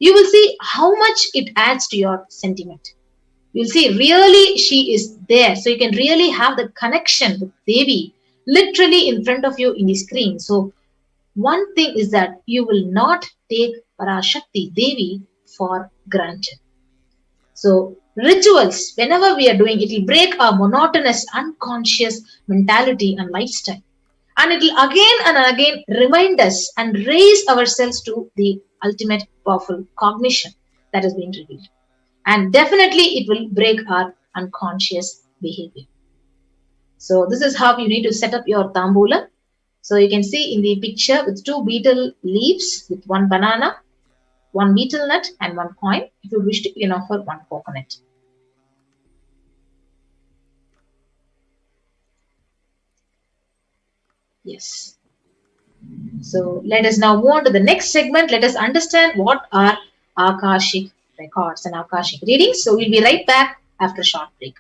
you will see how much it adds to your sentiment. You'll see really she is there. So you can really have the connection with Devi literally in front of you in the screen. So one thing is that you will not take Parashakti Devi for granted. So rituals, whenever we are doing, it will break our monotonous, unconscious mentality and lifestyle. And it will again and again remind us and raise ourselves to the ultimate powerful cognition that is being revealed. And definitely it will break our unconscious behavior. So this is how you need to set up your tamboola. So you can see in the picture with 2 betel leaves with 1 banana, 1 betel nut and 1 coin. If you wish to, you can offer 1 coconut. Yes. So let us now move on to the next segment. Let us understand what are Akashic records and Akashic readings. So we'll be right back after a short break.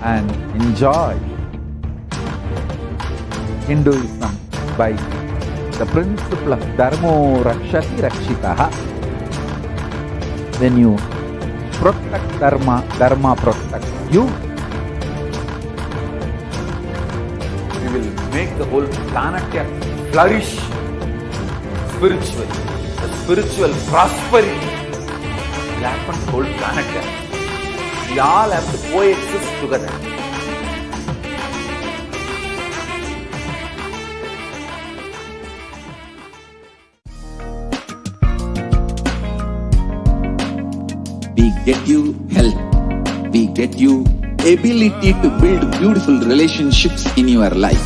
And enjoy Hinduism by the principle of Dharmo Rakshati Rakshitaha. When you protect Dharma, Dharma protects you. We will make the whole planet flourish spiritually. The spiritual prosperity will happen to the whole planet. We all have to coexist together. We get you health. We get you ability to build beautiful relationships in your life.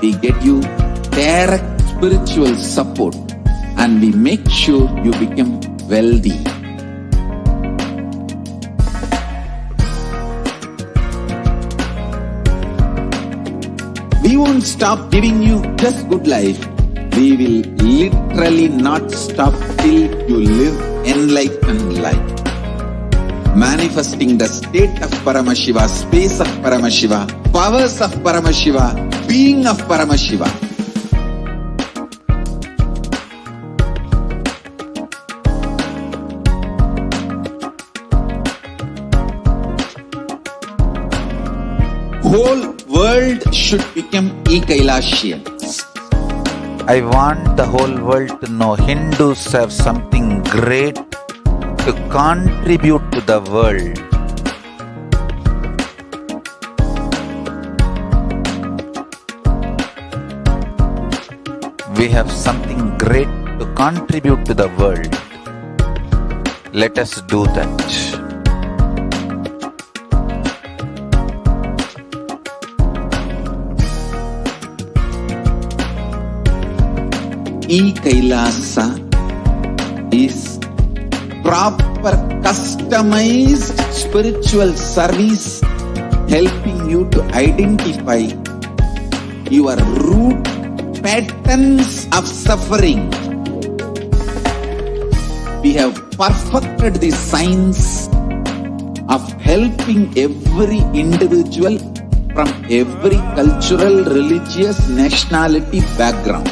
We get you direct spiritual support, and we make sure you become wealthy. We won't stop giving you just good life. We will literally not stop till you live enlightened life. Manifesting the state of Paramashiva, space of Paramashiva, powers of Paramashiva, being of Paramashiva. Whole world should become Kailasians. I want the whole world to know Hindus have something great to contribute to the world. We have something great to contribute to the world. Let us do that. Kailasa is proper customized spiritual service helping you to identify your root patterns of suffering. We have perfected the science of helping every individual from every cultural, religious, nationality background.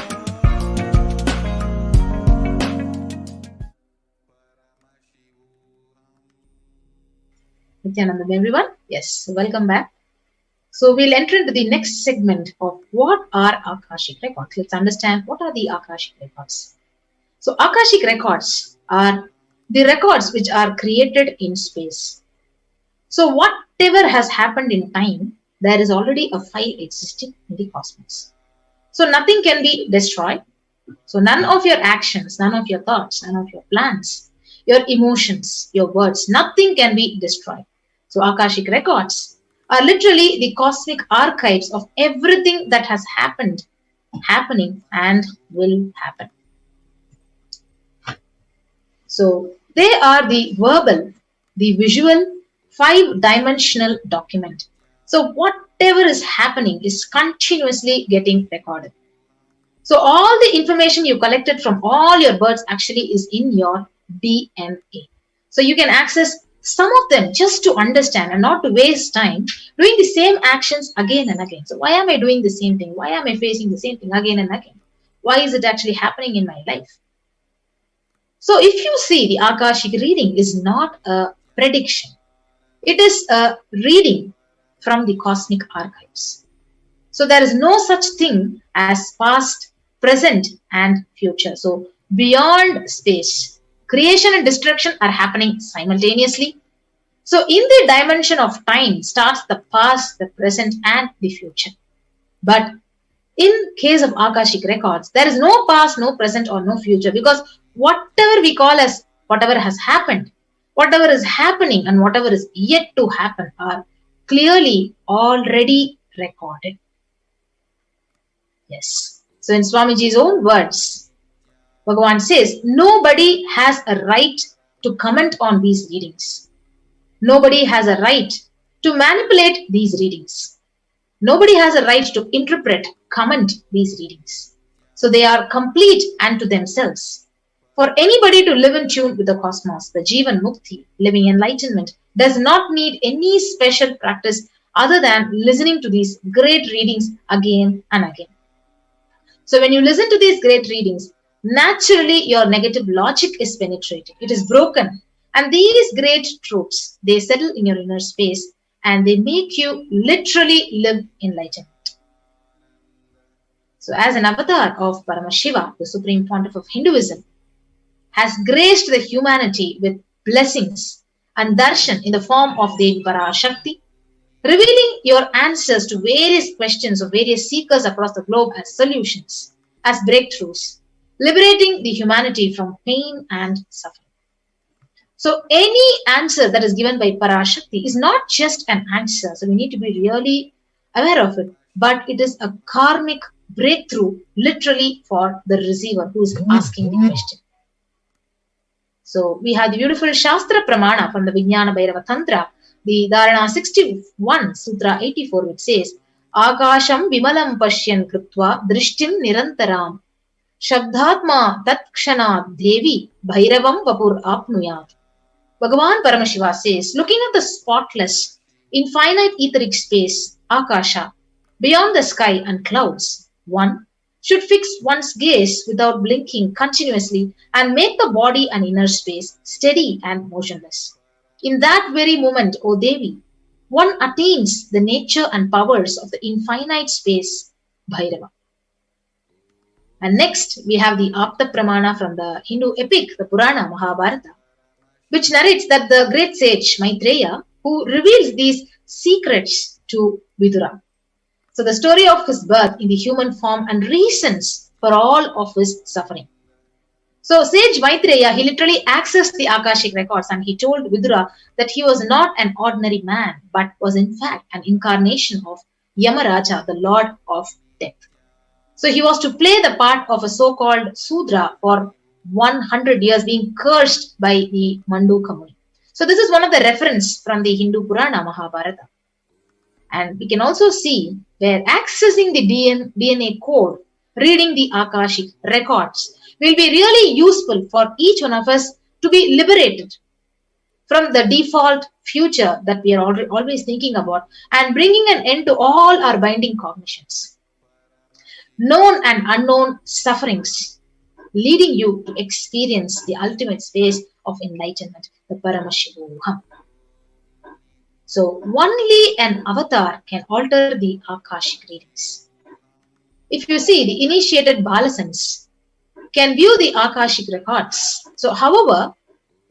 Nithyananda, everyone. Yes, welcome back. So we'll enter into the next segment of what are Akashic records. Let's understand what are the Akashic records. So Akashic records are the records which are created in space. So whatever has happened in time, there is already a file existing in the cosmos. So nothing can be destroyed. So none of your actions, none of your thoughts, none of your plans, your emotions, your words, nothing can be destroyed. So Akashic records are literally the cosmic archives of everything that has happened, happening, and will happen. So they are the verbal, the visual, 5-dimensional document. So whatever is happening is continuously getting recorded. So all the information you collected from all your births actually is in your DNA. So you can access some of them just to understand and not to waste time doing the same actions again and again. So why am I doing the same thing? Why am I facing the same thing again and again? Why is it actually happening in my life? So if you see, the Akashic reading is not a prediction. It is a reading from the cosmic archives. So there is no such thing as past, present and future. So beyond space, creation and destruction are happening simultaneously. So in the dimension of time starts the past, the present and the future. But in case of Akashic records, there is no past, no present or no future, because whatever we call as whatever has happened, whatever is happening and whatever is yet to happen are clearly already recorded. Yes. So in Swamiji's own words, Bhagavan says, nobody has a right to comment on these readings. Nobody has a right to manipulate these readings. Nobody has a right to interpret, comment these readings. So they are complete unto themselves. For anybody to live in tune with the cosmos, the Jivan Mukti, living enlightenment, does not need any special practice other than listening to these great readings again and again. So when you listen to these great readings, naturally your negative logic is penetrated. It is broken. And these great truths, they settle in your inner space and they make you literally live enlightenment. So as an avatar of Paramashiva, the supreme pontiff of Hinduism, has graced the humanity with blessings and darshan in the form of Devi Parashakti, revealing your answers to various questions of various seekers across the globe as solutions, as breakthroughs, liberating the humanity from pain and suffering. So any answer that is given by Parashakti is not just an answer, so we need to be really aware of it, but it is a karmic breakthrough literally for the receiver who is asking the question. So we have the beautiful Shastra Pramana from the Vijnana Bhairava Tantra, the Dharana 61, Sutra 84, which says, Akasham Vimalam Pashyan Krutva Drishtim Nirantaram Shabdhatma Tatkshana Devi Bhairavam Vapur Apnuyat. Bhagavan Paramashiva says, looking at the spotless, infinite etheric space, Akasha, beyond the sky and clouds, one should fix one's gaze without blinking continuously and make the body and inner space steady and motionless. In that very moment, O Devi, one attains the nature and powers of the infinite space, Bhairava. And next, we have the Apta Pramana from the Hindu epic, the Purana Mahabharata, which narrates that the great sage Maitreya, who reveals these secrets to Vidura. So the story of his birth in the human form and reasons for all of his suffering. So sage Maitreya, he literally accessed the Akashic records and he told Vidura that he was not an ordinary man, but was in fact an incarnation of Yamaraja, the Lord of Death. So he was to play the part of a so-called Sudra for 100 years, being cursed by the Manduka Muni. So this is one of the reference from the Hindu Purana Mahabharata. And we can also see where accessing the DNA code, reading the Akashic records will be really useful for each one of us to be liberated from the default future that we are always thinking about and bringing an end to all our binding cognitions. Known and unknown sufferings, leading you to experience the ultimate space of enlightenment, the Paramashivoham. So only an avatar can alter the Akashic readings. If you see, the initiated Balasans can view the Akashic records. So however,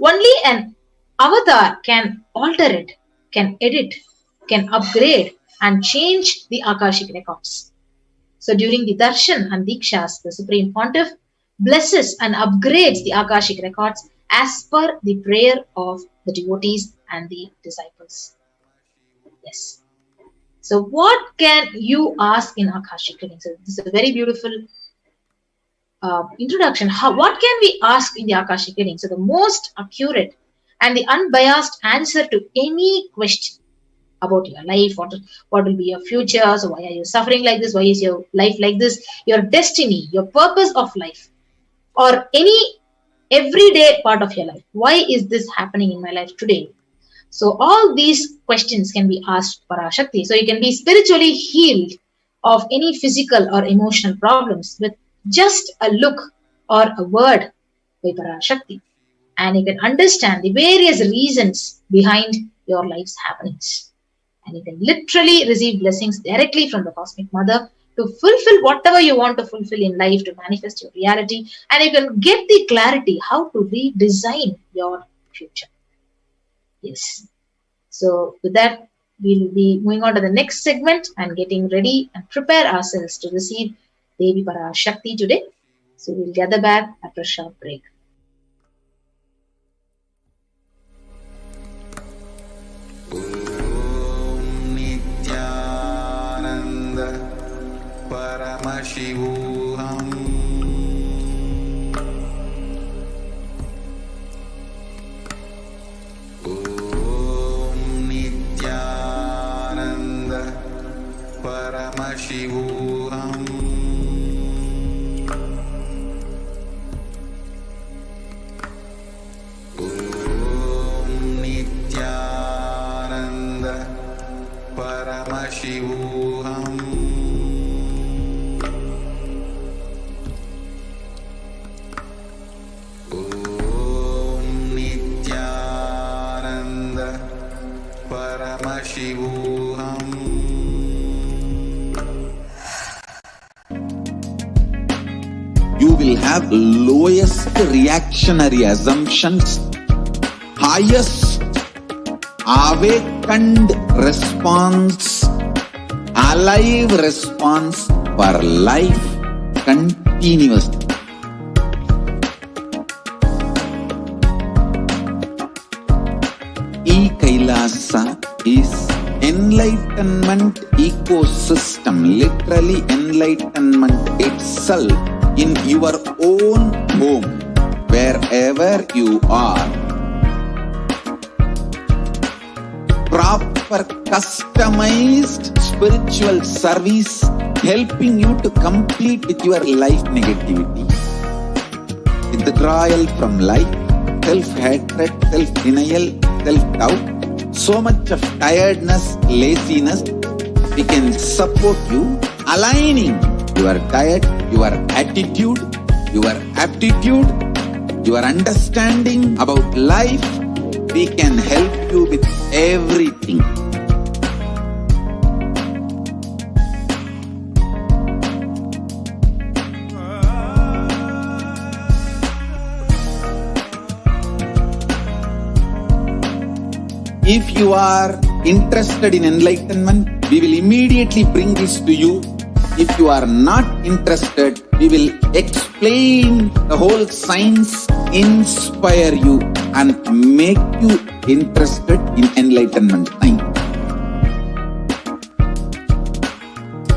only an avatar can alter it, can edit, can upgrade and change the Akashic records. So during the darshan and dikshas, the Supreme Pontiff blesses and upgrades the Akashic records as per the prayer of the devotees and the disciples. Yes. So what can you ask in Akashic reading? So this is a very beautiful introduction. What can we ask in the Akashic reading? So the most accurate and the unbiased answer to any question about your life, what will be your future, so why are you suffering like this, why is your life like this, your destiny, your purpose of life, or any everyday part of your life. Why is this happening in my life today? So all these questions can be asked Parashakti. So you can be spiritually healed of any physical or emotional problems with just a look or a word by Parashakti. And you can understand the various reasons behind your life's happenings. And you can literally receive blessings directly from the Cosmic Mother to fulfill whatever you want to fulfill in life, to manifest your reality. And you can get the clarity how to redesign your future. Yes. So with that, we'll be moving on to the next segment and getting ready and prepare ourselves to receive Devi Parashakti today. So we'll gather back after a short break. Nithyananda Paramashivoham. Nithyananda Paramashivoham. Nithyananda Paramashivoham. Nithyananda Paramashivoham. You will have lowest reactionary assumptions, highest awakened response, alive response for life continuously. Kailasa is enlightenment ecosystem, literally enlightenment itself in your own home, wherever you are. Proper customized spiritual service helping you to complete with your life negativity, withdrawal from life, self-hatred, self-denial, self-doubt, so much of tiredness, laziness. We can support you, aligning your diet, your attitude, your aptitude, your understanding about life. We can help you with everything. If you are interested in enlightenment, we will immediately bring this to you. If you are not interested, we will explain the whole science, inspire you and make you interested in enlightenment time.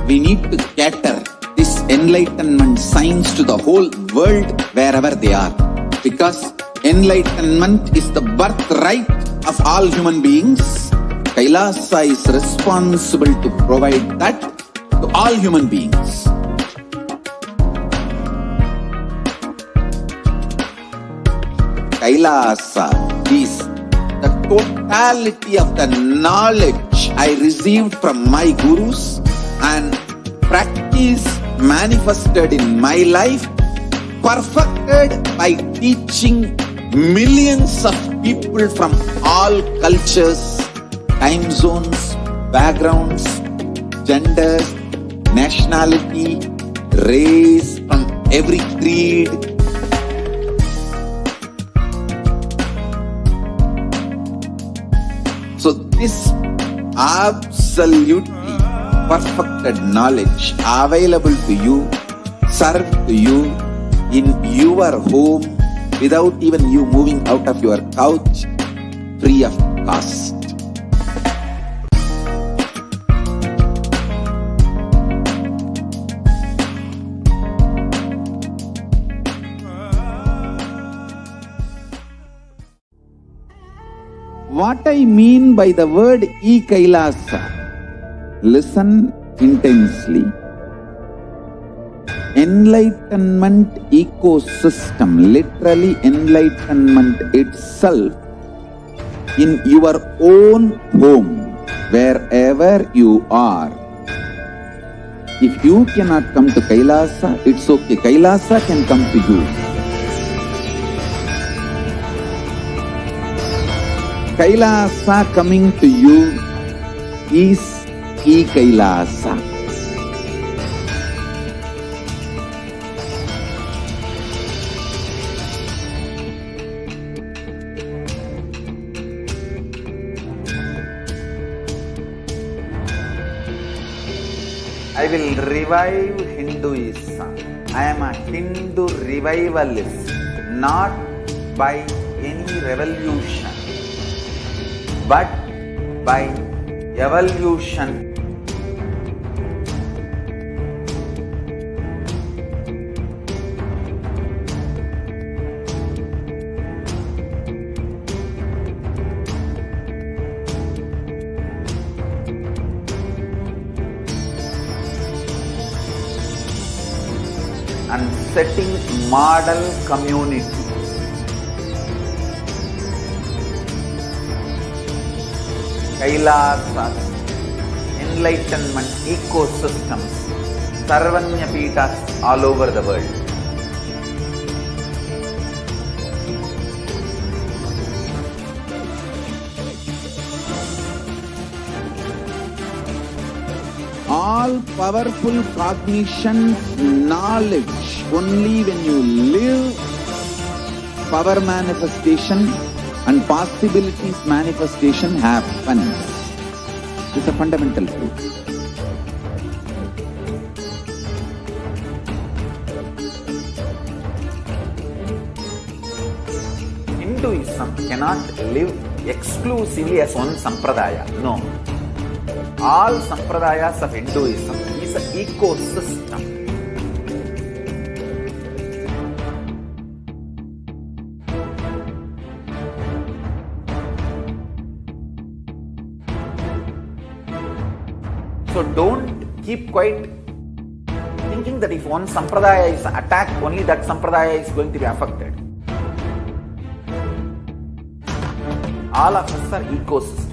We need to cater this enlightenment science to the whole world wherever they are, because enlightenment is the birthright of all human beings. Kailasa is responsible to provide that to all human beings. Kailasa is the totality of the knowledge I received from my gurus and practice manifested in my life, perfected by teaching millions of people from all cultures, time zones, backgrounds, genders, nationality, race, from every creed. So this absolutely perfected knowledge available to you, served to you in your home without even you moving out of your couch, free of cost. What I mean by the word Kailasa, listen intensely. Enlightenment ecosystem, literally enlightenment itself, in your own home, wherever you are. If you cannot come to Kailasa, it's okay. Kailasa can come to you. Kailasa coming to you is Kailasa. I will revive Hinduism. I am a Hindu revivalist, not by any revolution, but by evolution. And setting model community. Kailasa, enlightenment ecosystems, Sarvanya Peethas all over the world. All powerful cognition, knowledge, only when you live, power manifestation and possibilities manifestation happens. It's a fundamental truth. Hinduism cannot live exclusively as one sampradaya. No. All sampradayas of Hinduism is an ecosystem. So don't keep quiet thinking that if one sampradaya is attacked, only that sampradaya is going to be affected. All of us are ecosystem.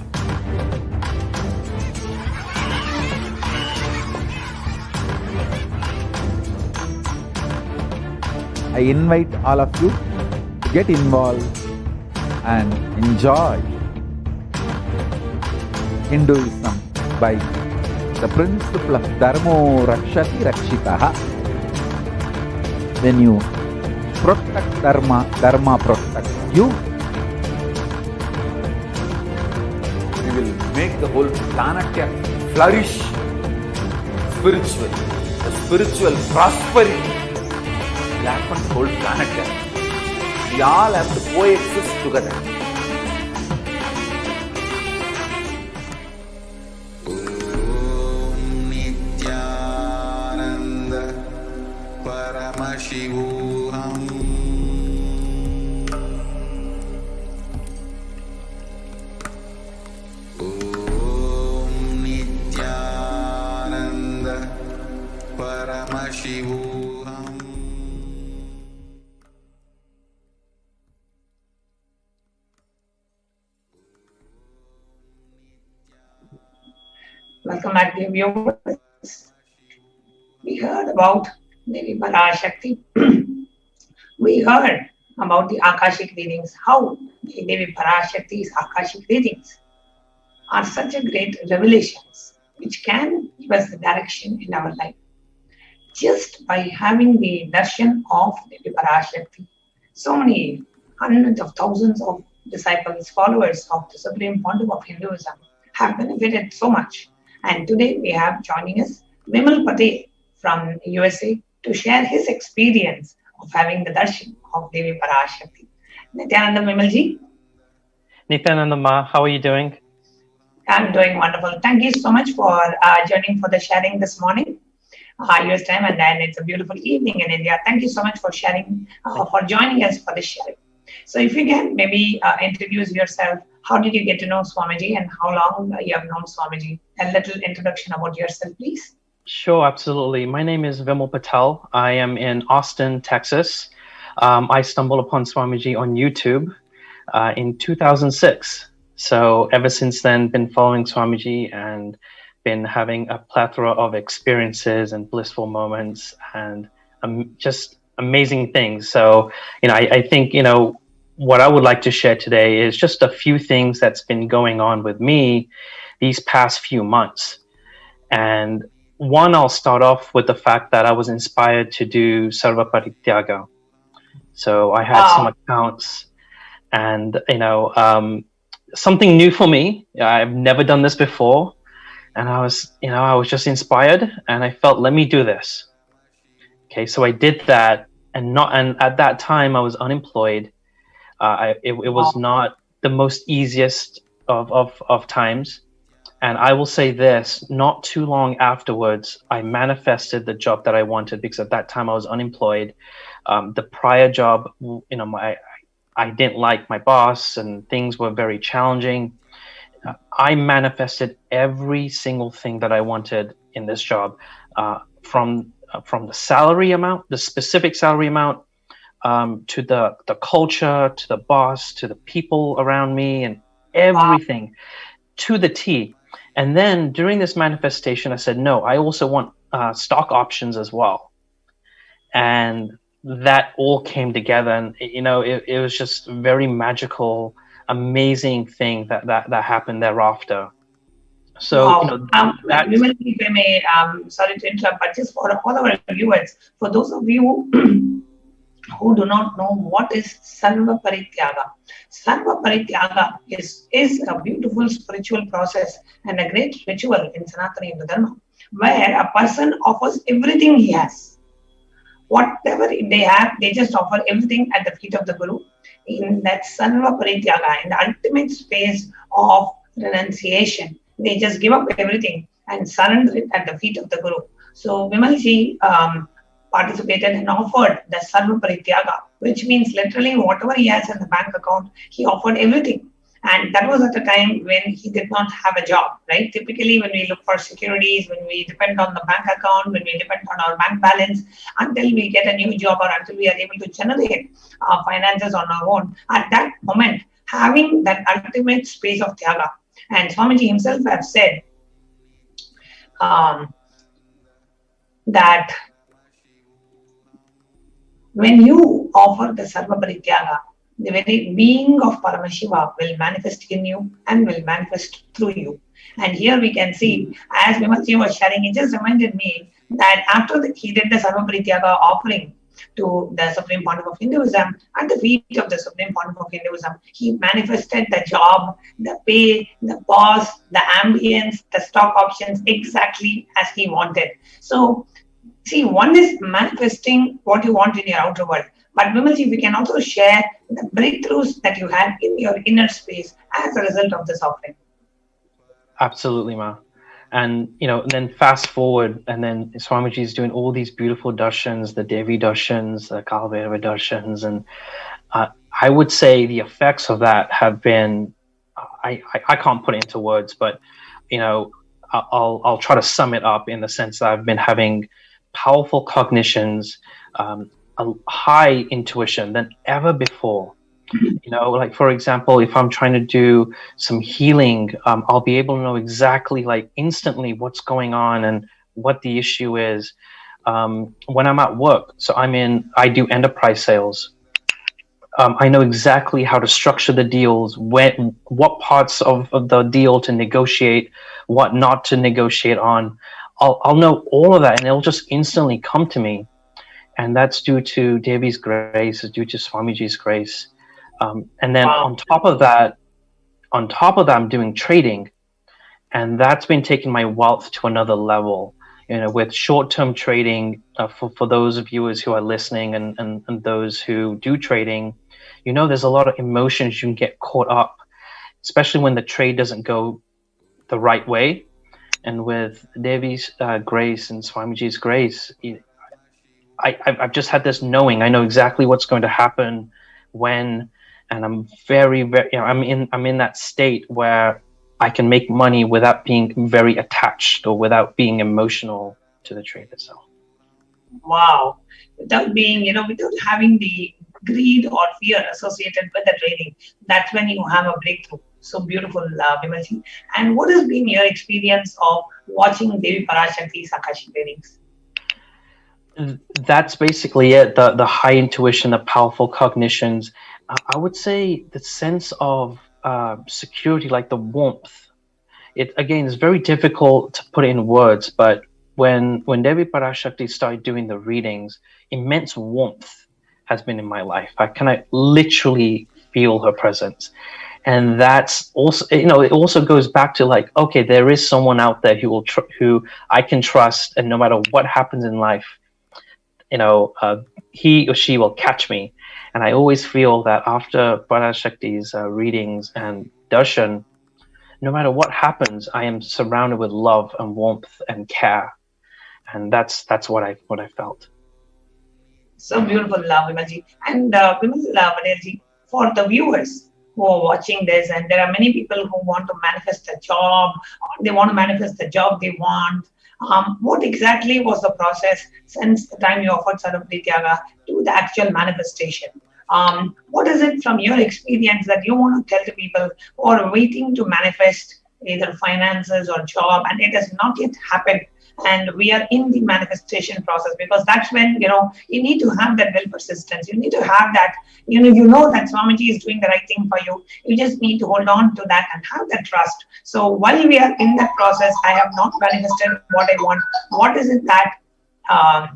I invite all of you to get involved and enjoy Hinduism by the principle of Dharmo Rakshati Rakshitaha. When you protect Dharma, Dharma protects you. You will make the whole planet flourish spiritually. The spiritual prosperity will happen to the whole planet. We all have to coexist together. Nithyananda Paramashivoham. Nithyananda Paramashivoham. Welcome back, dear viewers. We heard about Devi Parashakti. We heard about the Akashic readings, how the Devi Parashakti's Akashic readings are such a great revelations which can give us the direction in our life. Just by having the darshan of Devi Parashakti, so many hundreds of thousands of disciples, followers of the Supreme Pontiff of Hinduism have benefited so much. And today we have joining us Vimal Patel from USA to share his experience of having the darshan of Devi Parashakti. Nithyananda Vimalji. Nithyananda Ma, how are you doing? I'm doing wonderful. Thank you so much for joining for the sharing this morning, US time, and then it's a beautiful evening in India. Thank you so much for sharing, for joining us for this sharing. So if you can maybe introduce yourself. How did you get to know Swamiji and how long you have known Swamiji? A little introduction about yourself, please. Sure, absolutely. My name is Vimal Patel. I am in Austin, Texas. I stumbled upon Swamiji on YouTube in 2006. So ever since then, been following Swamiji and been having a plethora of experiences and blissful moments and just amazing things. So, I think, what I would like to share today is just a few things that's been going on with me these past few months. And one, I'll start off with the fact that I was inspired to do Sarva Parityaga. So I had some accounts and, something new for me. I've never done this before. And I was just inspired and I felt, let me do this. Okay. So I did that and at that time I was unemployed. It was not the most easiest of times. And I will say this, not too long afterwards, I manifested the job that I wanted because at that time I was unemployed. The prior job, I didn't like my boss and things were very challenging. I manifested every single thing that I wanted in this job, from the salary amount, the specific salary amount, to the culture, to the boss, to the people around me, and everything to the T. And then during this manifestation, I said, no, I also want stock options as well. And that all came together. And, it was just a very magical, amazing thing that happened thereafter. So, Vimal, if I may, sorry to interrupt, but just for all our viewers, for those of you who do not know what is Sarva Parityaga. Sarva Parityaga is a beautiful spiritual process and a great ritual in Sanatana Hindu Dharma, where a person offers everything he has. Whatever they have, they just offer everything at the feet of the Guru. In that Sarva Parityaga, in the ultimate space of renunciation, they just give up everything and surrender it at the feet of the Guru. So Vimalji participated and offered the Sarva Parityaga, which means literally whatever he has in the bank account, he offered everything. And that was at a time when he did not have a job, right? Typically, when we look for securities, when we depend on the bank account, when we depend on our bank balance, until we get a new job or until we are able to generate our finances on our own, at that moment, having that ultimate space of Tyaga. And Swamiji himself has said that when you offer the Sarva Parityaga, the very being of Paramashiva will manifest in you and will manifest through you. And here we can see, as Vimalji was sharing, it just reminded me that after he did the Sarva Parityaga offering to the Supreme Pontiff of Hinduism, at the feet of the Supreme Pontiff of Hinduism, he manifested the job, the pay, the boss, the ambience, the stock options exactly as he wanted. So, see, one is manifesting what you want in your outer world. But Vimalji, we can also share the breakthroughs that you had in your inner space as a result of this offering. Absolutely, Ma. And, then fast forward, and then Swamiji is doing all these beautiful darshans, the Devi darshans, the Kalbhairava darshans. And I would say the effects of that have been, I can't put it into words, but, I'll try to sum it up in the sense that I've been having powerful cognitions, a high intuition than ever before. Like, for example, if I'm trying to do some healing, I'll be able to know exactly, like, instantly what's going on and what the issue is. When I'm at work, so I do enterprise sales. I know exactly how to structure the deals, what parts of the deal to negotiate, what not to negotiate on. I'll know all of that, and it'll just instantly come to me. And that's due to Devi's grace, due to Swamiji's grace. And then on top of that, I'm doing trading, and that's been taking my wealth to another level. With short-term trading, for those viewers who are listening and those who do trading, there's a lot of emotions you can get caught up, especially when the trade doesn't go the right way. And with Devi's grace and Swamiji's grace, I've just had this knowing. I know exactly what's going to happen when, and I'm very, very, I'm in that state where I can make money without being very attached or without being emotional to the trade itself. Wow. Without being, without having the greed or fear associated with the trading, that's when you have a breakthrough. So beautiful, Vimalji. And what has been your experience of watching Devi Parashakti's Akashic readings? That's basically it. The high intuition, the powerful cognitions. I would say the sense of security, like the warmth. It again is very difficult to put in words, but when Devi Parashakti started doing the readings, immense warmth has been in my life. I literally feel her presence. And that's also, it also goes back to like, okay, there is someone out there who I can trust, and no matter what happens in life, he or she will catch me. And I always feel that after Parashakti's readings and darshan, no matter what happens, I am surrounded with love and warmth and care, and that's what I felt. So beautiful, Vimalji. And Vimalji, for the viewers who are watching this, and there are many people who want to manifest a job, or they want to manifest the job they want. What exactly was the process since the time you offered Sarvapati Tyaga to the actual manifestation? What is it from your experience that you want to tell to people who are waiting to manifest either finances or job, and it has not yet happened, and we are in the manifestation process? Because that's when you need to have that will persistence. You need to have that you know that Swamiji is doing the right thing for you. You just need to hold on to that and have that trust. So while we are in that process, I have not manifested what I want. What is it that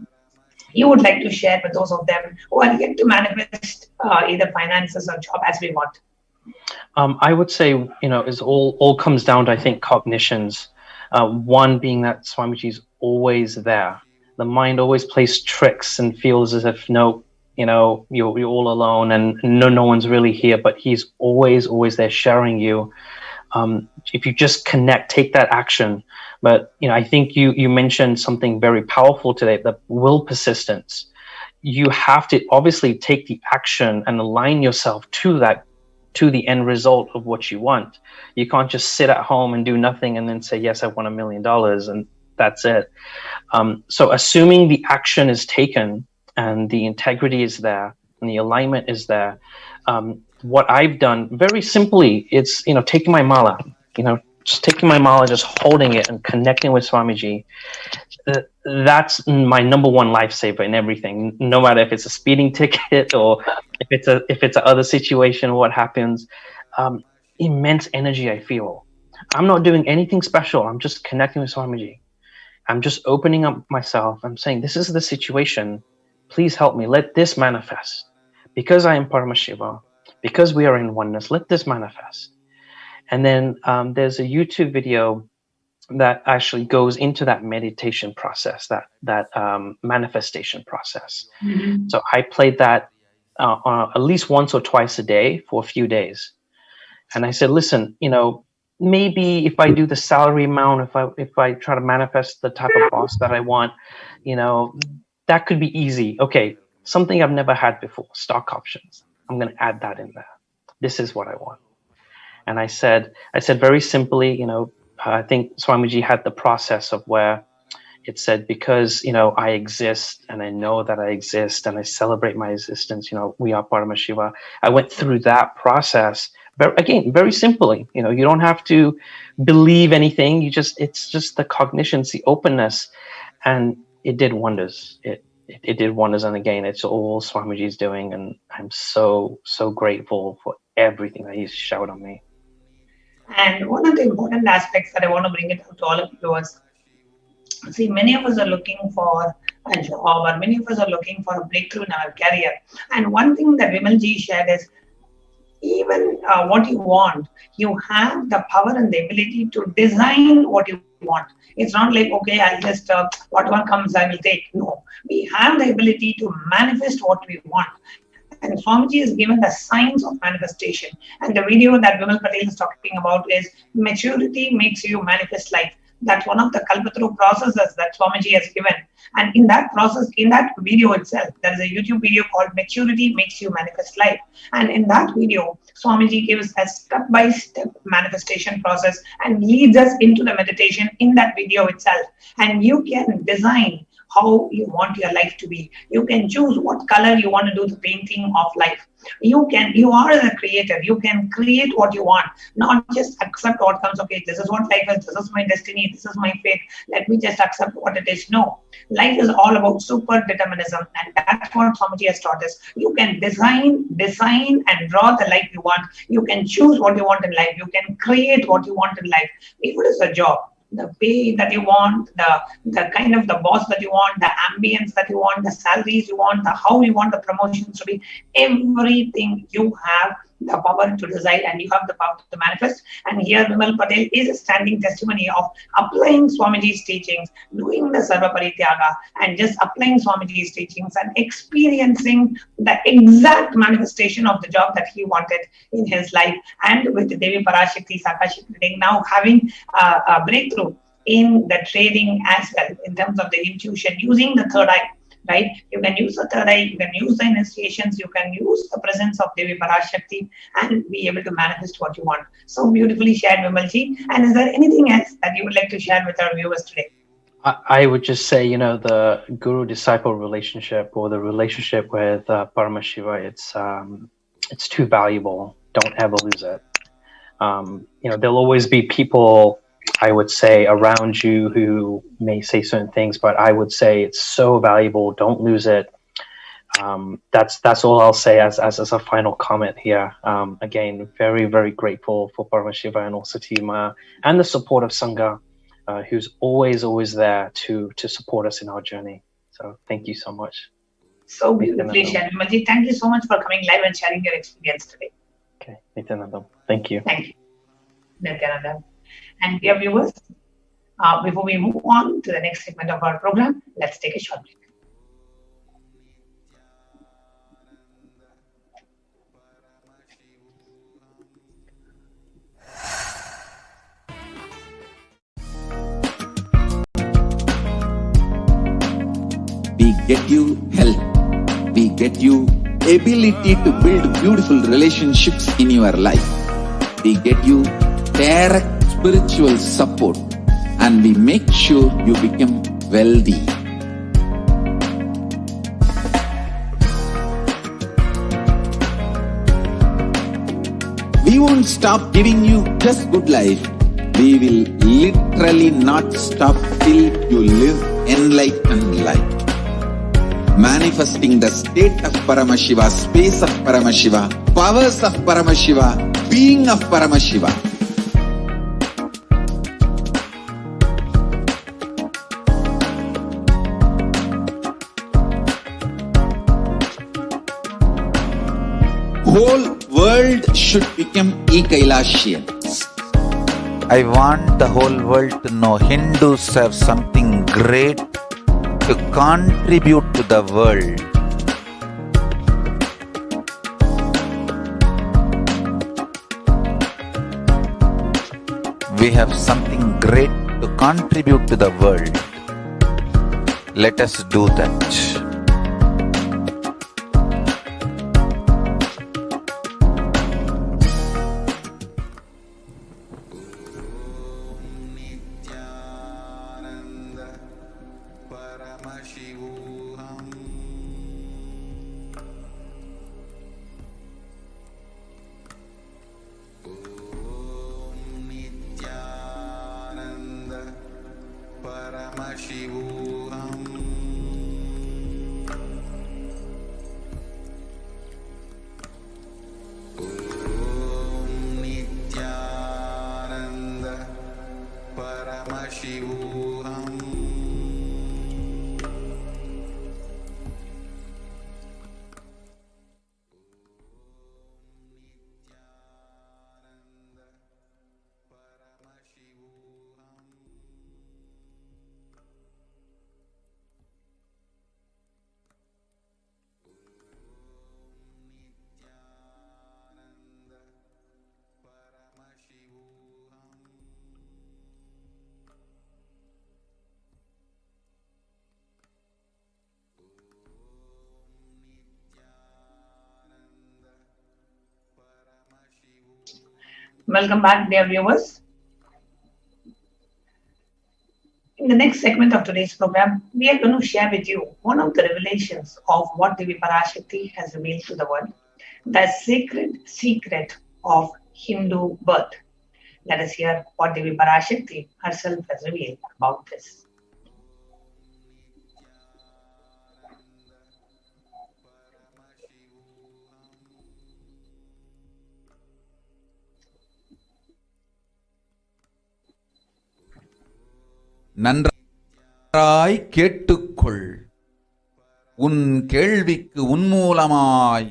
you would like to share with those of them who are yet to manifest either finances or job as we want? I would say, is all comes down to, I think, cognitions. One being that Swamiji is always there. The mind always plays tricks and feels as if you're all alone and no one's really here, but he's always there sharing you. If you just connect, take that action. But I think you mentioned something very powerful today, the will persistence. You have to obviously take the action and align yourself to the end result of what you want. You can't just sit at home and do nothing and then say, yes, I want $1 million, and that's it. So assuming the action is taken and the integrity is there and the alignment is there, what I've done very simply, it's taking my mala, just taking my mala, just holding it and connecting with Swamiji. That's my number one lifesaver in everything. No matter if it's a speeding ticket or if it's a other situation, what happens, immense energy I feel. I'm not doing anything special. I'm just connecting with Swamiji. I'm just opening up myself. I'm saying, this is the situation. Please help me. Let this manifest. Because I am Paramashiva, because we are in oneness, let this manifest. And then there's a YouTube video that actually goes into that meditation process, that manifestation process. Mm-hmm. So I played that at least once or twice a day for a few days. And I said, listen, maybe if I do the salary amount, if I try to manifest the type of boss that I want, that could be easy. Okay, something I've never had before, stock options. I'm going to add that in there. This is what I want. And I said very simply, I think Swamiji had the process of where it said, because, I exist and I know that I exist and I celebrate my existence, we are Paramashiva. I went through that process, very simply, you don't have to believe anything. It's just the cognitions, the openness, and it did wonders. It did wonders. And again, it's all Swamiji's doing. And I'm so, so grateful for everything that he's showered on me. And one of the important aspects that I want to bring it out to all of you is, see, many of us are looking for a job, or many of us are looking for a breakthrough in our career. And one thing that Vimalji shared is, even what you want, you have the power and the ability to design what you want. It's not like, okay, I'll just, whatever comes, I will take. No, we have the ability to manifest what we want. And Swamiji is given the science of manifestation. And the video that Vimal Patel is talking about is maturity makes you manifest life. That's one of the Kalpataru processes that Swamiji has given. And in that process, in that video itself, there is a YouTube video called Maturity Makes You Manifest Life. And in that video, Swamiji gives a step-by-step manifestation process and leads us into the meditation in that video itself. And you can design how you want your life to be. You can choose what color you want to do the painting of life. You are the creator. You can create what you want, not just accept what comes. Okay, this is what life is, this is my destiny, this is my fate, let me just accept what it is. No, life is all about super determinism, and that's what Swamiji has taught us. You can design and draw the life you want. You can choose what you want in life. You can create what you want in life. If it is a job, the pay that you want, the kind of the boss that you want, the ambience that you want, the salaries you want, the how you want the promotions to be, everything you have the power to decide, and you have the power to manifest. And here Vimal Patel is a standing testimony of applying Swamiji's teachings, doing the Sarva Parityaga, and just applying Swamiji's teachings and experiencing the exact manifestation of the job that he wanted in his life. And with Devi Parashakti's Akashic reading, now having a breakthrough in the trading as well, in terms of the intuition, using the third eye. Right? You can use the third eye, you can use the initiations, you can use the presence of Devi Parashakti and be able to manifest what you want. So beautifully shared, Vimalji. And is there anything else that you would like to share with our viewers today? I would just say, the guru-disciple relationship, or the relationship with Paramashiva, it's too valuable. Don't ever lose it. There'll always be people, I would say, around you who may say certain things, but I would say it's so valuable. Don't lose it. That's all I'll say as a final comment here. Again, very, very grateful for Paramashiva and also Team and the support of Sangha, who's always there to support us in our journey. So thank you so much. So beautifully shared, Vimalji. Thank you so much for coming live and sharing your experience today. Okay, Nithyananda. Thank you. Thank you, Nithyananda. And dear viewers, before we move on to the next segment of our program, let's take a short break. We get you health. We get you ability to build beautiful relationships in your life. We get you direct spiritual support, and we make sure you become wealthy. We won't stop giving you just good life. We will literally not stop till you live enlightened life. Manifesting the state of Paramashiva, space of Paramashiva, powers of Paramashiva, being of Paramashiva. Whole world should become Kailasians. I want the whole world to know Hindus have something great to contribute to the world. We have something great to contribute to the world. Let us do that. Paramashivoham. Om Nithyananda Paramashivoham. Om Nithyananda Paramashivoham. Welcome back, dear viewers. In the next segment of today's program, we are going to share with you one of the revelations of what Devi Parashakti has revealed to the world, the sacred secret of Hindu birth. Let us hear what Devi Parashakti herself has revealed about this. நன்றாய் கேட்டுக்கொள். உன் கேள்விக்கு உன்மூலமாய்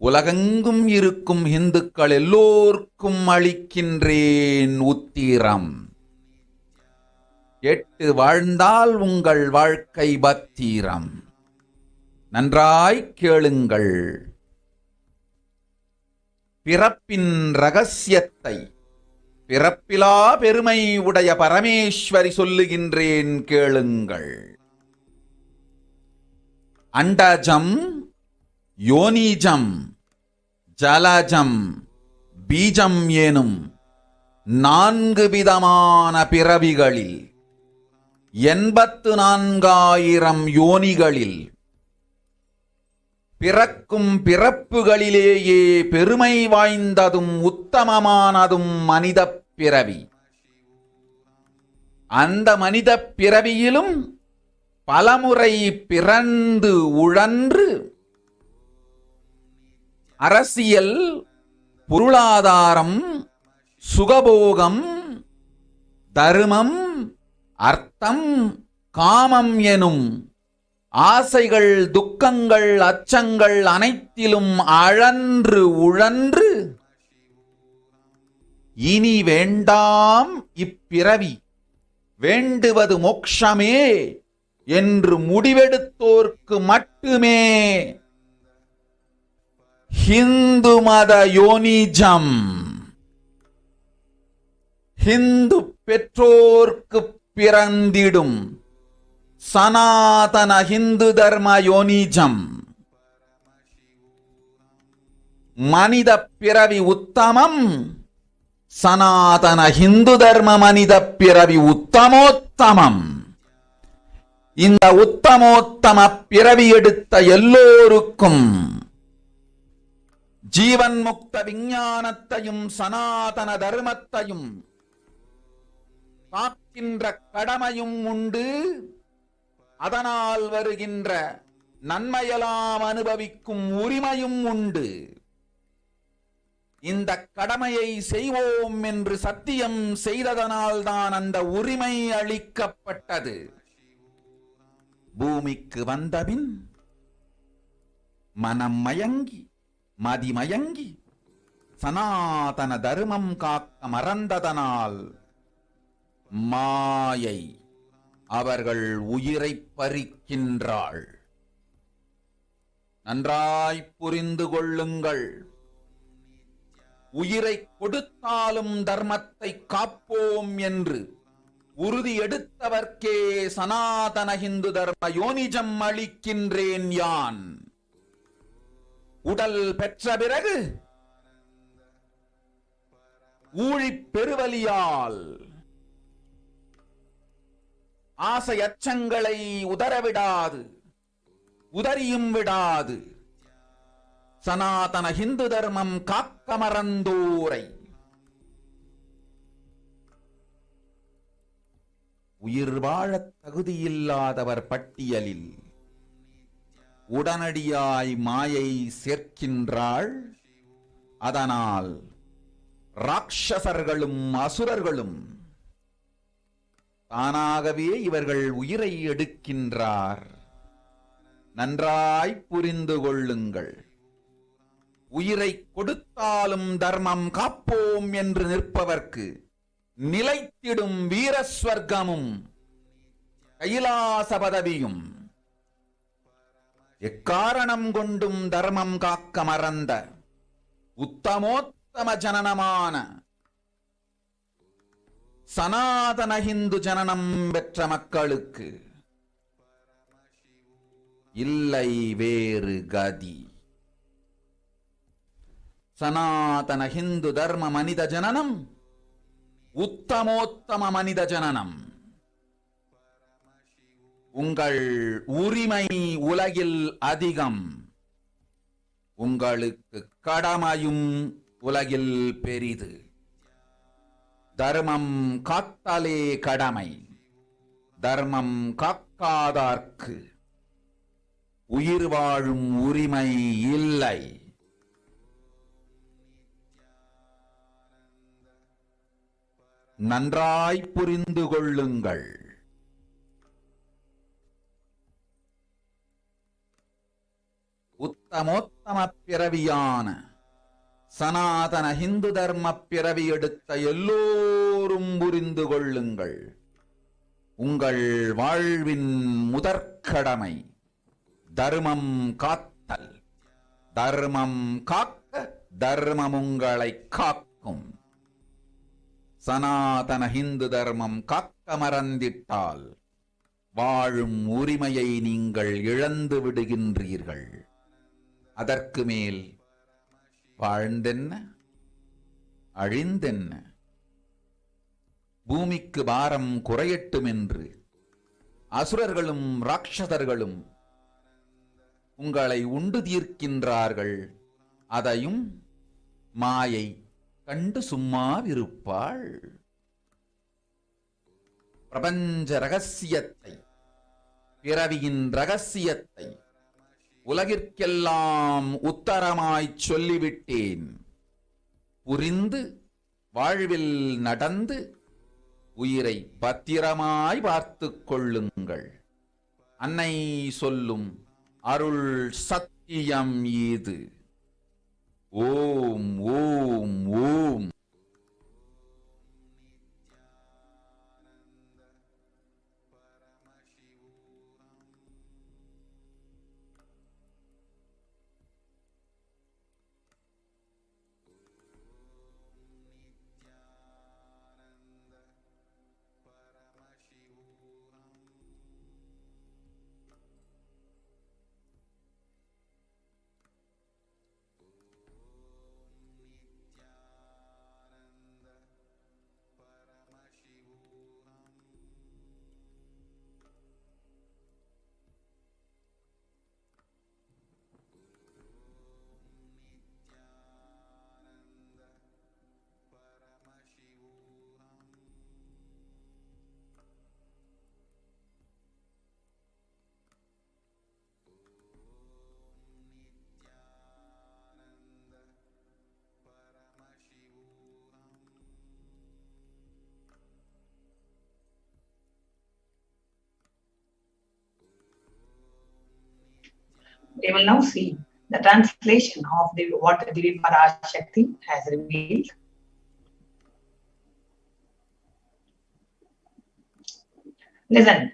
உலகெங்கும் இருக்கும் இந்துக்கள் எல்லோர்க்கும் அளிக்கின்றேன் உத்திரம். கேட்டு வாழ்ந்தால் உங்கள் வாழ்க்கை பத்திரம். நன்றாய் கேளுங்கள். பிறப்பின் ரகசியத்தை பிறப்பிலா பெருமை உடைய பரமேஸ்வரி சொல்லுகின்றேன் கேளுங்கள். அண்டஜம், யோனிஜம், ஜலஜம், பீஜம் எனும் 4 விதமான பிறவிகளில் 84,000 யோனிகளில் பிறக்கும் பிறப்புகளிலேயே பெருமை வாய்ந்ததும் உத்தமமானதும் மனிதப் பிறவி. அந்த மனிதப் பிறவியிலும் பலமுறை பிறந்து உழன்று அரசியல், பொருளாதாரம், சுகபோகம், தர்மம், அர்த்தம், காமம் எனும் ஆசைகள், துக்கங்கள், அச்சங்கள் அனைத்திலும் அழன்று உழன்று இனி வேண்டாம் இப்பிறவி, வேண்டுவது மோட்சமே என்று முடிவெடுத்தோர்க்கு மட்டுமே ஹிந்து மத யோனிஜம், ஹிந்து பெற்றோர்க்கு பிறந்திடும் சனாதன ஹிந்து தர்ம யோனிஜம், மனித பிறவி உத்தமம், சனாதன ஹிந்து தர்ம மனித பிறவி உத்தமோத்தமம். இந்த உத்தமோத்தம பிறவி எடுத்த எல்லோருக்கும் ஜீவன் முக்த விஞ்ஞானத்தையும் சனாதன தர்மத்தையும் காக்கின்ற கடமையும் உண்டு. அதனால் வருகின்ற நன்மையெல்லாம் அனுபவிக்கும் உரிமையும் உண்டு. இந்த கடமையை செய்வோம் என்று சத்தியம் செய்ததனால்தான் அந்த உரிமை அளிக்கப்பட்டது. பூமிக்கு வந்தபின் மனம் மயங்கி மதிமயங்கி சனாதன தர்மம் காக்க மறந்ததனால் மாயை அவர்கள் உயிரை பறிக்கின்றாள். நன்றாய் புரிந்து கொள்ளுங்கள். உயிரை கொடுத்தாலும் தர்மத்தை காப்போம் என்று உறுதி எடுத்தவர்க்கே சனாதன ஹிந்து தர்ம யோனிஜம் அளிக்கின்றேன் யான். உடல் பெற்ற பிறகு ஊழிப் பெருவலியால் ஆசை அச்சங்களை உதறவிடாது, உதறியும் விடாது சனாதன ஹிந்து தர்மம் காக்க மறந்தோரை உயிர் வாழத் தகுதியில்லாதவர் பட்டியலில் உடனடியாய் மாயை சேர்க்கின்றாள். அதனால் ராட்சசர்களும் அசுரர்களும் தானாகவே இவர்கள் உயிரை எடுக்கின்றார். நன்றாய் புரிந்து கொள்ளுங்கள். உயிரை கொடுத்தாலும் தர்மம் காப்போம் என்று நிற்பவர்க்கு நிலைத்திடும் வீரஸ்வர்க்கமும் கைலாச பதவியும், எக்காரணம் கொண்டும் தர்மம் காக்க மறந்த உத்தமோத்தம ஜனனமான சனாதன ஹிந்து ஜனனம் பெற்ற மக்களுக்கு இல்லை வேறு கதி. சனாதன ஹிந்து தர்ம மனித ஜனனம் உத்தமோத்தம மனித ஜனனம். உங்கள் உரிமை உலகில் அதிகம், உங்களுக்கு கடமையும் உலகில் பெரிது. தர்மம் காத்தாலே கடமை, தர்மம் காக்காதார்க்கு உயிர் வாழும் உரிமை இல்லை. நன்றாய் புரிந்து கொள்ளுங்கள். உத்தமோத்தம பிறவியான சனாதன ஹிந்து தர்ம பிறவி எடுத்த எல்லோரும் புரிந்து கொள்ளுங்கள். உங்கள் வாழ்வின் முதற்கடமை தர்மம் காத்தல். தர்மம் காக்க தர்மம் உங்களை காக்கும். சனாதன ஹிந்து தர்மம் காக்க மறந்திட்டால் வாழும் உரிமையை நீங்கள் இழந்து விடுகின்றீர்கள். அதற்கு மேல் வாழ்ந்தென்ன அழிந்தென்ன? பூமிக்கு பாரம் குறையட்டும் என்று அசுரர்களும் ராட்சதர்களும் உங்களை உண்டு தீர்க்கின்றார்கள். அதையும் மாயை கண்டு சும்மாவிருப்பாள். பிரபஞ்ச ரகசியத்தை, பிறவியின் ரகசியத்தை உலகிற்கெல்லாம் உத்தரமாய்ச் சொல்லிவிட்டேன். புரிந்து வாழ்வில் நடந்து உயிரை பத்திரமாய் பார்த்துக் கொள்ளுங்கள். அன்னை சொல்லும் அருள் சத்தியம் இது. ஓம் ஓம் ஓம். We will now see the translation of what Devi Parashakti has revealed. Listen.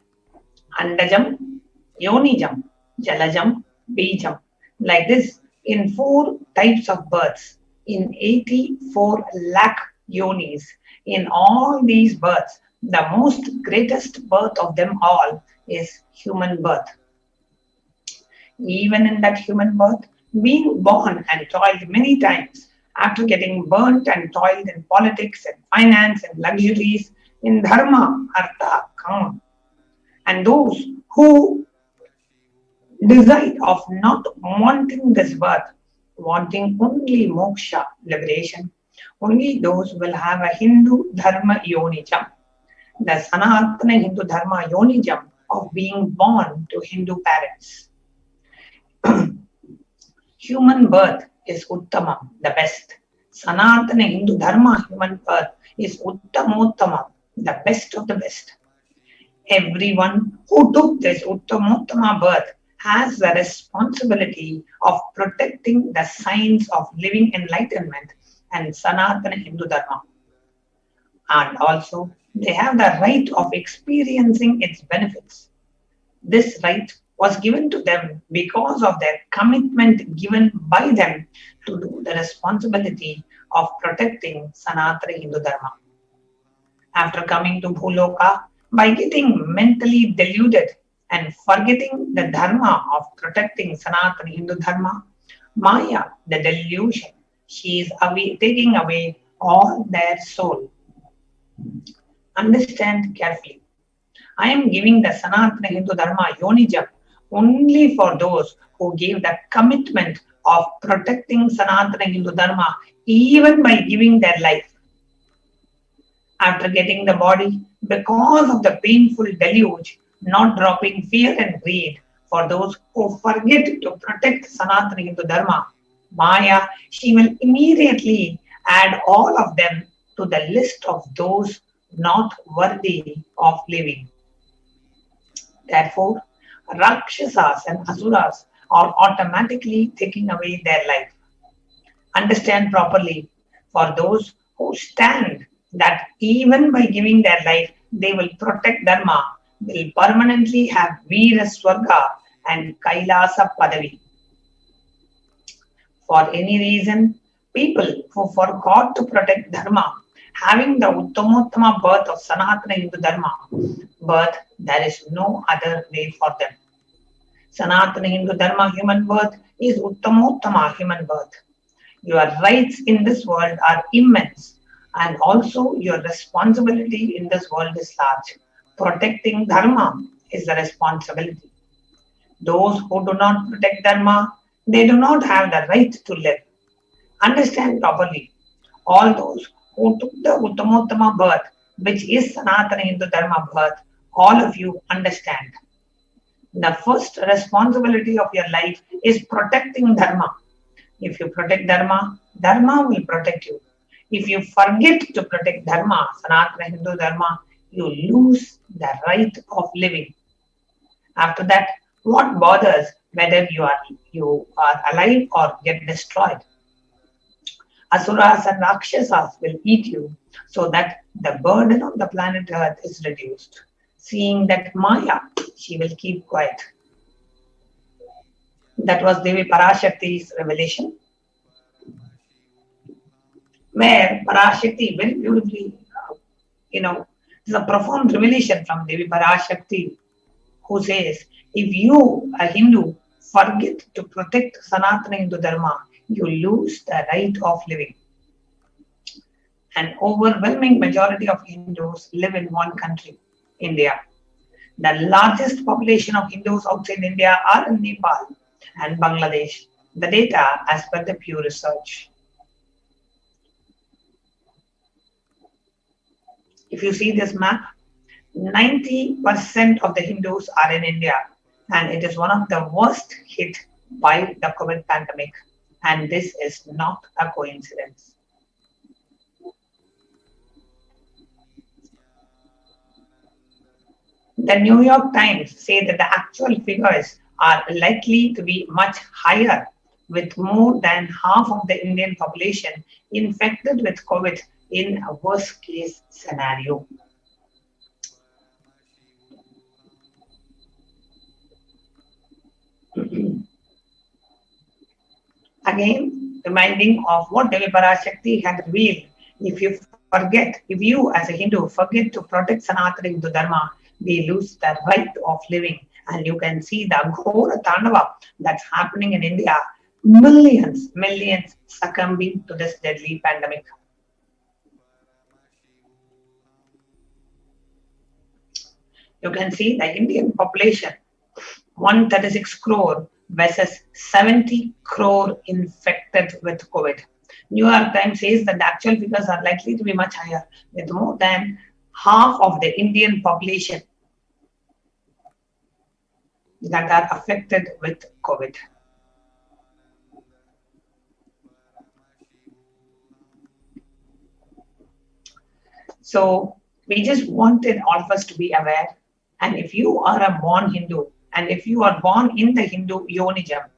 Andajam, Yonijam, Jalajam, Bijam. Like this, in 4 types of births, in 84 lakh yonis, in all these births, the most greatest birth of them all is human birth. Even in that human birth, being born and toiled many times, after getting burnt and toiled in politics and finance and luxuries, in dharma, artha, kama, and those who decide of not wanting this birth, wanting only moksha, liberation, only those will have a Hindu dharma yonijam, the Sanatana Hindu dharma yonijam of being born to Hindu parents. Human birth is Uttamam, the best. Sanatana Hindu Dharma human birth is Uttamottama, the best of the best. Everyone who took this Uttamottama birth has the responsibility of protecting the signs of living enlightenment and Sanatana Hindu Dharma. And also, they have the right of experiencing its benefits. This right was given to them because of their commitment given by them to do the responsibility of protecting Sanatana Hindu Dharma. After coming to Bhuloka, by getting mentally deluded and forgetting the dharma of protecting Sanatana Hindu Dharma, Maya, the delusion, she is taking away all their soul. Understand carefully. I am giving the Sanatana Hindu Dharma Yonijam only for those who give the commitment of protecting Sanatana Hindu Dharma even by giving their life. After getting the body, because of the painful deluge, not dropping fear and greed for those who forget to protect Sanatana Hindu Dharma, Maya, she will immediately add all of them to the list of those not worthy of living. Therefore, Rakshasas and Asuras are automatically taking away their life. Understand properly, for those who stand that even by giving their life, they will protect Dharma, will permanently have Veera Swarga and Kailasa Padavi. For any reason, people who forgot to protect Dharma, having the Uttamottama birth of Sanatana Hindu Dharma, birth, there is no other way for them. Sanatana Hindu Dharma human birth is Uttamottama human birth. Your rights in this world are immense, and also your responsibility in this world is large. Protecting Dharma is the responsibility. Those who do not protect Dharma, they do not have the right to live. Understand properly. All those who took the Uttamottama birth, which is Sanatana Hindu Dharma birth, all of you understand. The first responsibility of your life is protecting Dharma. If you protect Dharma, Dharma will protect you. If you forget to protect Dharma, Sanatana Hindu Dharma, you lose the right of living. After that, what bothers whether you are alive or get destroyed? Asuras and Rakshasas will eat you so that the burden of the planet Earth is reduced. Seeing that Maya, she will keep quiet. That was Devi Parashakti's revelation, where Parashakti very beautifully, it's a profound revelation from Devi Parashakti, who says, if you, a Hindu, forget to protect Sanatana Hindu Dharma, you lose the right of living. An overwhelming majority of Hindus live in one country, India. The largest population of Hindus outside India are in Nepal and Bangladesh. The data as per the Pew Research. If you see this map, 90% of the Hindus are in India, and it is one of the worst hit by the COVID pandemic. And this is not a coincidence. The New York Times say that the actual figures are likely to be much higher, with more than half of the Indian population infected with COVID in a worst case scenario. Again, reminding of what Devi Parashakti had revealed. If you as a Hindu forget to protect Sanatana Hindu Dharma, we lose the right of living. And you can see the Ghora Tandava that's happening in India. Millions succumbing to this deadly pandemic. You can see the Indian population, 136 crore versus 70 crore infected with COVID. New York Times says that the actual figures are likely to be much higher, with more than half of the Indian population that are affected with COVID. So we just wanted all of us to be aware. And if you are a born Hindu, and if you are born in the Hindu Yonijam,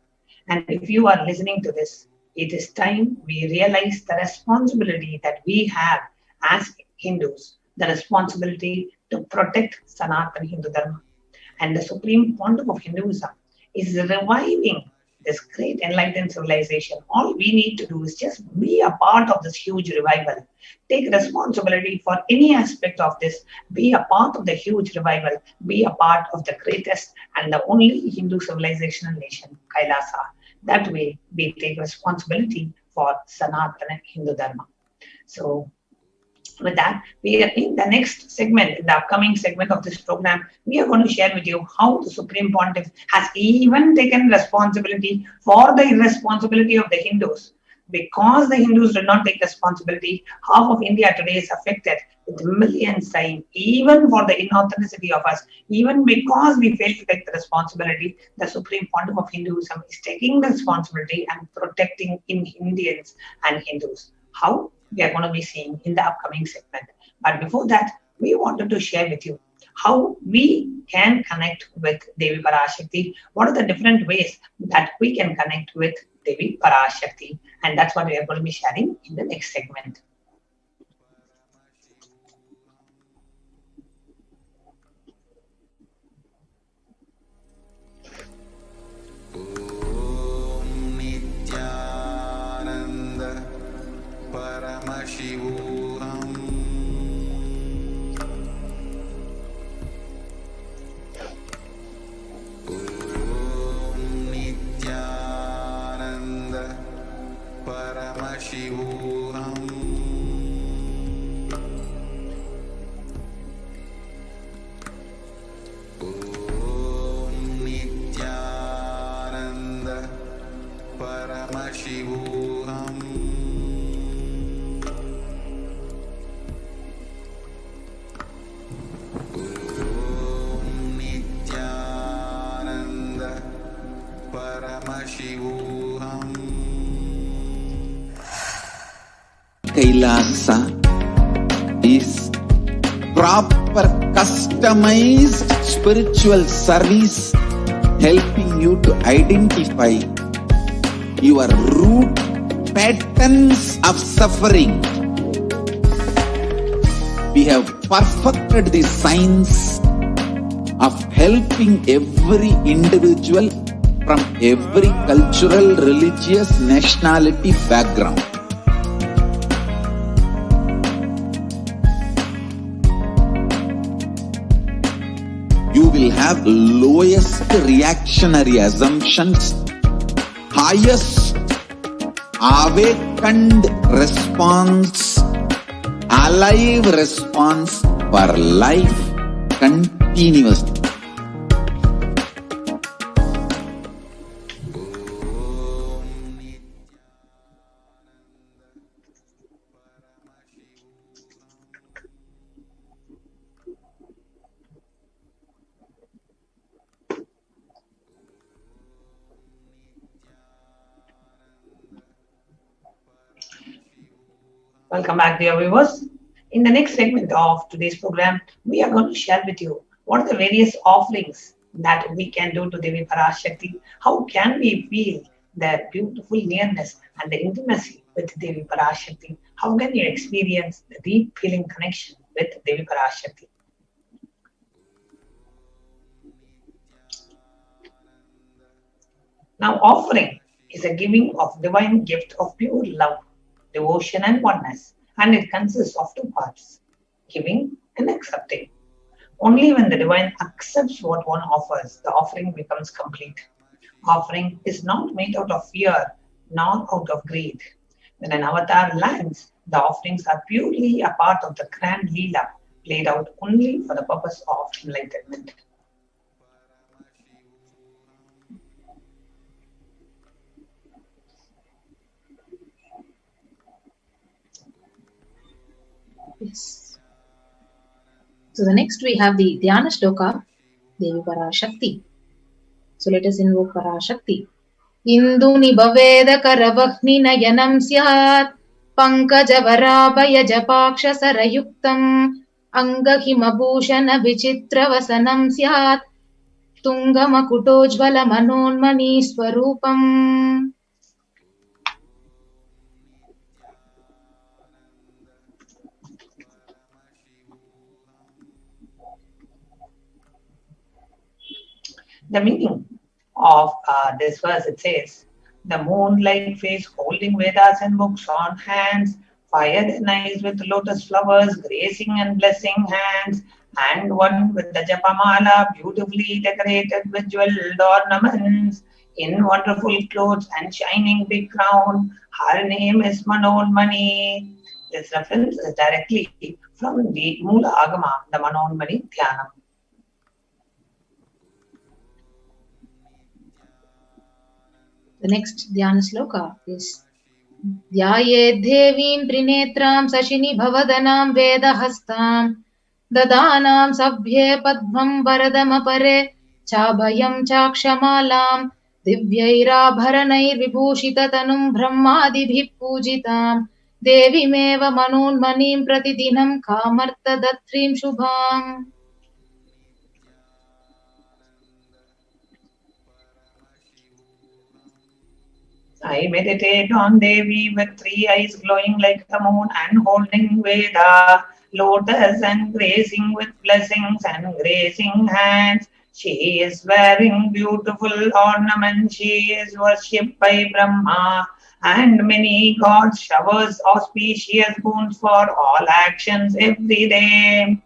and if you are listening to this, it is time we realize the responsibility that we have as Hindus, the responsibility to protect Sanatana Hindu Dharma. And the supreme pontiff of Hinduism is reviving this great enlightened civilization. All we need to do is just be a part of this huge revival. Take responsibility for any aspect of this. Be a part of the huge revival. Be a part of the greatest and the only Hindu civilizational nation, Kailasa. That way, we take responsibility for Sanatana Hindu Dharma. So, With that, we are in the next segment, in the upcoming segment of this program, we are going to share with you how the Supreme Pontiff has even taken responsibility for the irresponsibility of the Hindus. Because the Hindus did not take responsibility, half of India today is affected with millions dying, even for the inauthenticity of us. Even because we failed to take the responsibility, the Supreme Pontiff of Hinduism is taking the responsibility and protecting Indians and Hindus. How? We are going to be seeing in the upcoming segment. But before that, we wanted to share with you how we can connect with Devi Parashakti. What are the different ways that we can connect with Devi Parashakti? And that's what we are going to be sharing in the next segment. Om Nithyananda Paramashivoham. Om Nithyananda Paramashivoham. Om Nithyananda Paramashivoham. Om Nithyananda Paramashivoham. Kailasa is proper customized spiritual service helping you to identify your root patterns of suffering. We have perfected the science of helping every individual from every cultural, religious, nationality background. You will have lowest reactionary assumptions, highest awakened response, alive response for life continuously. Welcome back, dear viewers. In the next segment of today's program, we are going to share with you what are the various offerings that we can do to Devi Parashakti. How can we feel the beautiful nearness and the intimacy with Devi Parashakti? How can you experience the deep feeling connection with Devi Parashakti? Now, offering is a giving of divine gift of pure love, devotion and oneness, and it consists of two parts, giving and accepting. Only when the divine accepts what one offers, the offering becomes complete. Offering is not made out of fear, nor out of greed. When an avatar lands, the offerings are purely a part of the grand Leela, played out only for the purpose of enlightenment. Yes. So the next we have the Dhyana Shloka, Devi Parashakti. So let us invoke Parashakti. Induni bhaveda karavahni nayanam syat pankajavaraabhaya japaksha sarayuktam angahimabhushana vichitra vasanam syat tungamakutojvala manonmani swarupam. The meaning of this verse, it says, the moon-like face holding Vedas and books on hands, fire and eyes with lotus flowers, gracing and blessing hands, and one with the japamala beautifully decorated with jeweled ornaments, in wonderful clothes and shining big crown. Her name is Manonmani. This reference is directly from the Mula Agama, the Manonmani Dhyanam. The next Dhyana sloka is Dhyaye Devim Trinetram Sashini Bhavadanam Vedahastam Dadanam Sabhye Padmam Varadamapare Chabhayam Chakshamalam Divyairabharanair Vibhushitatanum Brahmadibhip Pujitam Devimeva Manonmanim Pratidinam Kamarta Datrim Shubham. I meditate on Devi with 3 eyes glowing like the moon and holding Veda, lotus and grazing with blessings and grazing hands. She is wearing beautiful ornaments. She is worshipped by Brahma and many gods, showers auspicious boons for all actions every day.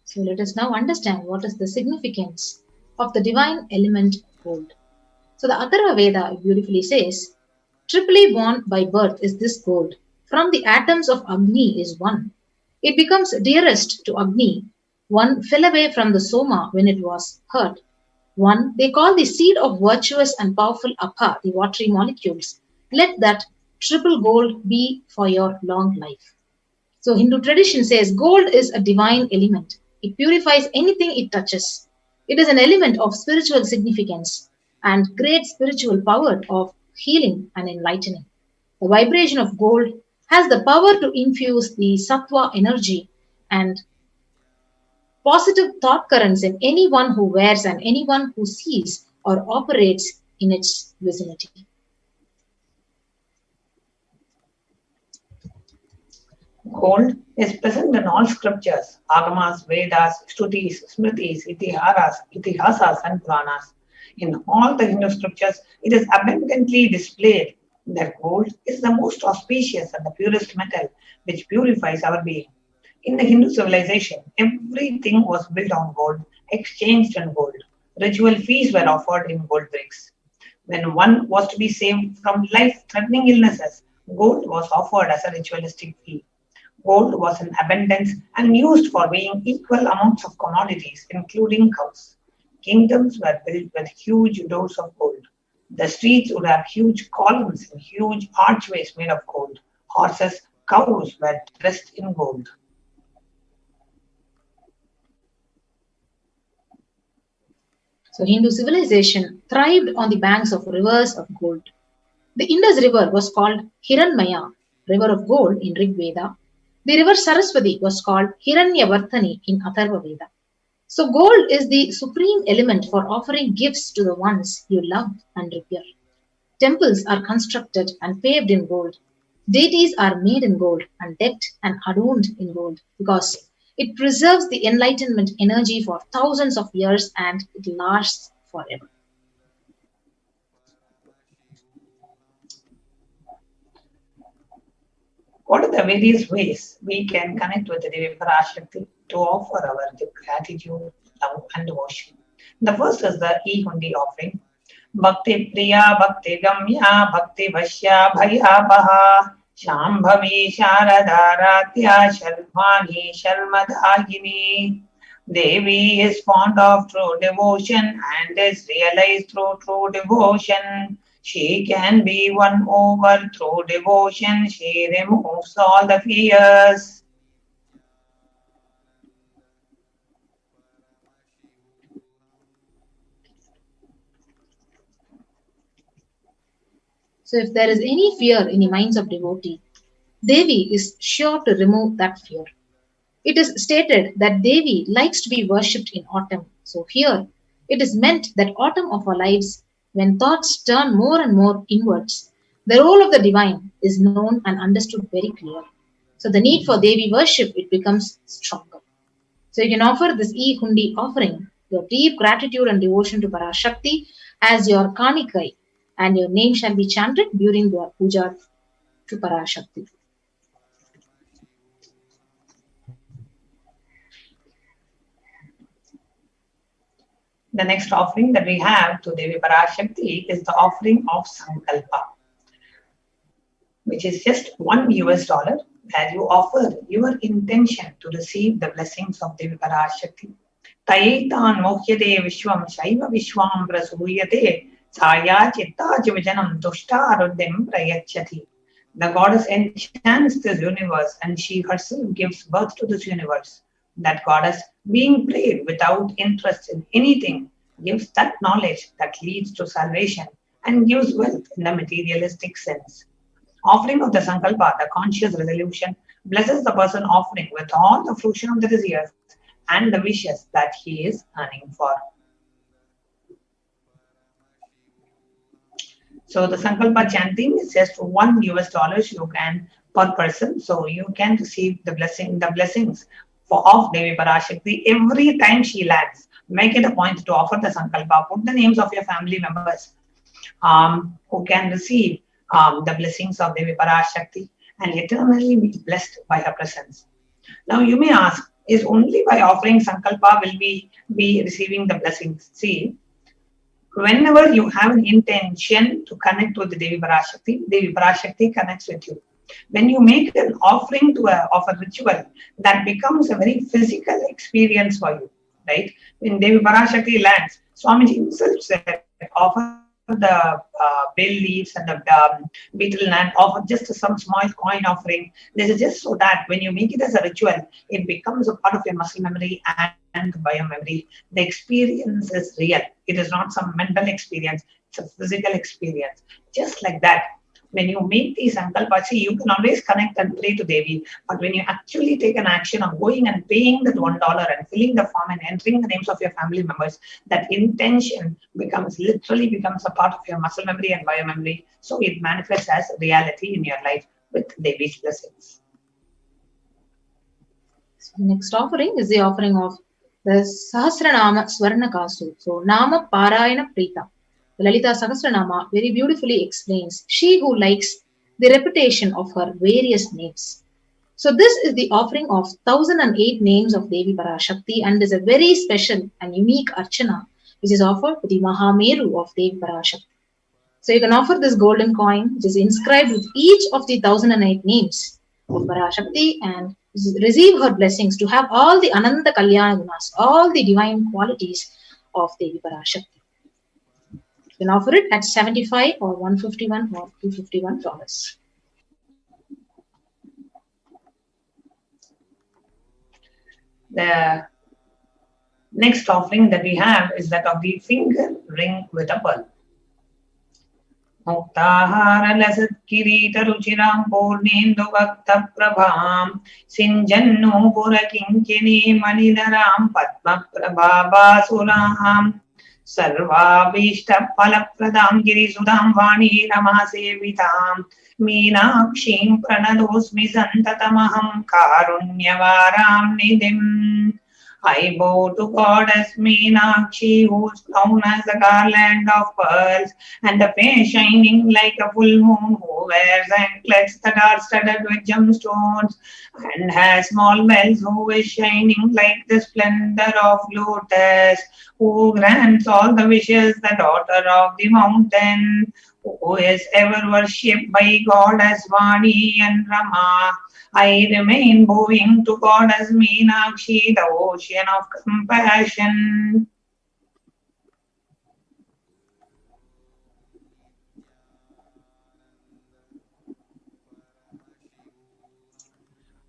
So let us now understand what is the significance of the divine element gold. So the Atharva Veda beautifully says, triply born by birth is this gold. From the atoms of Agni is one. It becomes dearest to Agni. One fell away from the Soma when it was hurt. One they call the seed of virtuous and powerful Apha, the watery molecules. Let that triple gold be for your long life. So Hindu tradition says gold is a divine element. It purifies anything it touches. It is an element of spiritual significance and great spiritual power of healing and enlightening. The vibration of gold has the power to infuse the sattva energy and positive thought currents in anyone who wears and anyone who sees or operates in its vicinity. Gold is present in all scriptures, Agamas, Vedas, Shrutis, Smritis, Itihasas and Puranas. In all the Hindu scriptures, it is abundantly displayed that gold is the most auspicious and the purest metal which purifies our being. In the Hindu civilization, everything was built on gold, exchanged in gold. Ritual feasts were offered in gold bricks. When one was to be saved from life-threatening illnesses, gold was offered as a ritualistic fee. Gold was in abundance and used for weighing equal amounts of commodities, including cows. Kingdoms were built with huge doors of gold. The streets would have huge columns and huge archways made of gold. Horses, cows were dressed in gold. So Hindu civilization thrived on the banks of rivers of gold. The Indus River was called Hiranmaya, river of gold in Rig Veda. The river Saraswati was called Hiranyavartani in Atharva Veda. So gold is the supreme element for offering gifts to the ones you love and revere. Temples are constructed and paved in gold. Deities are made in gold and decked and adorned in gold because it preserves the enlightenment energy for thousands of years and it lasts forever. What are the various ways we can connect with the Devi Parashakti to offer our gratitude, love, and devotion? The first is the E-Hundi offering. Bhakti Priya, Bhakti Gamya, Bhakti Vashya, Bhaya Baha, Shambhavi Sharadaratya, Sharmani Sharmadagini. Devi is fond of true devotion and is realized through true devotion. She can be won over through devotion. She removes all the fears. So if there is any fear in the minds of devotee, Devi is sure to remove that fear. It is stated that Devi likes to be worshipped in autumn. So here it is meant that autumn of our lives, when thoughts turn more and more inwards, the role of the divine is known and understood very clear. So the need for Devi worship, it becomes stronger. So you can offer this E-Hundi offering, your deep gratitude and devotion to Parashakti as your Kanikai, and your name shall be chanted during your puja to Parashakti. The next offering that we have to Devi Parashakti is the offering of Sankalpa, which is just $1 where you offer your intention to receive the blessings of Devi Parashakti. Taitan mohyate vishwam shaiva vishwam prasuyate saya chitta jivajanam tushta aruddhim prayachati. The goddess enchants this universe and she herself gives birth to this universe. That goddess, being prayed without interest in anything, gives that knowledge that leads to salvation and gives wealth in the materialistic sense. Offering of the Sankalpa, the conscious resolution, blesses the person offering with all the fruition of the desires and the wishes that he is earning for. So the Sankalpa chanting is just $1 you can per person. So you can receive the blessings of Devi Parashakti every time she lands. Make it a point to offer the Sankalpa. Put the names of your family members who can receive the blessings of Devi Parashakti and eternally be blessed by her presence. Now you may ask, is only by offering Sankalpa will we be receiving the blessings? See, whenever you have an intention to connect with the Devi Parashakti connects with you. When you make an offering of a ritual, that becomes a very physical experience for you, right? When Devi Parashakti lands, Swamiji himself said, offer the bell leaves and the beetle and offer just some small coin offering. This is just so that when you make it as a ritual, it becomes a part of your muscle memory and biomemory. The experience is real. It is not some mental experience. It's a physical experience. Just like that, when you make these sankalpas, you can always connect and pray to Devi. But when you actually take an action of going and paying that $1 and filling the form and entering the names of your family members, that intention literally becomes a part of your muscle memory and biomemory. So it manifests as reality in your life with Devi's blessings. So next offering is the offering of the Sahasranama Swarna Kasu. So Nama Parayana Prita. The Lalita Sahasranama very beautifully explains she who likes the repetition of her various names. So this is the offering of 1008 names of Devi Parashakti and is a very special and unique archana which is offered to the Mahameru of Devi Parashakti. So you can offer this golden coin which is inscribed with each of the 1008 names of Parashakti and receive her blessings to have all the Ananda Kalyana Gunas, all the divine qualities of Devi Parashakti. You can offer it at $75 or $151 or $251. The next offering that we have is that of the finger ring with a pearl. Muktahara lasat kirita ruchiram purnendu bhakta prabham sinjannu purakinkini manidaram padma prabhabasuram sarvabhishta palapradam girisudam vani ramasevitam meenakshim pranadosmi santatamaham karunyavaram nidhim. I bow to Goddess Meenakshi, who's known as the garland of pearls, and the face shining like a full moon, who wears anklets that are studded with gemstones, and has small bells, who is shining like the splendor of lotus, who grants all the wishes, the daughter of the mountain, who is ever worshipped by Goddess Vani and Rama. I remain bowing to Goddess Meenakshi, the ocean of compassion.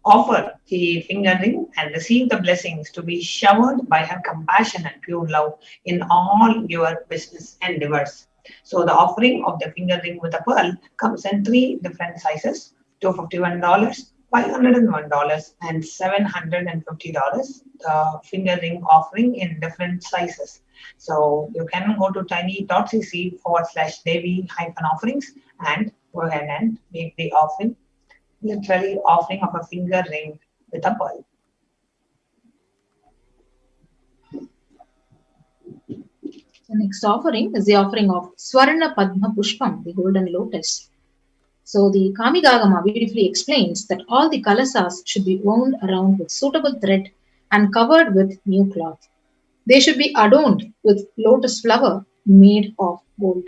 Offer the finger ring and receive the blessings to be showered by her compassion and pure love in all your business endeavors. So the offering of the finger ring with a pearl comes in 3 different sizes: $251, $501 and $750. The finger ring offering in different sizes. So you can go to tiny.cc/Devi-offerings and go ahead and make the offering. Literally offering of a finger ring with a pearl. The next offering is the offering of Swarna Padma Pushpam, the golden lotus. So the Kamigagama beautifully explains that all the kalasas should be wound around with suitable thread and covered with new cloth. They should be adorned with lotus flower made of gold.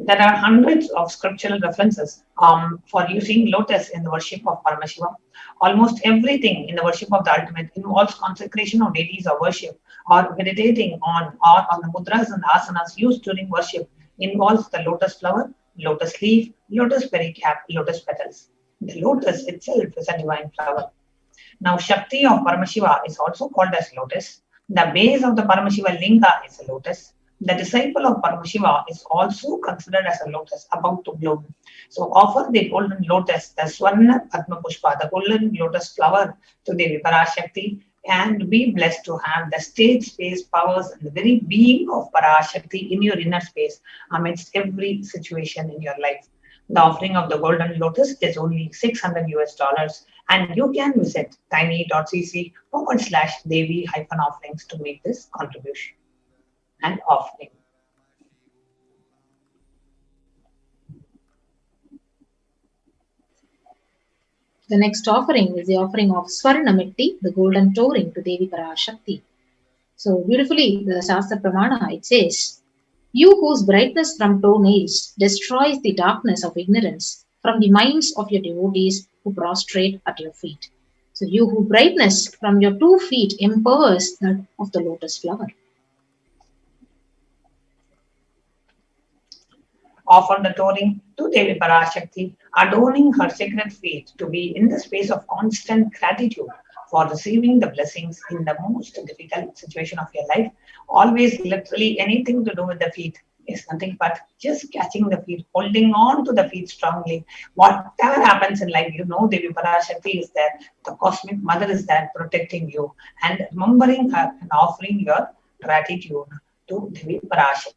There are hundreds of scriptural references for using lotus in the worship of Paramashiva. Almost everything in the worship of the ultimate involves consecration of deities or worship, or meditating on the mudras and asanas used during worship involves the lotus flower, lotus leaf, lotus pericap, lotus petals. The lotus itself is a divine flower. Now, Shakti of Paramashiva is also called as lotus. The base of the Paramashiva linga is a lotus. The disciple of Paramashiva is also considered as a lotus about to bloom. So offer the golden lotus, the Swarna Padma Pushpa, the golden lotus flower to Devi Parashakti, and be blessed to have the state space powers and the very being of Parashakti in your inner space amidst every situation in your life. The offering of the golden lotus is only $600 US, and you can visit tiny.cc/Devi-offerings to make this contribution and offering. The next offering is the offering of Swarnamitti, the golden touring to Devi Parashakti. So beautifully, the Shastra Pramana, it says, "You whose brightness from toenails destroys the darkness of ignorance from the minds of your devotees who prostrate at your feet." So you whose brightness from your 2 feet empowers that of the lotus flower. Offer the touring to Devi Parashakti, adorning her sacred feet to be in the space of constant gratitude for receiving the blessings in the most difficult situation of your life. Always, literally, anything to do with the feet is nothing but just catching the feet, holding on to the feet strongly. Whatever happens in life, you know Devi Parashakti is there, the cosmic mother is there protecting you, and remembering her and offering your gratitude to Devi Parashakti.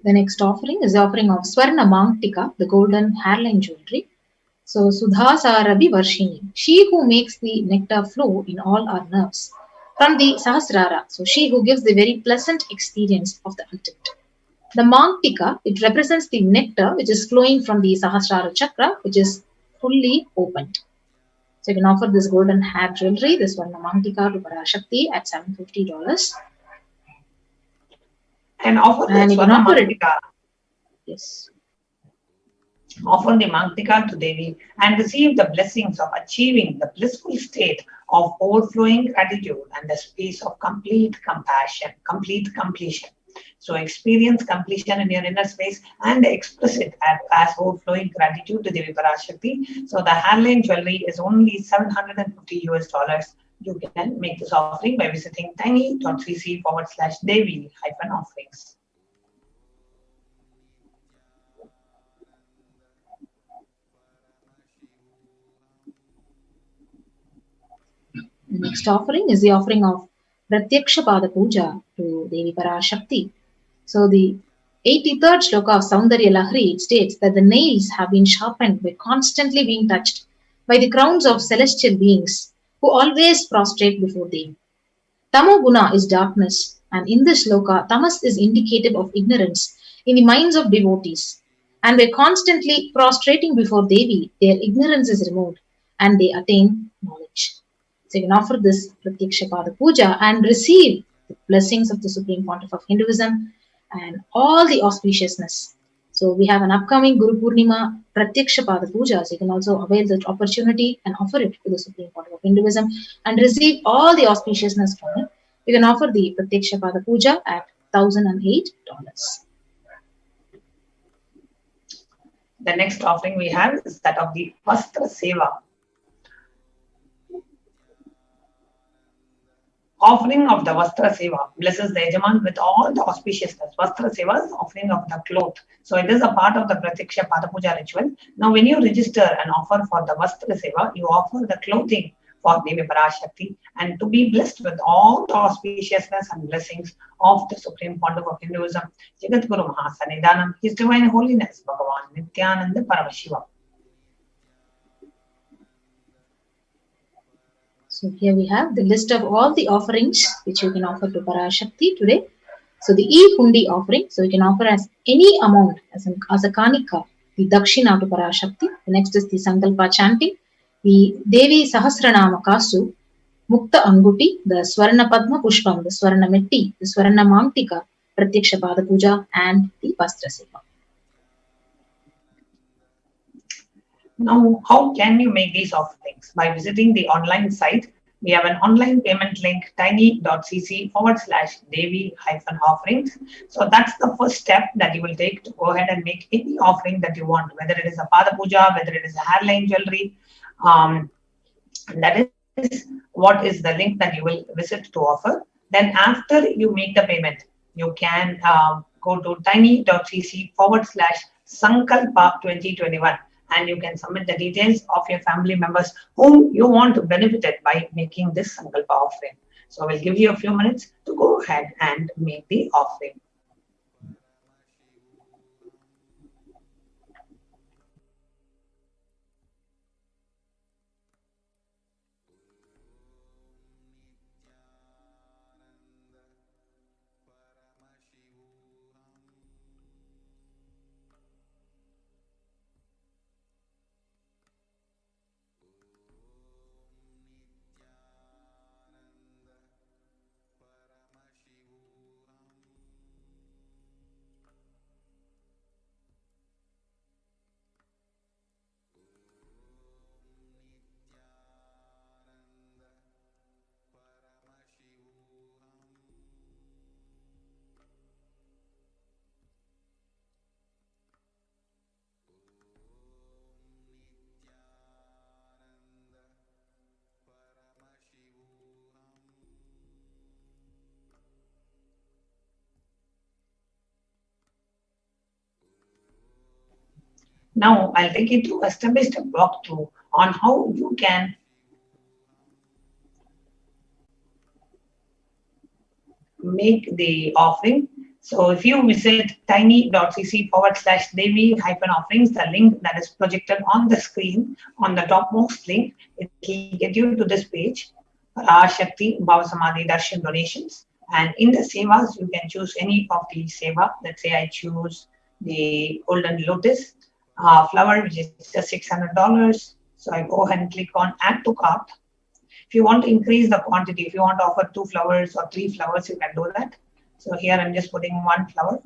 The next offering is the offering of Swarna Mangtika, the golden hairline jewelry. So Sudhasarabi Varshini, she who makes the nectar flow in all our nerves from the Sahasrara, so she who gives the very pleasant experience of the ultimate. The Mangtika, it represents the nectar which is flowing from the Sahasrara chakra, which is fully opened. So you can offer this golden hair jewelry, this Swarna Mangtika, to Parashakti at $750. And offer the Swarna Mangtika. Yes. Offer the Mangtika to Devi and receive the blessings of achieving the blissful state of overflowing gratitude and the space of complete compassion, complete completion. So experience completion in your inner space and express it as overflowing gratitude to Devi Parashakti. So the hairline jewelry is only $750. You can make this offering by visiting tiny.cc/Devi-offerings. The next offering is the offering of Pratyaksha Pada Puja to Devi Parashakti. So the 83rd shloka of Saundarya Lahari, it states that the nails have been sharpened by constantly being touched by the crowns of celestial beings who always prostrate before Devi. Tamo Guna is darkness, and in this shloka, tamas is indicative of ignorance in the minds of devotees. And by constantly prostrating before Devi, their ignorance is removed and they attain knowledge. So you can offer this Pratyaksha Pada Puja and receive the blessings of the Supreme Pontiff of Hinduism and all the auspiciousness. So we have an upcoming Guru Purnima Pratyaksha Pada Puja. So you can also avail that opportunity and offer it to the Supreme Pontiff of Hinduism and receive all the auspiciousness from it. You can offer the Pratyaksha Pada Puja at $1,008. The next offering we have is that of the Vastra Seva. Offering of the Vastra Seva blesses the Yajaman with all the auspiciousness. Vastra Seva is offering of the cloth. So it is a part of the Pratyaksha Pada Puja ritual. Now when you register and offer for the Vastra Seva, you offer the clothing for Devi Parashakti and to be blessed with all the auspiciousness and blessings of the Supreme Pontiff of Hinduism, Jagat Guru Mahasanidanam, His Divine Holiness, Bhagavan Nithyananda Paramashivam. So here we have the list of all the offerings which you can offer to Parashakti today. So the e-hundi offering, so you can offer as any amount as a kanika, the dakshina to Parashakti. The next is the sankalpa chanting, the Devi Sahasranama Kasu, Mukta Anguti, the Swarna Padma Pushpam, the Swarna Metti, the Swarna Mamtika, Pratyaksha Pada Puja, and the Vastra Seva. Now, how can you make these offerings? By visiting the online site. We have an online payment link, tiny.cc/Devi-offerings. So that's the first step that you will take to go ahead and make any offering that you want, whether it is a Pada Puja, whether it is a hairline jewelry. That is what is the link that you will visit to offer. Then after you make the payment, you can go to tiny.cc/Sankalpa 2021 and you can submit the details of your family members whom you want to benefit it by making this Sankalpa offering. So we'll give you a few minutes to go ahead and make the offering. Now I'll take you through a step-by-step walkthrough on how you can make the offering. So if you visit tiny.cc/Devi-offerings, the link that is projected on the screen, on the topmost link, it will get you to this page, Parashakti Bhavasamadhi Darshan donations. And in the sevas, you can choose any of the seva. Let's say I choose the golden lotus flower, which is just $600. So I go ahead and click on add to cart. If you want to increase the quantity, if you want to offer 2 flowers or 3 flowers, you can do that. So here I'm just putting 1 flower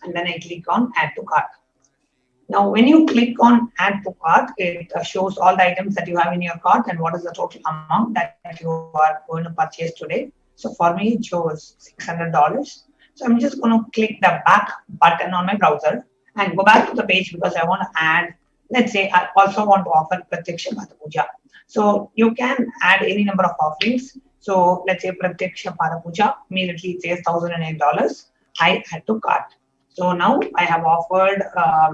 and then I click on add to cart. Now, when you click on add to cart, it shows all the items that you have in your cart and what is the total amount that you are going to purchase today. So for me, it shows $600. So I'm just going to click the back button on my browser and go back to the page because I want to add, let's say I also want to offer Pratyaksha Pada Puja. So you can add any number of offerings. So let's say Pratyaksha Pada Puja, immediately it says $1,008. I add to cart. So now I have offered,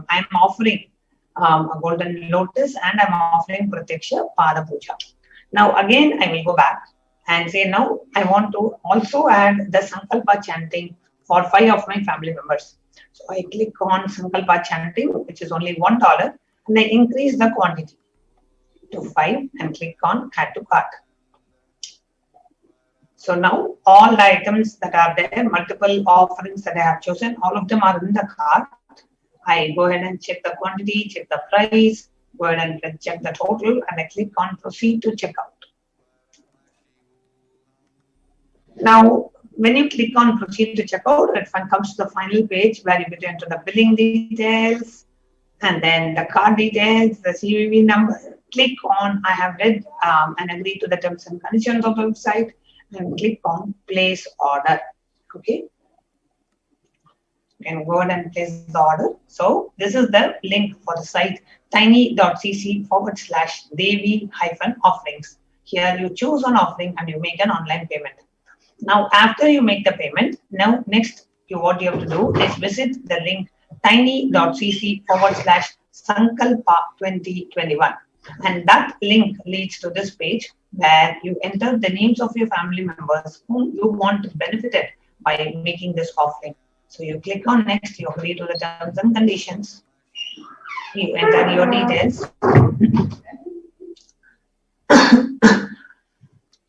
I'm offering a golden lotus and I'm offering Pratyaksha Pada Puja. Now again, I will go back and say now I want to also add the Sankalpa chanting for 5 of my family members. So I click on Sankalpa chanting, which is only $1, and I increase the quantity to 5 and click on add to cart. So now all the items that are there, multiple offerings that I have chosen, all of them are in the cart. I go ahead and check the quantity, check the price, go ahead and check the total, and I click on proceed to checkout. Now, when you click on proceed to checkout, it comes to the final page where you get to enter the billing details and then the card details, the CVV number. Click on I have read and agreed to the terms and conditions of the website and click on place order. Okay. And go ahead and place the order. So this is the link for the site tiny.cc/Devi-offerings. Here you choose an offering and you make an online payment. Now, after you make the payment, now next what you have to do is visit the link tiny.cc/Sankalpa 2021. And that link leads to this page where you enter the names of your family members whom you want to benefit it by making this offering. So you click on next, you agree to the terms and conditions. You enter your details.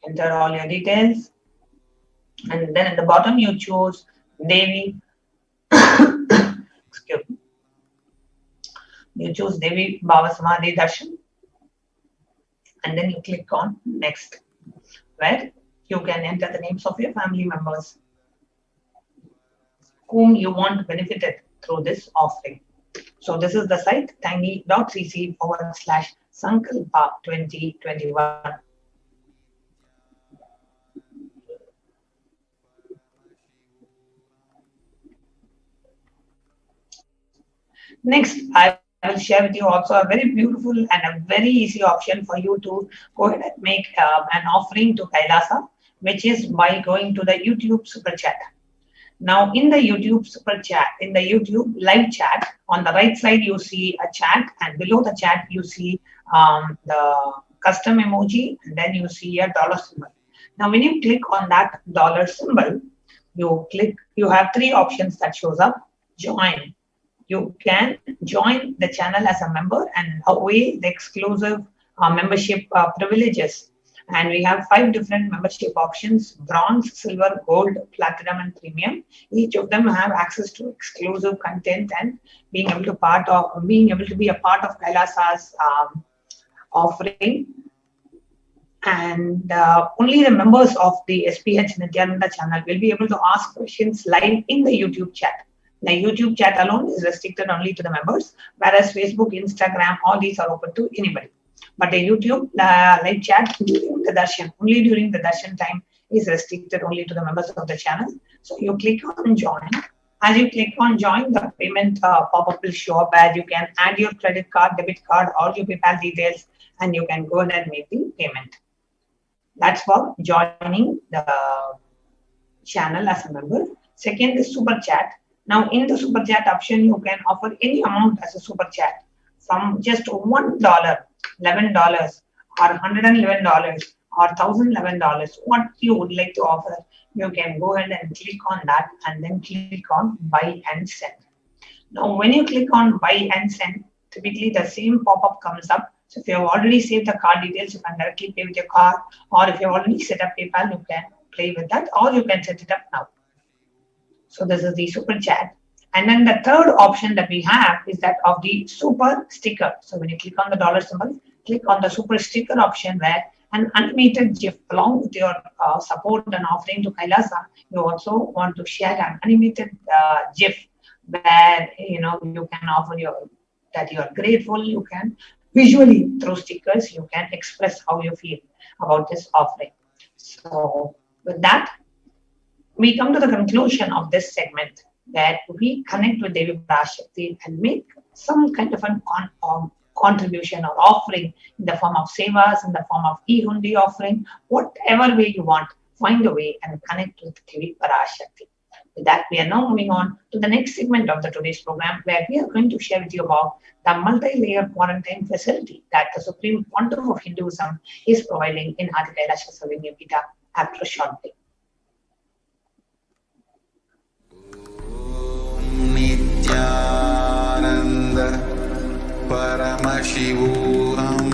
Enter all your details. And then at the bottom, you choose Devi. Excuse me. You choose Devi Bhava Samadhi Darshan, and then you click on next, where you can enter the names of your family members whom you want benefited through this offering. So this is the site tiny.cc/Sankalpa 2021. Next, I will share with you also a very beautiful and a very easy option for you to go ahead and make an offering to Kailasa, which is by going to the YouTube Super Chat. Now, in the YouTube Super Chat, in the YouTube live chat, on the right side you see a chat, and below the chat you see the custom emoji, and then you see a dollar symbol. Now, when you click on that dollar symbol, you have three options that shows up. Join. You can join the channel as a member and away the exclusive membership privileges. And we have 5 different membership options: bronze, silver, gold, platinum, and premium. Each of them have access to exclusive content and being able to be a part of Kailasa's offering. And only the members of the HDH Nithyananda channel will be able to ask questions live in the YouTube chat. The YouTube chat alone is restricted only to the members, whereas Facebook, Instagram, all these are open to anybody. But the YouTube live chat during the darshan, only during the darshan time, is restricted only to the members of the channel. So you click on join. As you click on join, the payment pop-up will show up where you can add your credit card, debit card, all your PayPal details, and you can go ahead and make the payment. That's for joining the channel as a member. Second is super chat. Now, in the super chat option, you can offer any amount as a super chat, from just $1, $11, or $111, or $1,011. What you would like to offer, you can go ahead and click on that, and then click on buy and send. Now, when you click on buy and send, typically the same pop-up comes up. So if you have already saved the card details, you can directly pay with your card, or if you have already set up PayPal, you can play with that, or you can set it up now. So this is the super chat. And then the third option that we have is that of the super sticker. So when you click on the dollar symbol, click on the super sticker option, where an animated GIF along with your support and offering to Kailasa, you also want to share an animated GIF where you can offer that you are grateful. You can visually, through stickers, you can express how you feel about this offering. So with that, we come to the conclusion of this segment, that we connect with Devi Parashakti and make some kind of a contribution or offering in the form of sevas, in the form of e-hundi offering, whatever way you want, find a way and connect with Devi Parashakti. With that, we are now moving on to the next segment of today's program, where we are going to share with you about the multi-layer quarantine facility that the Supreme Pontiff of Hinduism is providing in Adi Kailasa Savinyapita after a short break. Nithyananda Paramashivoham.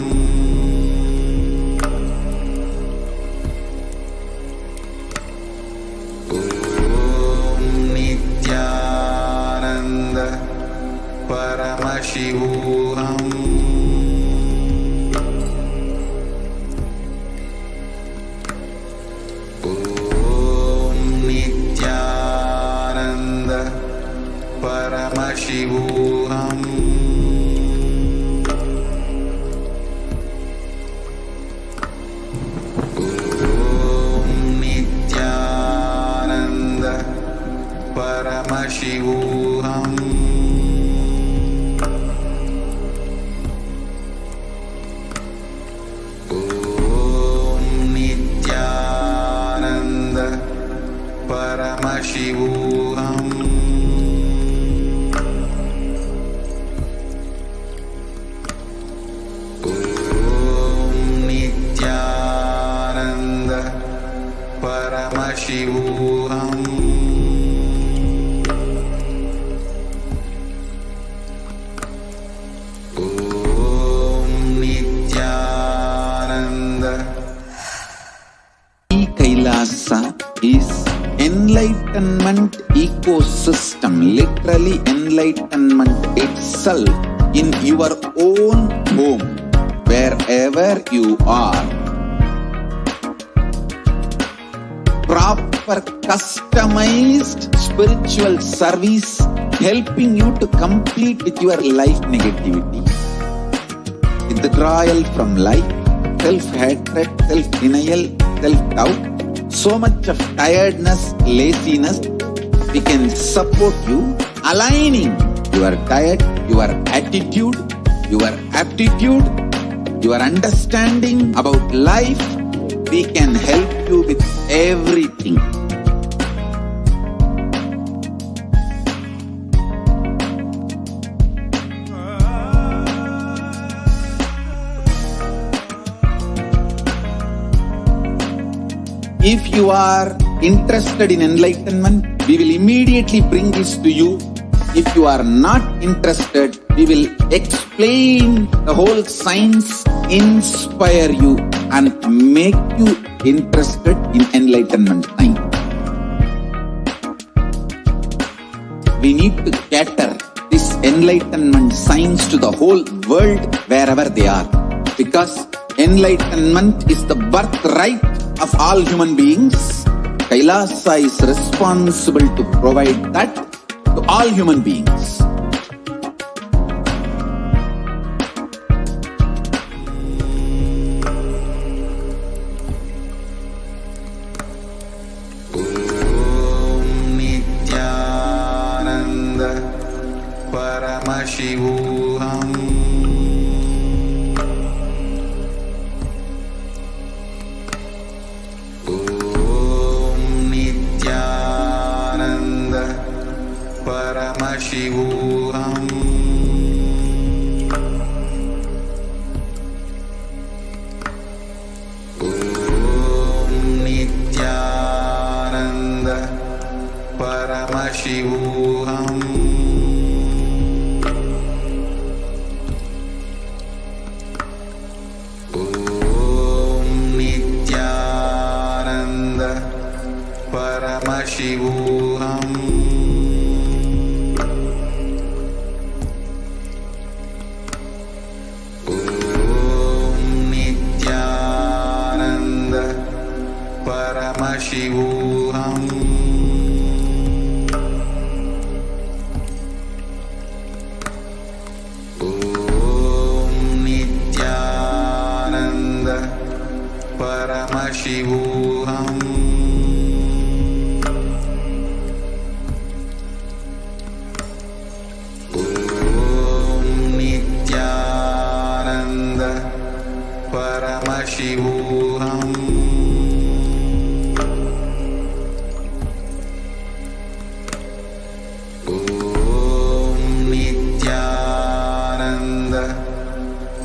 Om Nithyananda Paramashivoham. Paramashivoham. Om Nithyananda Paramashivoham. Om Nithyananda Paramashivoham. Paramashivoham. Om Nithyananda. Kailasa is enlightenment. enlightenment ecosystem, literally enlightenment itself in your own home, wherever you are. Proper customized spiritual service helping you to complete with your life negativity. Withdrawal from life, self-hatred, self-denial, self-doubt, so much of tiredness, laziness. We can support you, aligning your diet, your attitude, your aptitude, your understanding about life. We can help you with everything. If you are interested in enlightenment, we will immediately bring this to you. If you are not interested, we will explain the whole science, inspire you and make you interested in enlightenment time. We need to cater this enlightenment science to the whole world wherever they are, because enlightenment is the birthright of all human beings. Kailasa is responsible to provide that to all human beings. Om Nithyananda Paramashivoham. Om Nithyananda Paramashivoham. Om Nithyananda Paramashivoham. Om Nithyananda Paramashivoham. Om Nithyananda Paramashivoham. Om Nithyananda Paramashivoham. Om Nithyananda Paramashivoham. Om Nithyananda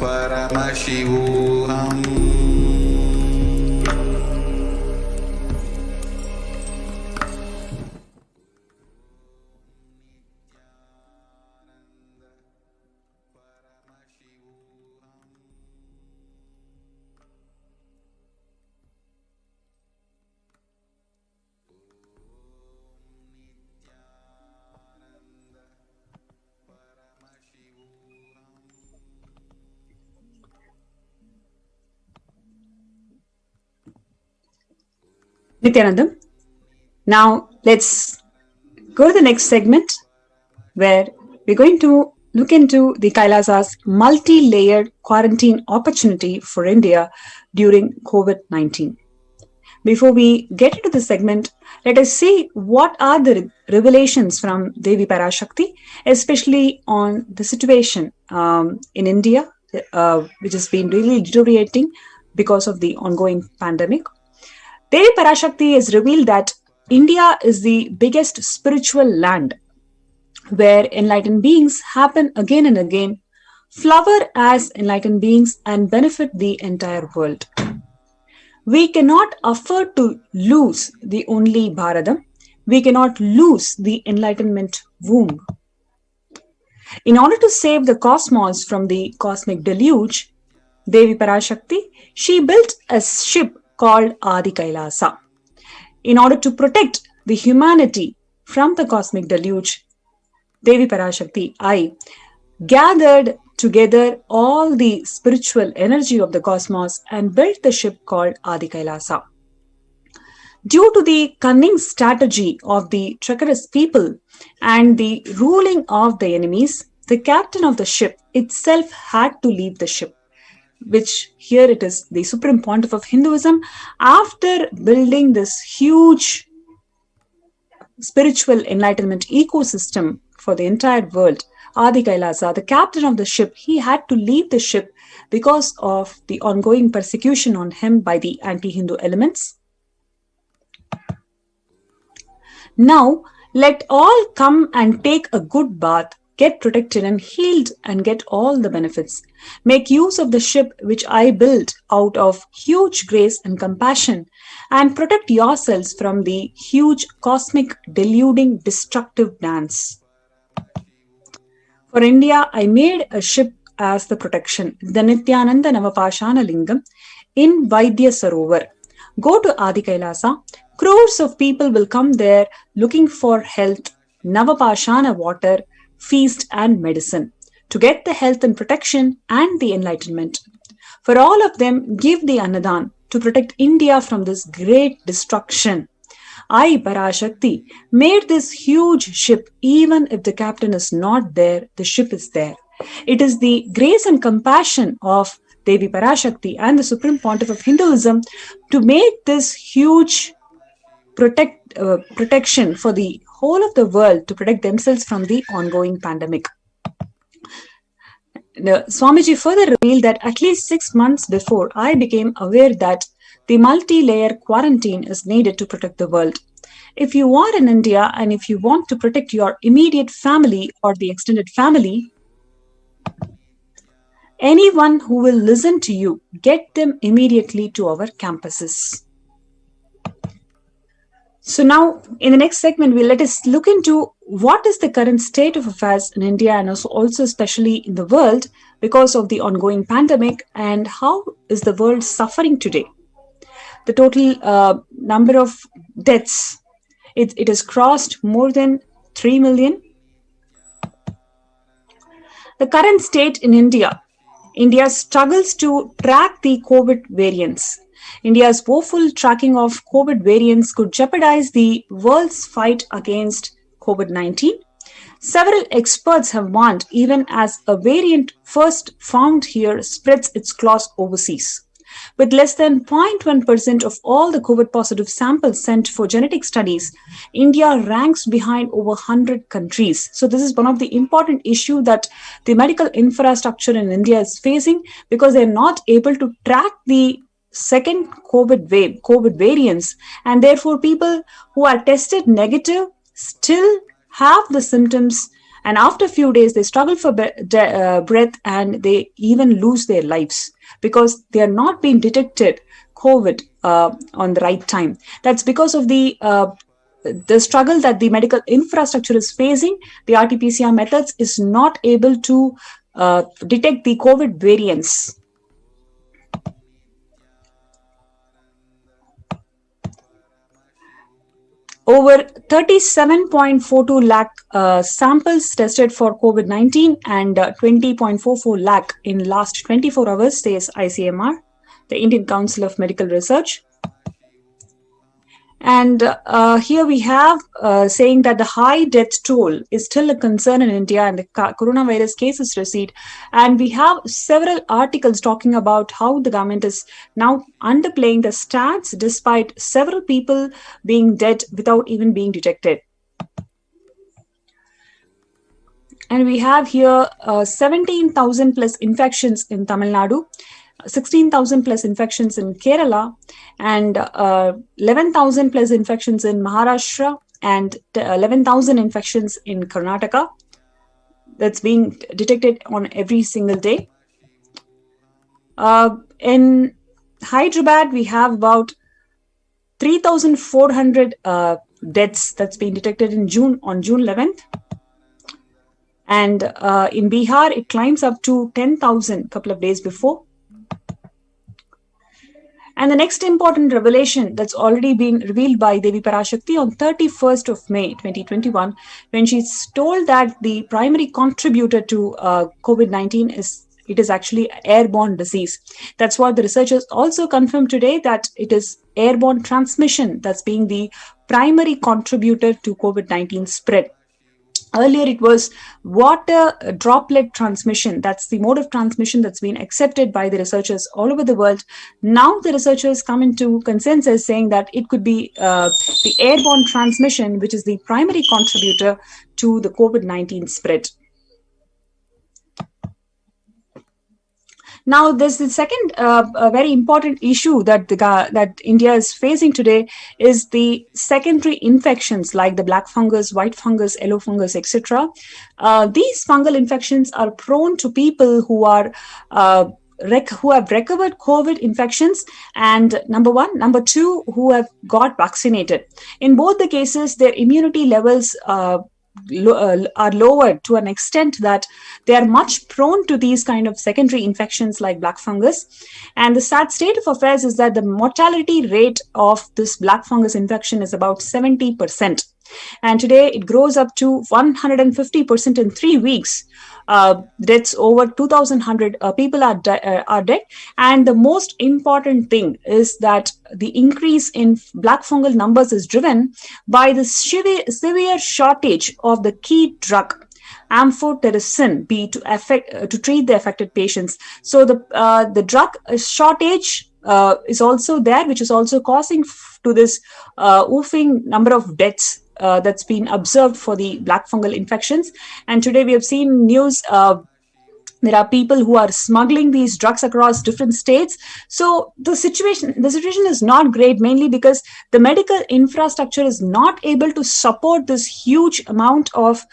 Paramashivoham. Nithyanandam. Now let's go to the next segment where we're going to look into the Kailasa's multi-layered quarantine opportunity for India during COVID-19. Before we get into the segment, let us see what are the revelations from Devi Parashakti, especially on the situation in India, which has been really deteriorating because of the ongoing pandemic. Devi Parashakti has revealed that India is the biggest spiritual land where enlightened beings happen again and again, flower as enlightened beings and benefit the entire world. We cannot afford to lose the only Bharadam. We cannot lose the enlightenment womb. In order to save the cosmos from the cosmic deluge, Devi Parashakti, she built a ship called Adi Kailasa. In order to protect the humanity from the cosmic deluge, Devi Parashakti, I, gathered together all the spiritual energy of the cosmos and built the ship called Adi Kailasa. Due to the cunning strategy of the treacherous people and the ruling of the enemies, the captain of the ship itself had to leave the ship, which here it is the supreme pontiff of Hinduism. After building this huge spiritual enlightenment ecosystem for the entire world, Adi Kailasa, the captain of the ship, he had to leave the ship because of the ongoing persecution on him by the anti-Hindu elements. Now, let all come and take a good bath, get protected and healed, and get all the benefits. Make use of the ship which I built out of huge grace and compassion, and protect yourselves from the huge cosmic deluding destructive dance. For India, I made a ship as the protection, the Nithyananda Navapashana Lingam in Vaidya Sarovar. Go to Adi Kailasa. Crores of people will come there looking for health, Navapashana water, feast and medicine to get the health and protection and the enlightenment. For all of them, give the Annadan to protect India from this great destruction. I, Parashakti, made this huge ship. Even if the captain is not there, the ship is there. It is the grace and compassion of Devi Parashakti and the Supreme Pontiff of Hinduism to make this huge protection for the whole of the world to protect themselves from the ongoing pandemic. Swamiji further revealed that at least 6 months before, I became aware that the multi-layer quarantine is needed to protect the world. If you are in India and if you want to protect your immediate family or the extended family, anyone who will listen to you, get them immediately to our campuses. So now, in the next segment, let us look into what is the current state of affairs in India and also especially in the world because of the ongoing pandemic, and how is the world suffering today. The total number of deaths, it has crossed more than 3 million. The current state in India struggles to track the COVID variants. India's woeful tracking of COVID variants could jeopardize the world's fight against COVID-19. Several experts have warned, even as a variant first found here spreads its claws overseas. With less than 0.1% of all the COVID-positive samples sent for genetic studies, India ranks behind over 100 countries. So this is one of the important issues that the medical infrastructure in India is facing, because they're not able to track the second COVID wave, COVID variants, and therefore people who are tested negative still have the symptoms, and after a few days they struggle for breath and they even lose their lives because they are not being detected COVID on the right time. That's because of the struggle that the medical infrastructure is facing. The RT-PCR methods is not able to detect the COVID variants. Over 37.42 lakh samples tested for COVID-19 and 20.44 lakh in last 24 hours, says ICMR, the Indian Council of Medical Research. And here we have saying that the high death toll is still a concern in India and the coronavirus cases recede. And we have several articles talking about how the government is now underplaying the stats despite several people being dead without even being detected. And we have here 17,000 plus infections in Tamil Nadu, 16,000 plus infections in Kerala, and 11,000 plus infections in Maharashtra, and 11,000 infections in Karnataka. That's being detected on every single day. In Hyderabad, we have about 3,400 deaths that's been detected on June 11th. And in Bihar, it climbs up to 10,000 a couple of days before. And the next important revelation that's already been revealed by Devi Parashakti on 31st of May 2021, when she's told that the primary contributor to COVID-19 is actually airborne disease. That's what the researchers also confirmed today, that it is airborne transmission that's being the primary contributor to COVID-19 spread. Earlier, it was water droplet transmission. That's the mode of transmission that's been accepted by the researchers all over the world. Now, the researchers come into consensus saying that it could be the airborne transmission, which is the primary contributor to the COVID-19 spread. Now, there's the second very important issue that India is facing today is the secondary infections like the black fungus, white fungus, yellow fungus, etc. These fungal infections are prone to people who are who have recovered COVID infections, and number one. Number two, who have got vaccinated. In both the cases, their immunity levels are lowered to an extent that they are much prone to these kind of secondary infections like black fungus. And the sad state of affairs is that the mortality rate of this black fungus infection is about 70%. And today it grows up to 150% in 3 weeks. Deaths over 2,100 people are dead. And the most important thing is that the increase in black fungal numbers is driven by the severe shortage of the key drug amphotericin B to treat the affected patients. So the drug shortage is also there, which is also causing to this woofing number of deaths that's been observed for the black fungal infections. And today we have seen news. There are people who are smuggling these drugs across different states. So the situation is not great, mainly because the medical infrastructure is not able to support this huge amount of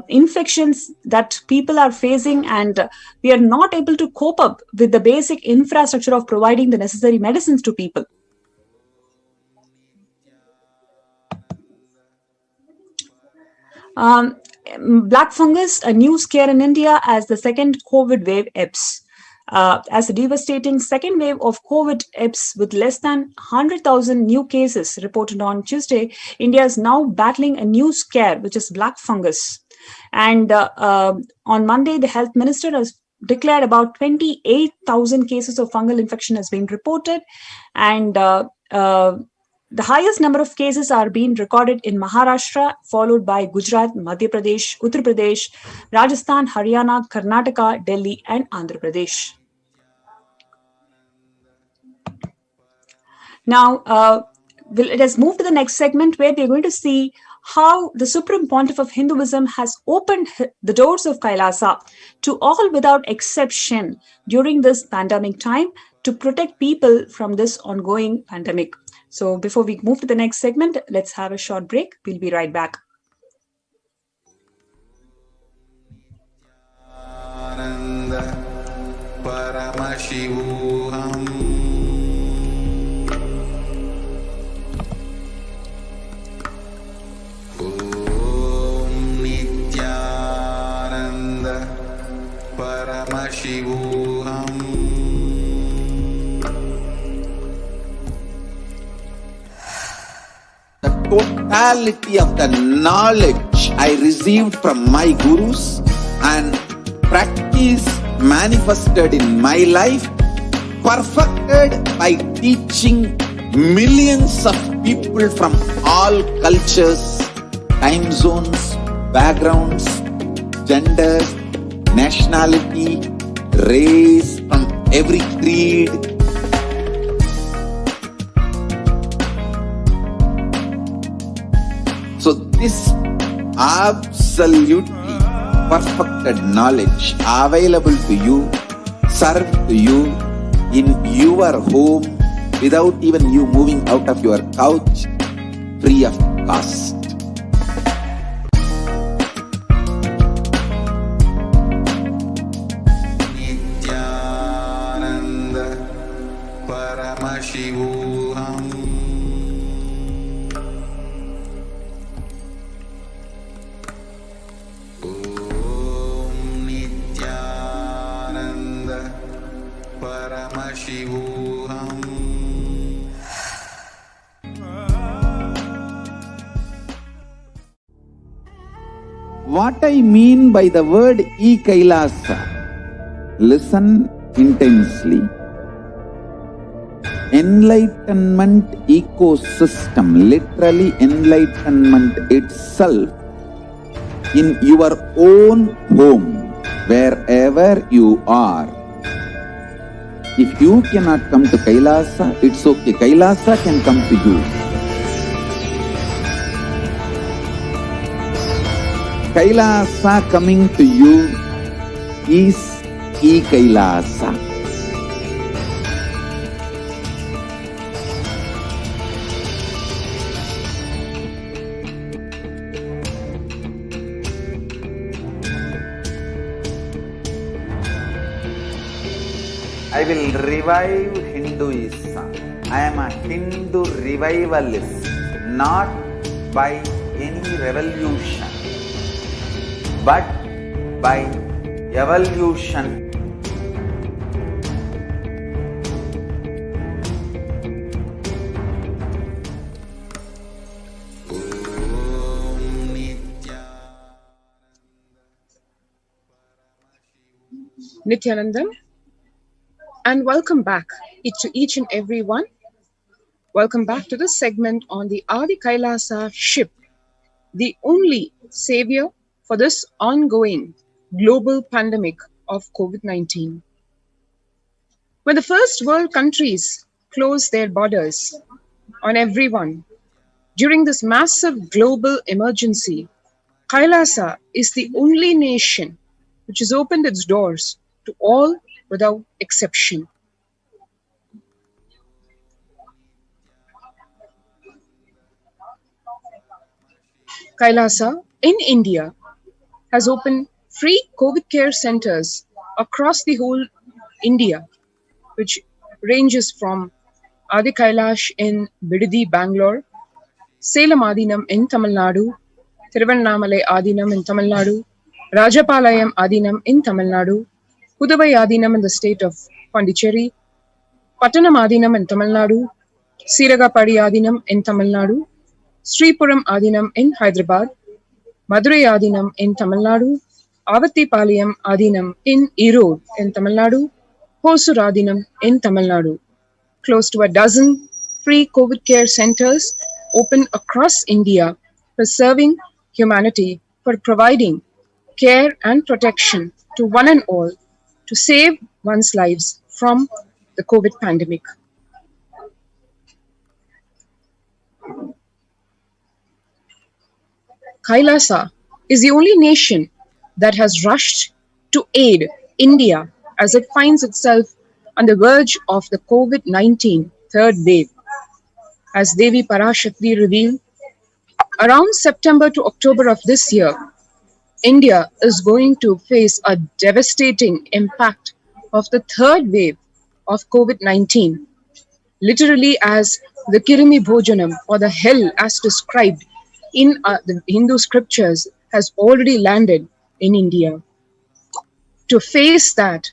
infections that people are facing, and we are not able to cope up with the basic infrastructure of providing the necessary medicines to people. Black fungus, a new scare in India as the second COVID wave ebbs. As the devastating second wave of COVID ebbs with less than 100,000 new cases reported on Tuesday, India is now battling a new scare, which is black fungus. And on Monday, the health minister has declared about 28,000 cases of fungal infection has been reported. And the highest number of cases are being recorded in Maharashtra, followed by Gujarat, Madhya Pradesh, Uttar Pradesh, Rajasthan, Haryana, Karnataka, Delhi, and Andhra Pradesh. Now, let us move to the next segment, where we are going to see how the Supreme Pontiff of Hinduism has opened the doors of Kailasa to all without exception during this pandemic time to protect people from this ongoing pandemic. So before we move to the next segment, let's have a short break. We'll be right back. Paramashivoham. Om Nithyananda Paramashivoham. The totality of the knowledge I received from my gurus and practice manifested in my life, perfected by teaching millions of people from all cultures, time zones, backgrounds, genders, nationality, race, from every creed. So this absolutely perfected knowledge available to you, served to you in your home without even you moving out of your couch, free of cost. Nithyananda Paramashivoham. Paramashivoham. What I mean by the word Kailasa, listen intensely. Enlightenment ecosystem, literally enlightenment itself, in your own home, wherever you are. If you cannot come to Kailasa, it's okay. Kailasa can come to you. Kailasa coming to you is Kailasa. I will revive Hinduism. I am a Hindu revivalist, not by any revolution, but by evolution. Nithyananda, and welcome back to each and every one. Welcome back to this segment on the Adi Kailasa ship, the only savior for this ongoing global pandemic of COVID-19. When the first world countries closed their borders on everyone during this massive global emergency, Kailasa is the only nation which has opened its doors to all without exception. Kailasa in India has opened free COVID care centers across the whole India, which ranges from Adi Kailash in Bidadi, Bangalore, Salem Adinam in Tamil Nadu, Thiruvannamalai Adinam in Tamil Nadu, Rajapalayam Adinam in Tamil Nadu, Pudavai Adinam in the state of Pondicherry, Pattanam Adinam in Tamil Nadu, Siragapadi Adinam in Tamil Nadu, Sripuram Adinam in Hyderabad, Madurai Adinam in Tamil Nadu, Avattipalayam Adinam in Erode in Tamil Nadu, Hosur Adinam in Tamil Nadu. Close to a dozen free COVID care centers open across India for serving humanity, for providing care and protection to one and all to save one's lives from the COVID pandemic. Kailasa is the only nation that has rushed to aid India as it finds itself on the verge of the COVID-19 third wave. As Devi Parashakti revealed, around September to October of this year, India is going to face a devastating impact of the third wave of COVID-19, literally as the Kirimi Bhojanam, or the hell as described in the Hindu scriptures, has already landed in India. To face that,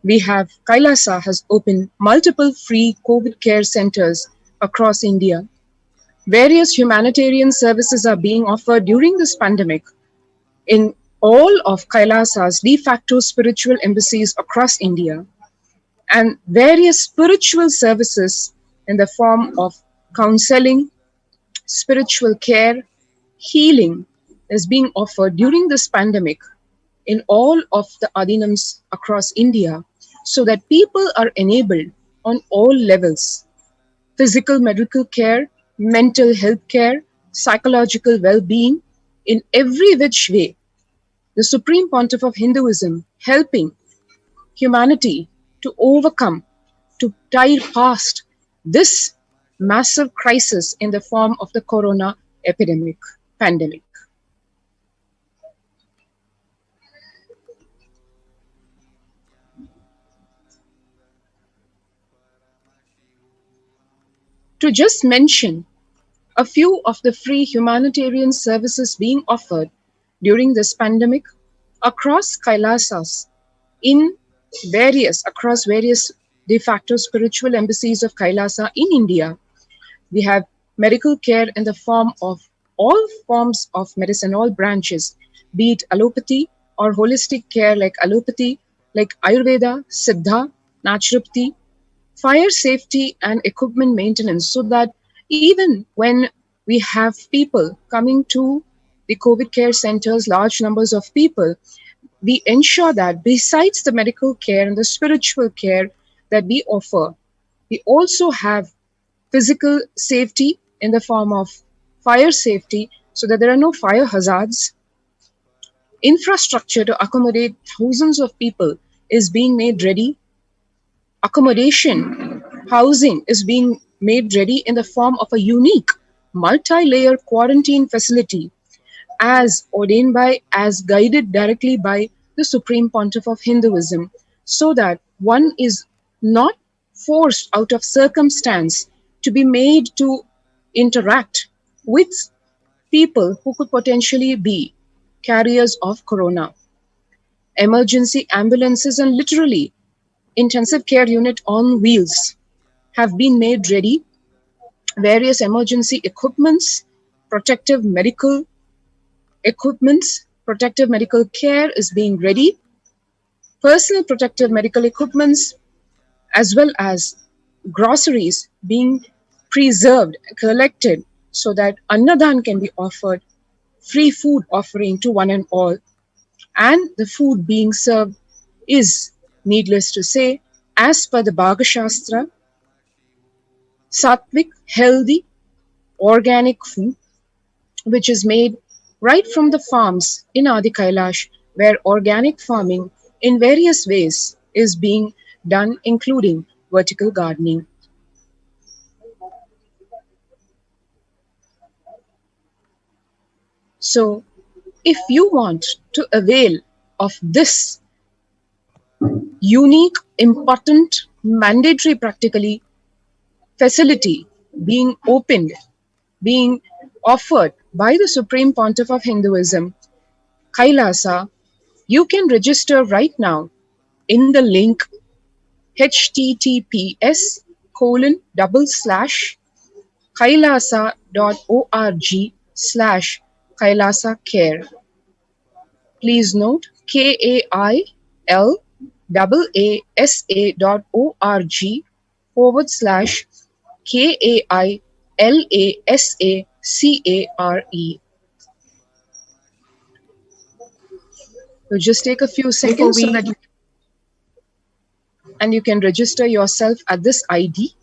Kailasa has opened multiple free COVID care centers across India. Various humanitarian services are being offered during this pandemic in all of Kailasa's de facto spiritual embassies across India, and various spiritual services in the form of counseling, spiritual care, healing is being offered during this pandemic in all of the adinams across India, so that people are enabled on all levels: physical medical care, mental health care, psychological well-being, in every which way. The Supreme Pontiff of Hinduism helping humanity to overcome, to tide past this massive crisis in the form of the corona pandemic. To just mention a few of the free humanitarian services being offered during this pandemic across Kailasas across various de facto spiritual embassies of Kailasa in India, we have medical care in the form of all forms of medicine, all branches, be it allopathy or holistic care like allopathy, like Ayurveda, Siddha, naturopathy, fire safety and equipment maintenance, so that even when we have people coming to the COVID care centers, large numbers of people, we ensure that besides the medical care and the spiritual care that we offer, we also have physical safety in the form of fire safety, so that there are no fire hazards. Infrastructure to accommodate thousands of people is being made ready. Accommodation, housing is being made ready in the form of a unique multi-layer quarantine facility as ordained by, as guided directly by the Supreme Pontiff of Hinduism, so that one is not forced out of circumstance to be made to interact with people who could potentially be carriers of corona. Emergency ambulances and literally intensive care unit on wheels have been made ready. Various emergency equipments, protective medical equipments, protective medical care is being ready. Personal protective medical equipments as well as groceries being preserved, collected, so that Annadan can be offered, free food offering to one and all. And the food being served is, needless to say, as per the Bhaga Shastra, sattvic, healthy, organic food, which is made right from the farms in Adi Kailash, where organic farming in various ways is being done, including vertical gardening. So, if you want to avail of this unique, important, mandatory practically facility being opened, being offered by the Supreme Pontiff of Hinduism, Kailasa, you can register right now in the link https://kailasa.org/Kailasa care. Please note KAILAASA.org /KAILASACARE. So just take a few seconds so that you can register yourself at this ID.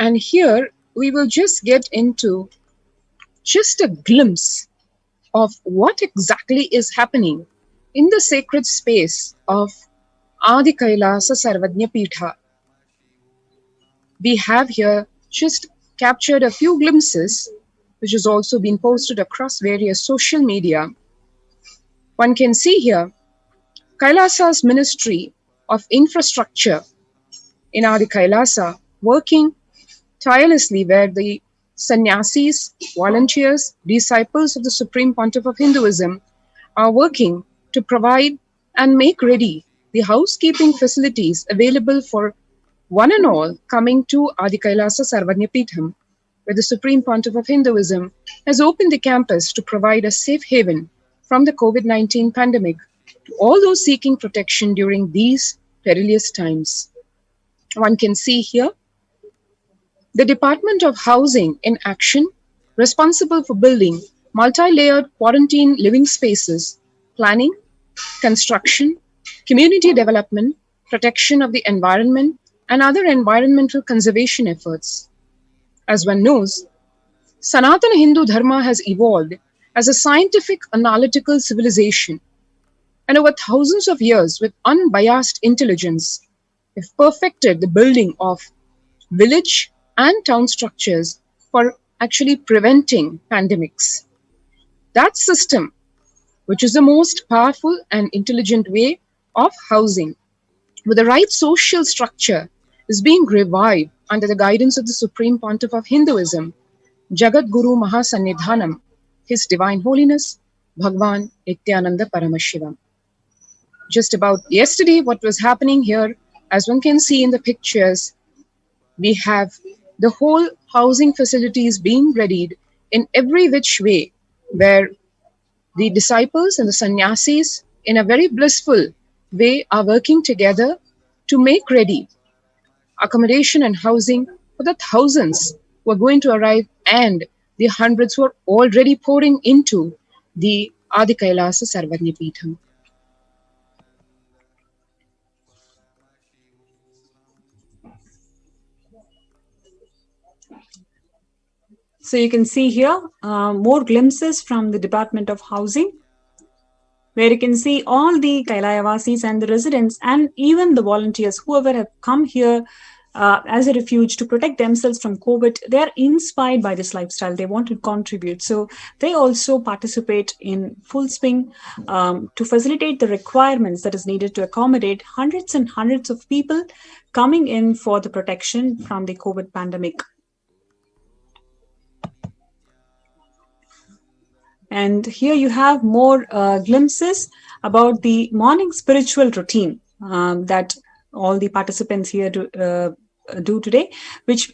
And here we will just get into just a glimpse of what exactly is happening in the sacred space of Adi Kailasa Sarvajna Pitha. We have here just captured a few glimpses, which has also been posted across various social media. One can see here Kailasa's Ministry of Infrastructure in Adi Kailasa working tirelessly, where the sannyasis, volunteers, disciples of the Supreme Pontiff of Hinduism are working to provide and make ready the housekeeping facilities available for one and all coming to Adi Kailasa Sarvajna Pitham, where the Supreme Pontiff of Hinduism has opened the campus to provide a safe haven from the COVID-19 pandemic to all those seeking protection during these perilous times. One can see here the Department of Housing in action, responsible for building multi-layered quarantine living spaces, planning, construction, community development, protection of the environment, and other environmental conservation efforts. As one knows, Sanatana Hindu Dharma has evolved as a scientific analytical civilization, and over thousands of years with unbiased intelligence have perfected the building of village and town structures for actually preventing pandemics. That system, which is the most powerful and intelligent way of housing, with the right social structure, is being revived under the guidance of the Supreme Pontiff of Hinduism, Jagat Guru Mahasannidhanam, His Divine Holiness, Bhagwan Nithyananda Paramashivam. Just about yesterday, what was happening here, as one can see in the pictures, we have the whole housing facilities being readied in every which way, where the disciples and the sannyasis, in a very blissful way, are working together to make ready accommodation and housing for the thousands who are going to arrive and the hundreds who are already pouring into the Adi Kailasa Sarvagnya Peetham. So you can see here more glimpses from the Department of Housing, where you can see all the Kailayavasis and the residents and even the volunteers, whoever have come here as a refuge to protect themselves from COVID. They are inspired by this lifestyle. They want to contribute. So they also participate in full swing to facilitate the requirements that is needed to accommodate hundreds and hundreds of people coming in for the protection from the COVID pandemic. And here you have more glimpses about the morning spiritual routine that all the participants here do today, which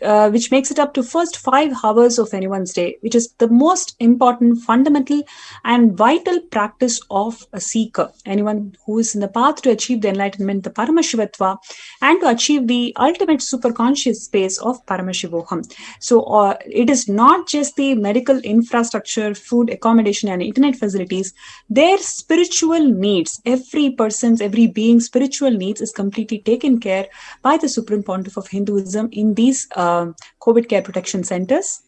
makes it up to first 5 hours of anyone's day, which is the most important, fundamental and vital practice of a seeker, anyone who is in the path to achieve the enlightenment, the Paramashivatva, and to achieve the ultimate superconscious space of Paramashivoham. So it is not just the medical infrastructure, food, accommodation and internet facilities. Their spiritual needs, every being's spiritual needs is completely taken care by the Supreme Pontiff of Hinduism in these COVID care protection centers.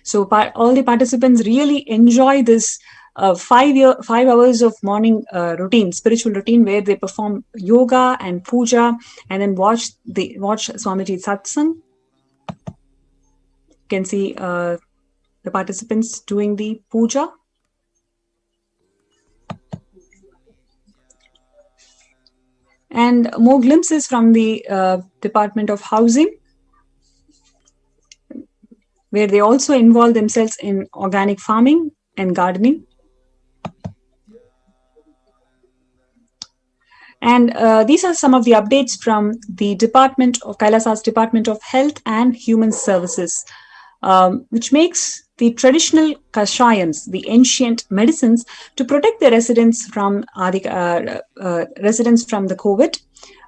So all the participants really enjoy this 5 hours of morning routine, spiritual routine, where they perform yoga and puja and then watch Swamiji's satsang. You can see the participants doing the puja. And more glimpses from the Department of Housing, where they also involve themselves in organic farming and gardening. And these are some of the updates from the Kailasa's Department of Health and Human Services, which makes the traditional kashayams, the ancient medicines, to protect the residents from the COVID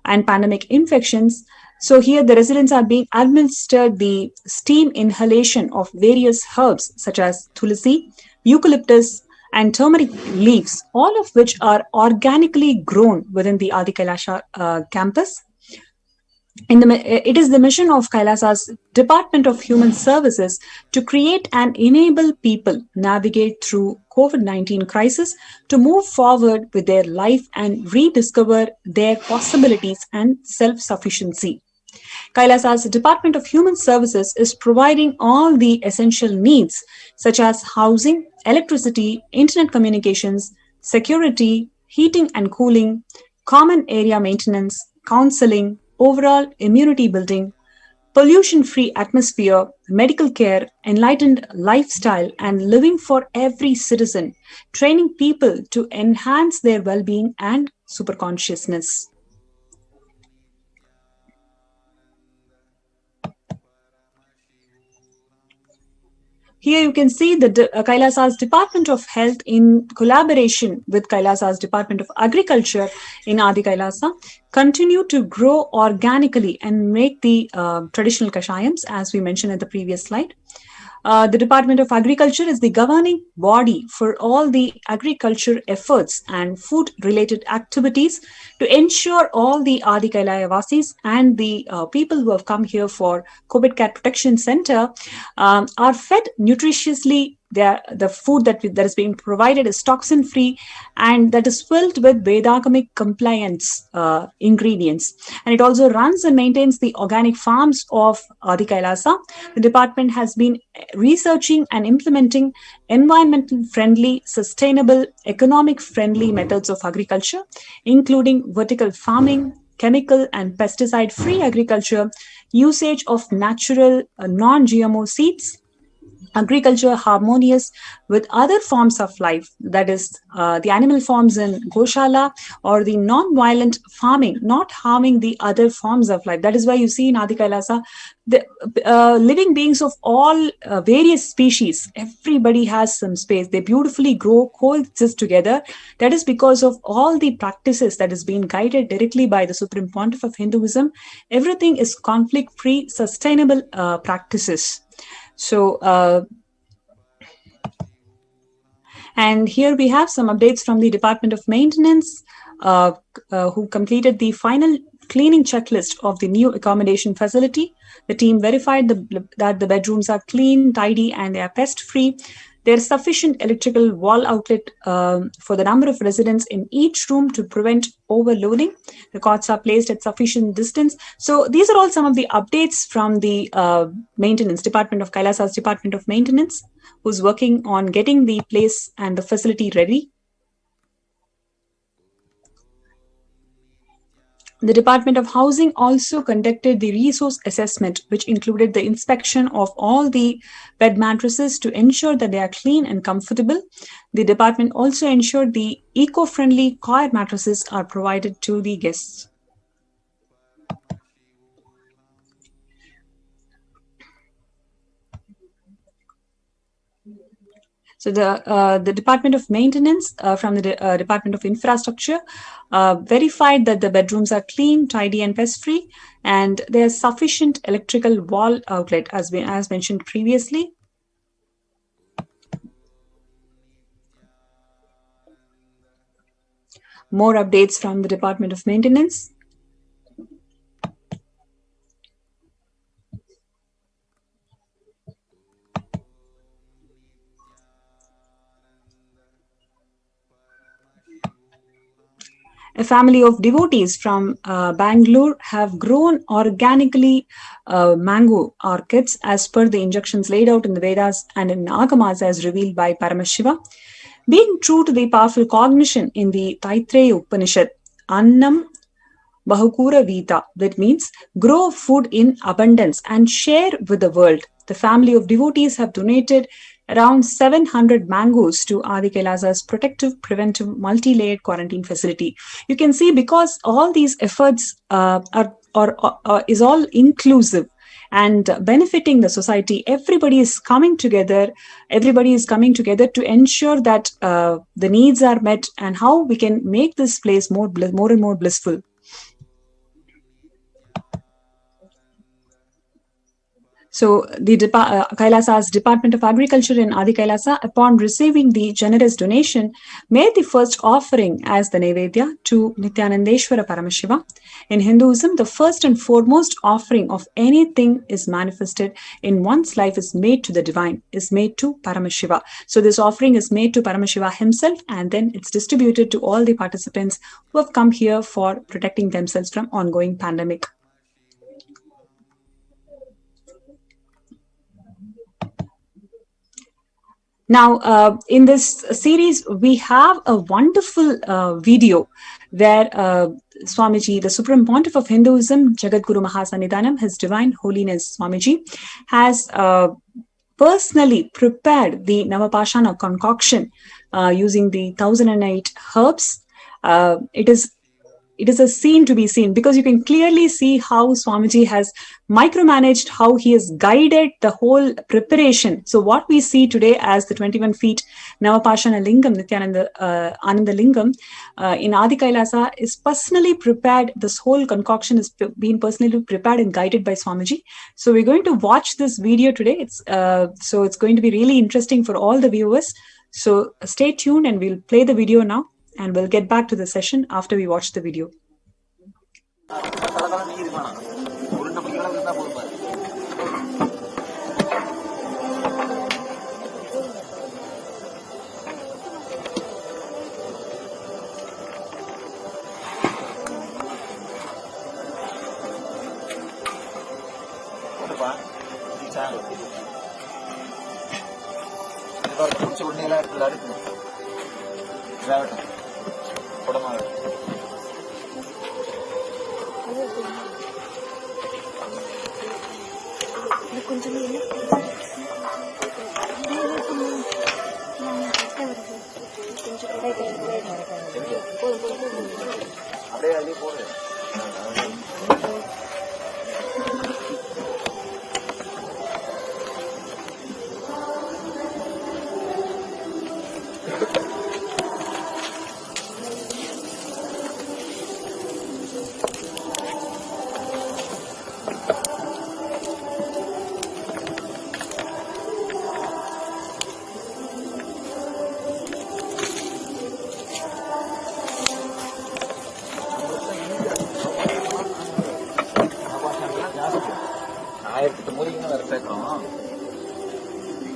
and pandemic infections. So here the residents are being administered the steam inhalation of various herbs such as tulsi, eucalyptus, and turmeric leaves, all of which are organically grown within the Adi Kailasa campus. It is the mission of Kailasa's Department of Human Services to create and enable people navigate through COVID-19 crisis to move forward with their life and rediscover their possibilities and self-sufficiency. Kailasa's Department of Human Services is providing all the essential needs such as housing, electricity, internet communications, security, heating and cooling, common area maintenance, counseling, overall immunity building, pollution-free atmosphere, medical care, enlightened lifestyle, and living for every citizen, training people to enhance their well-being and superconsciousness. Here you can see the Kailasa's Department of Health in collaboration with Kailasa's Department of Agriculture in Adi Kailasa continue to grow organically and make the traditional kashayams, as we mentioned in the previous slide. The Department of Agriculture is the governing body for all the agriculture efforts and food-related activities to ensure all the Adi Kailaya Vasis and the people who have come here for COVID Care Protection Center are fed nutritiously. The food that is being provided is toxin-free and that is filled with Vedagamic compliance ingredients. And it also runs and maintains the organic farms of Adi Kailasa. The department has been researching and implementing environmental friendly, sustainable, economic friendly methods of agriculture, including vertical farming, chemical and pesticide free agriculture, usage of natural non-GMO seeds, agriculture harmonious with other forms of life, that is the animal forms in Goshala, or the non-violent farming, not harming the other forms of life. That is why you see in Adi Kailasa, the living beings of all various species, everybody has some space. They beautifully grow, coexist together. That is because of all the practices that is being guided directly by the Supreme Pontiff of Hinduism. Everything is conflict-free, sustainable practices. So, and here we have some updates from the Department of Maintenance, who completed the final cleaning checklist of the new accommodation facility. The team verified that the bedrooms are clean, tidy, and they are pest-free. There is sufficient electrical wall outlet for the number of residents in each room to prevent overloading. The cots are placed at sufficient distance. So these are all some of the updates from the maintenance department of Kailasa's Department of Maintenance, who's working on getting the place and the facility ready. The Department of Housing also conducted the resource assessment, which included the inspection of all the bed mattresses to ensure that they are clean and comfortable. The department also ensured the eco-friendly coir mattresses are provided to the guests. So the Department of Maintenance from the Department of Infrastructure verified that the bedrooms are clean, tidy, and pest-free, and there is sufficient electrical wall outlet, as mentioned previously. More updates from the Department of Maintenance. A family of devotees from Bangalore have grown organically mango orchids as per the injunctions laid out in the Vedas and in Agamas as revealed by Paramashiva. Being true to the powerful cognition in the Taittiriya Upanishad, Annam Bahukura Vita, that means grow food in abundance and share with the world. The family of devotees have donated around 700 mangoes to Adi Kailasa's protective, preventive, multi-layered quarantine facility. You can see, because all these efforts is all inclusive and benefiting the society. Everybody is coming together. Everybody is coming together to ensure that the needs are met and how we can make this place more and more blissful. So the Kailasa's Department of Agriculture in Adi Kailasa, upon receiving the generous donation, made the first offering as the Nevedya to Nithyanandeshwara Paramashiva. In Hinduism, the first and foremost offering of anything is manifested in one's life is made to the divine, is made to Paramashiva. So this offering is made to Paramashiva himself, and then it's distributed to all the participants who have come here for protecting themselves from ongoing pandemic. Now, in this series, we have a wonderful video where Swamiji, the Supreme Pontiff of Hinduism, Jagadguru Mahasannidhanam, His Divine Holiness Swamiji, has personally prepared the Navapashana concoction using the 1008 herbs. It is it is a scene to be seen, because you can clearly see how Swamiji has micromanaged, how he has guided the whole preparation. So what we see today as the 21 feet Navapashana Lingam, Nithyananda Ananda Lingam in Adi Kailasa is personally prepared. This whole concoction is being personally prepared and guided by Swamiji. So we're going to watch this video today. It's going to be really interesting for all the viewers. So stay tuned and we'll play the video now. And we'll get back to the session after we watch the video.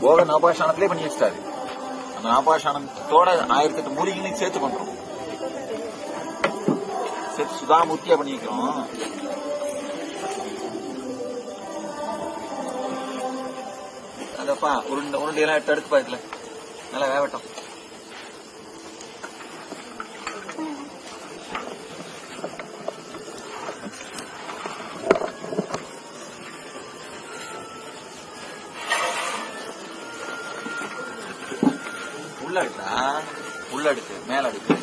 போக நவபாஷாணத்திலே பண்ணி வச்சிட்டாரு. அந்த நவபாஷாணத்தோட 1008 மூலிகைகளையும் சேர்த்து பண்றோம். சேர்த்து சுதாமூர்த்தியா பண்ணி வைக்கிறோம். அதப்பா உருண்டையெல்லாம் எடுத்து பாக்கல, நல்லா வேகட்டும். உள்ளடுக்கு மேல அடுக்கு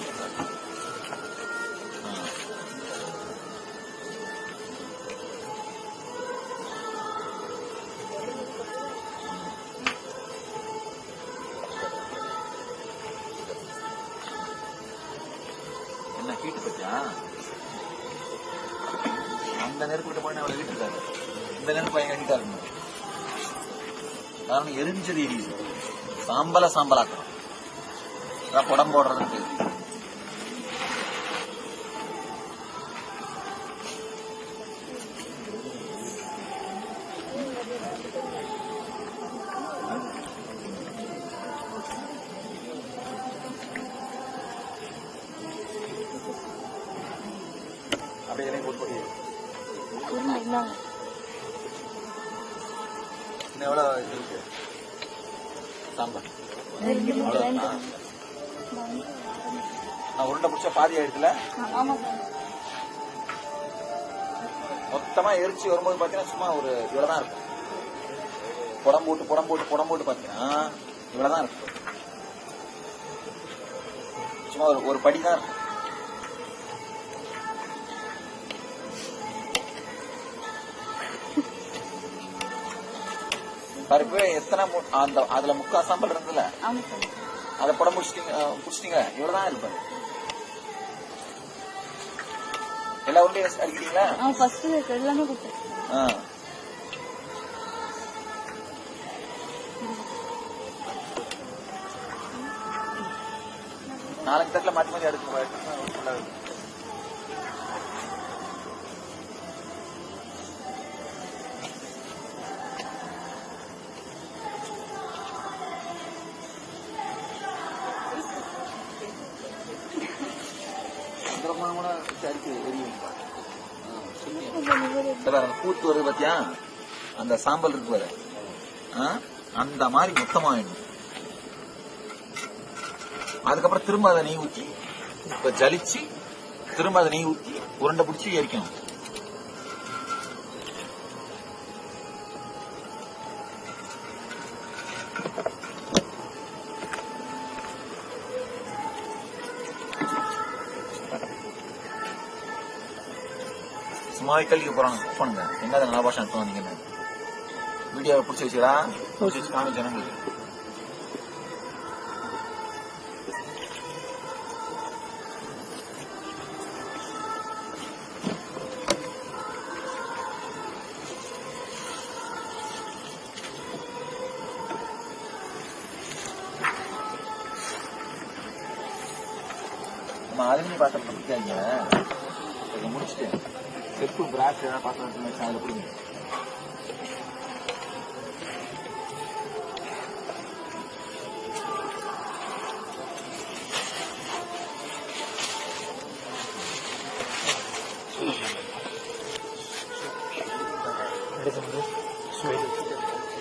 என்ன ஹீட்டு பத்தியா? அந்த நெருப்பு கிட்ட போய் அவளை வீட்டுக்காரு, இந்த நெருப்பு எங்க ஹீட்டா இருக்கணும். காரணம் எரிஞ்சது எரியுது. சாம்பலாக்கணும். குடம் போடுறதுக்கு அப்படியே போட்டு எவ்வளவு இருக்கு சாம்பார் உருண்டை பிடிச்ச பாதி ஆயிடுச்சுல. மொத்தமா எரிச்சு வரும்போது பாத்தீங்கன்னா சும்மா ஒரு இவ்வளவுதான் இருக்கும். புடம் போட்டு பாத்தீங்கன்னா இவ்வளவுதான் இருக்கும். சும்மா ஒரு படிதான் இருக்கும். பாரு எத்தனை அதுல முக்கா சாம்பல் இருந்ததுல, அதை புடம் புடிச்சிட்டீங்க. இவ்வளவுதான் இருப்பாரு. எல்லா உருண்டையும் அடிக்கிறீங்களா? நாளைக்கு தட்டில் மாற்றி மாற்றி அடுக்கு. பூத்து வருது பாத்தியா, அந்த சாம்பல் இருக்கு பாரு, அந்த மாதிரி மொத்தமா வேணும். அதுக்கப்புறம் திரும்ப அதை நெய் ஊற்றி இப்ப ஜலிச்சு திரும்ப அதை நெய் ஊற்றி உருண்டை பிடிச்சி எரிக்கணும். சும்மாவே கல்விக்கு போறாங்க பண்ணுங்க என்ன நல்ல பாஷை எடுத்து வந்தீங்கன்னு வீடியோவை பிடிச்சி வச்சுக்கடா பிடிச்சி வச்சு காமி ஜனங்களுக்கு நம்ம அலுமினி பாத்திரம் பிடிக்காங்க கொஞ்சம் முடிச்சுட்டு செப்பு பிராஷ் ஏதாவது பாத்திரம் வச்சு அதில் பிடிங்க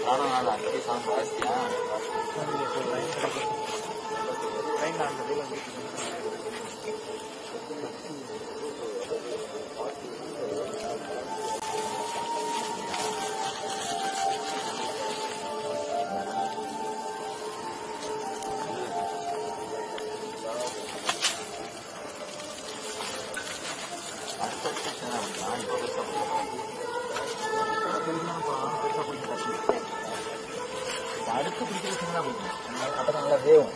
நானும் நாள் அங்கே சாப்பிட்டு வாசியா அடுத்து பிடிக்கிறதுனா அப்ப நல்லா வேவும்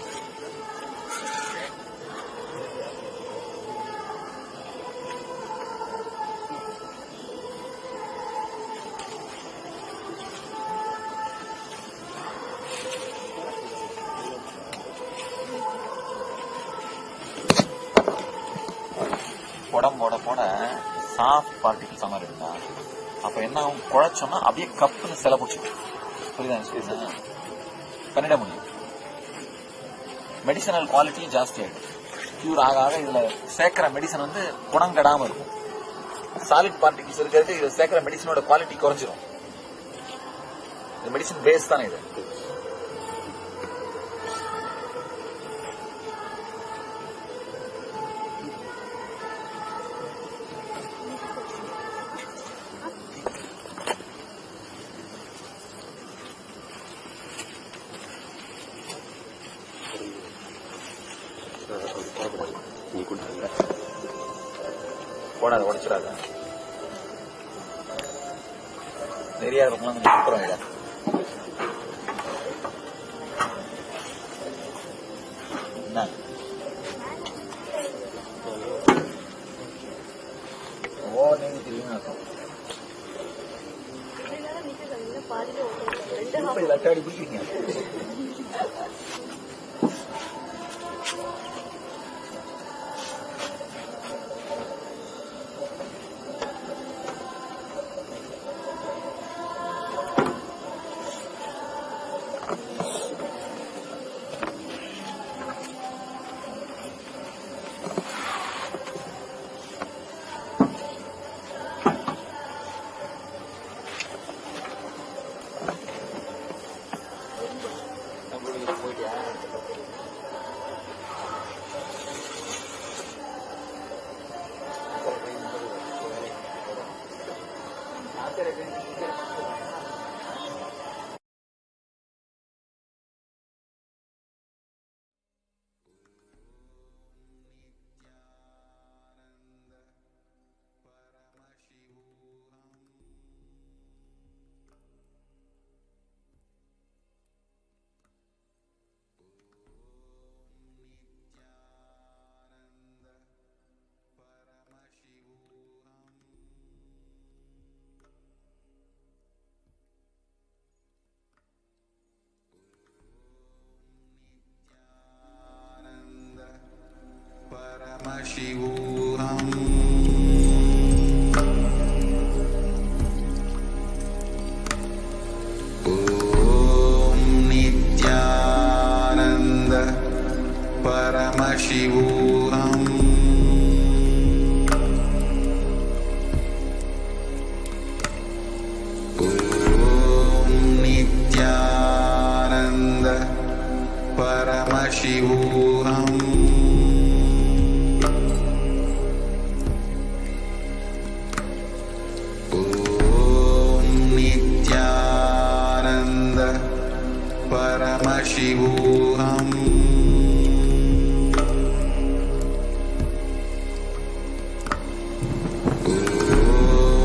உடம்போட போட சாஃப்ட் பார்ட்டிகிள்ஸ் மாதிரி இருந்தா அப்ப என்ன ஆகும் குழைச்சோம்னா அப்படியே கப்புன்னு சில பிடிச்சிடும் புரியுதா பண்ணிட முடியும் மெடிசனல் குவாலிட்டி ஜாஸ்தி ஆயிடும் கியூர் ஆக ஆக இதுல சேர்க்கிற மெடிசன் வந்து குணம் கெடாம இருக்கும் சாலிட் பார்ட்டிகிள்ஸ் இருக்கிறது இதுல சேர்க்கிற மெடிசனோட குவாலிட்டி குறைஞ்சிரும் இது மெடிசன் பேஸ் தானே இது போடாத உடைச்சிடாத நிறைய இருக்கலாம் கொஞ்சம் அப்புறம் இல்லை என்ன நீங்க தெரியுமா இருக்கும் லட்டாடி பிடிக்கிறீங்க Paramashivoham. Om Nithyananda Paramashivoham. Om Nithyananda Paramashivoham. Paramashivoham. Om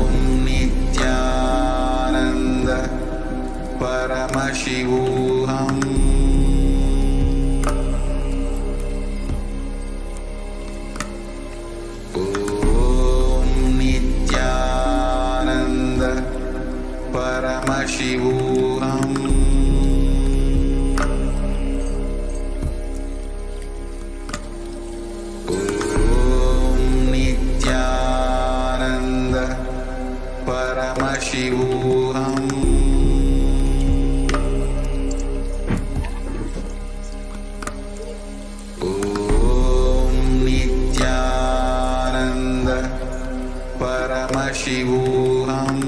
Paramashivoham.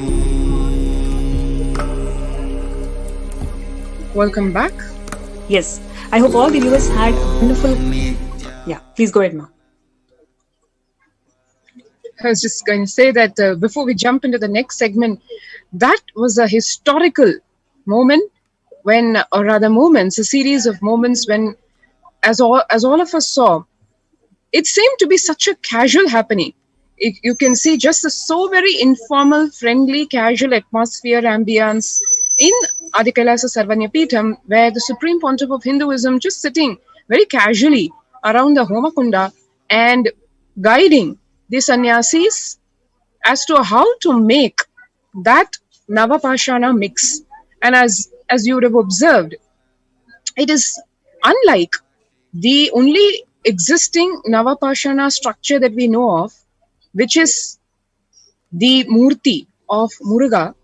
Welcome back. Yes, I hope all the viewers had a wonderful. Yeah, please go ahead, Ma. I was just going to say that before we jump into the next segment, that was a historical moment when, or rather moments, a series of moments when, as all of us saw, it seemed to be such a casual happening. You can see just a so very informal, friendly, casual atmosphere, ambience in Adi Kailasa Sarvanyapitham, where the Supreme Pontiff of Hinduism just sitting very casually around the Homakunda and guiding the sannyasis as to how to make that Navapashana mix. And as you would have observed, it is unlike the only existing Navapashana structure that we know of, which is the Murti of Muruga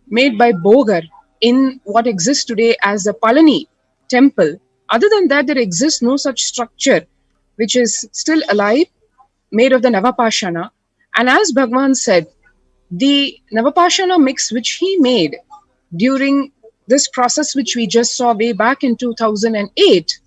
made by Bogar in what exists today as the Palani temple. Other than that, there exists no such structure which is still alive, made of the Navapashana. And as Bhagwan said, the Navapashana mix which he made during this process which we just saw way back in 2008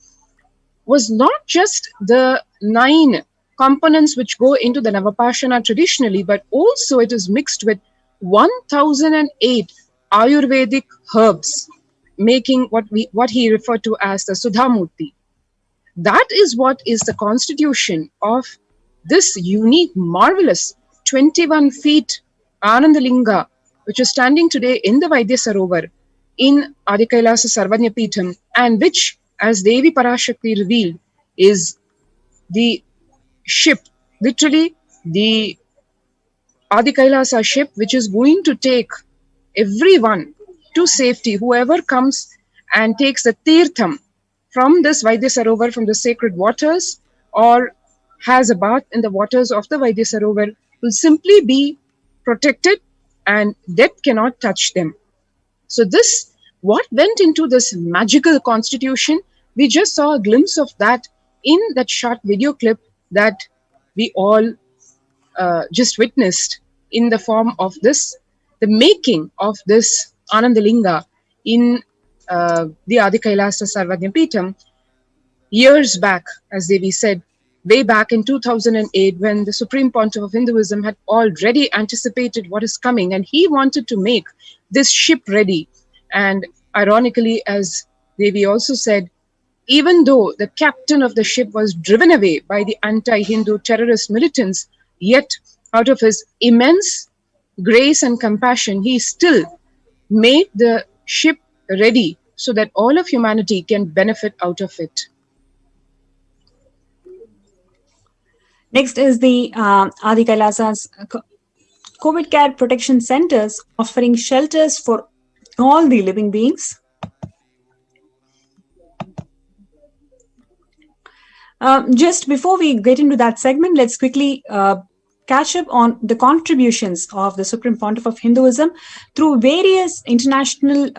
was not just the 9 components which go into the Navapashana traditionally, but also it is mixed with 1008 Ayurvedic herbs, making what he referred to as the Sudhamurti. That is what is the constitution of this unique, marvelous 21 feet Anandalinga, which is standing today in the Vaidya Sarovar in Adi Kailasa Sarvanyapitham, and which, as Devi Parashakti revealed, is the ship, literally the Adi Kailasa ship, which is going to take everyone to safety. Whoever comes and takes the Tirtham from this Vaidya Sarovar, from the sacred waters, or has a bath in the waters of the Vaidya Sarovar, will simply be protected and death cannot touch them. So this, what went into this magical constitution, we just saw a glimpse of that in that short video clip that we all just witnessed in the form of this, the making of this Anandalinga in the Adi Kailasa Sarvanyapitham years back, as Devi said, way back in 2008, when the Supreme Pontiff of Hinduism had already anticipated what is coming, and he wanted to make this ship ready. And ironically, as Devi also said, even though the captain of the ship was driven away by the anti-Hindu terrorist militants, yet out of his immense grace and compassion, he still made the ship ready so that all of humanity can benefit out of it. Next is the Adi Kailasa's COVID care protection centers, offering shelters for all the living beings. Just before we get into that segment, let's quickly catch up on the contributions of the Supreme Pontiff of Hinduism through various international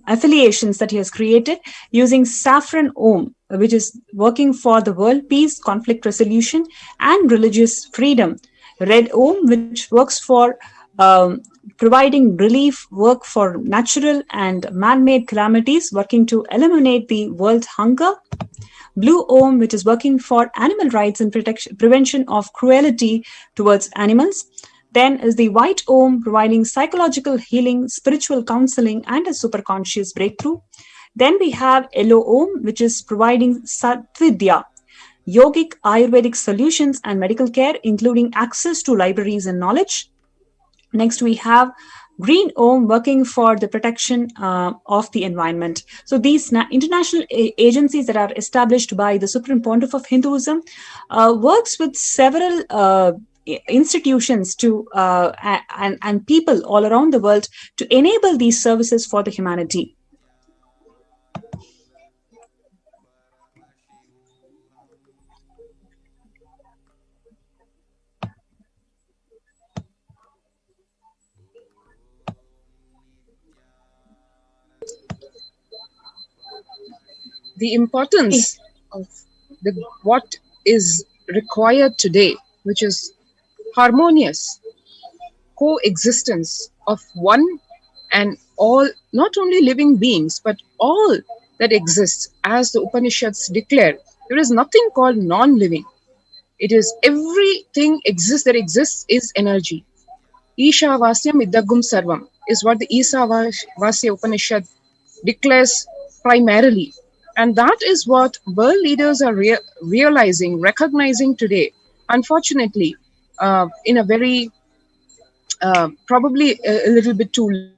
affiliations that he has created using Saffron Om, which is working for the world peace, conflict resolution, and religious freedom. Red Om, which works for providing relief work for natural and man-made calamities, working to eliminate the world hunger. Blue Om, which is working for animal rights and prevention of cruelty towards animals. Then is the White Om, providing psychological healing, spiritual counseling, and a superconscious breakthrough. Then we have Yellow Om, which is providing Satvidya, yogic Ayurvedic solutions and medical care, including access to libraries and knowledge. Next, we have Green Om, working for the protection of the environment. So these international agencies that are established by the Supreme Pontiff of Hinduism works with several institutions to and people all around the world to enable these services for the humanity. The importance of what is required today, which is harmonious coexistence of one and all, not only living beings, but all that exists. As the Upanishads declare, there is nothing called non-living. It is everything that exists is energy. Isha Vasyam Idagum Sarvam is what the Isa Vasya Upanishad declares primarily. And that is what world leaders are realizing, recognizing today. Unfortunately, in a very, probably a little bit too late.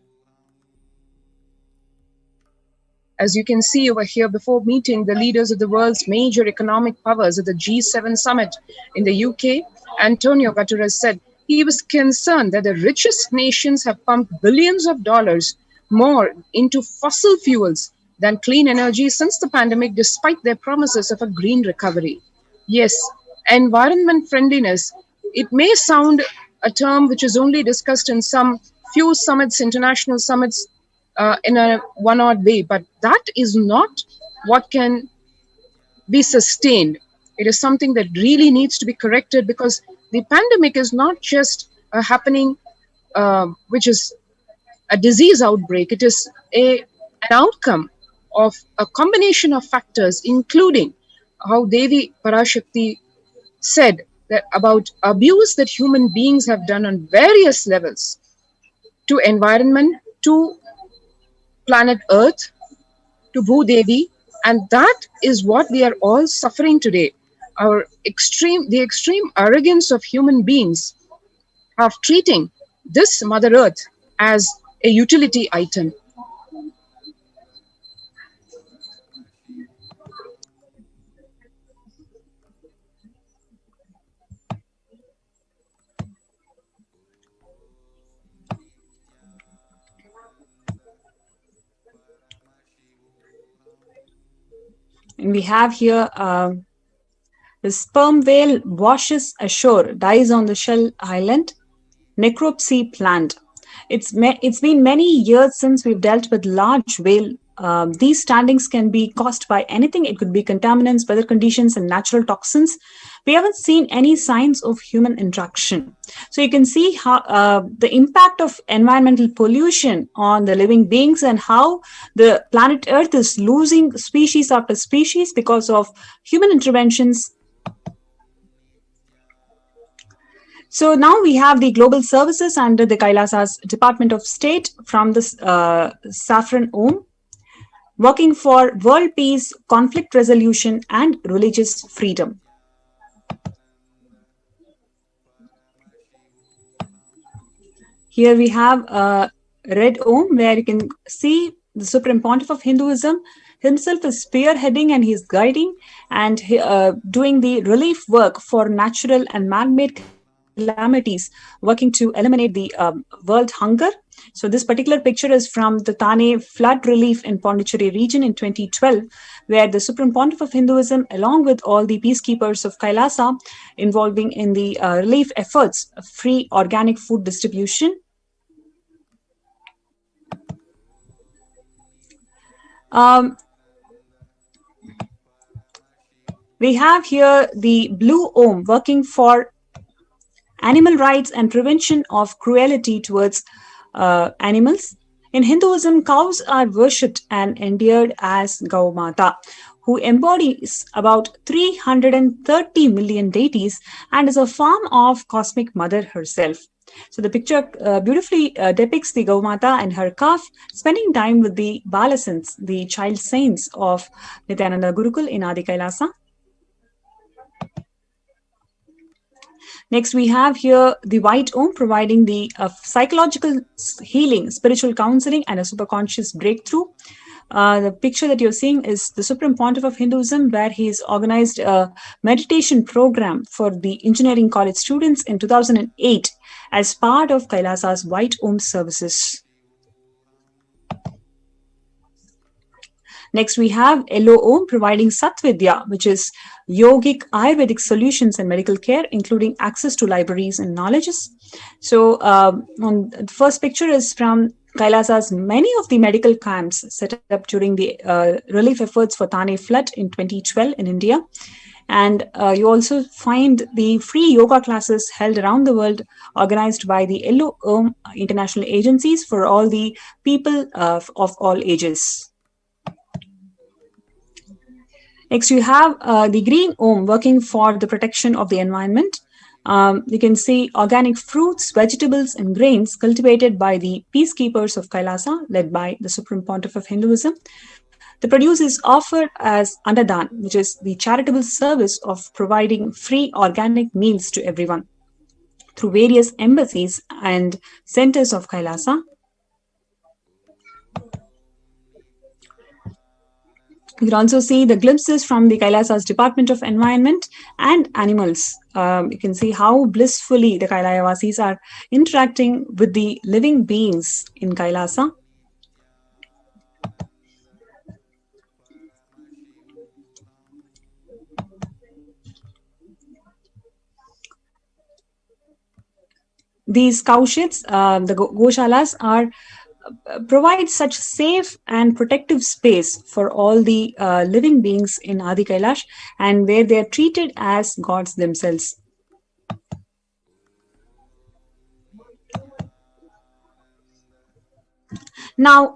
As you can see over here, before meeting the leaders of the world's major economic powers at the G7 summit in the UK, Antonio Guterres said he was concerned that the richest nations have pumped billions of dollars more into fossil fuels than clean energy since the pandemic, despite their promises of a green recovery. Yes, environment friendliness, it may sound a term which is only discussed in some few summits, international summits, in a one-odd way, but that is not what can be sustained. It is something that really needs to be corrected, because the pandemic is not just happening, which is a disease outbreak. It is an outcome of a combination of factors, including how Devi Parashakti said that about abuse that human beings have done on various levels to environment, to planet Earth, to Bhudevi, and that is what we are all suffering today. The extreme arrogance of human beings of treating this Mother Earth as a utility item. And we have here the sperm whale washes ashore, dies on the Shell Island, necropsy planned. It's been many years since we've dealt with large whale. These standings can be caused by anything. It could be contaminants, weather conditions, and natural toxins. We haven't seen any signs of human interaction. So you can see how the impact of environmental pollution on the living beings, and how the planet Earth is losing species after species because of human interventions. So now we have the global services under the Kailasa's Department of State from the Saffron Om, working for world peace, conflict resolution, and religious freedom. Here we have a red Om, where you can see the Supreme Pontiff of Hinduism himself is spearheading, and he's guiding and doing the relief work for natural and man-made calamities, working to eliminate the world hunger. So this particular picture is from the Thane flood relief in Pondicherry region in 2012, where the Supreme Pontiff of Hinduism, along with all the peacekeepers of Kailasa, involving in the relief efforts, free organic food distribution. We have here the Blue Om, working for animal rights and prevention of cruelty towards animals. In Hinduism, cows are worshipped and endeared as Gaumata, who embodies about 330 million deities and is a form of Cosmic Mother herself. So the picture beautifully depicts the Gaumata and her calf spending time with the Balasants, the child saints of Nithyananda Gurukul in Adi Kailasa. Next, we have here the White Om, providing the psychological healing, spiritual counseling, and a superconscious breakthrough. The picture that you're seeing is the Supreme Pontiff of Hinduism, where he's organized a meditation program for the engineering college students in 2008 as part of Kailasa's White Om services. Next, we have Yellow Om, providing Satvidya, which is yogic Ayurvedic solutions and medical care, including access to libraries and knowledges. So on the first picture is from Kailasa's many of the medical camps set up during the relief efforts for Thane flood in 2012 in India. And you also find the free yoga classes held around the world, organized by the Yellow international agencies for all the people of all ages. Next, you have the Green Om working for the protection of the environment. You can see organic fruits, vegetables, and grains cultivated by the peacekeepers of Kailasa, led by the Supreme Pontiff of Hinduism. The produce is offered as Annadan, which is the charitable service of providing free organic meals to everyone through various embassies and centers of Kailasa. You can also see the glimpses from the Kailasa's Department of Environment and Animals. You can see how blissfully the Kailavasis are interacting with the living beings in Kailasa. These cow sheds, the goshalas, provide such safe and protective space for all the living beings in Adi Kailash, and where they are treated as gods themselves. Now,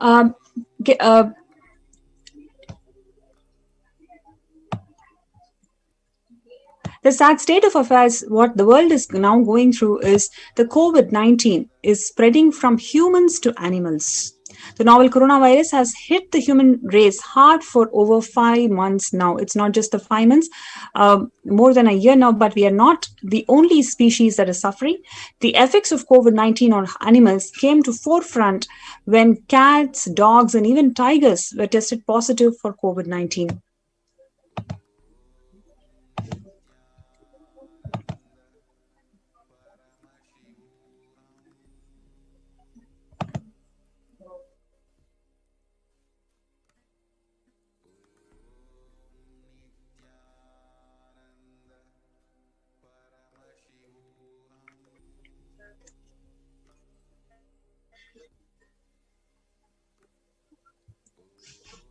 the sad state of affairs, what the world is now going through, is the COVID-19 is spreading from humans to animals. The novel coronavirus has hit the human race hard for over 5 months now. It's not just the 5 months, more than a year now, but we are not the only species that is suffering. The effects of COVID-19 on animals came to forefront when cats, dogs, and even tigers were tested positive for COVID-19.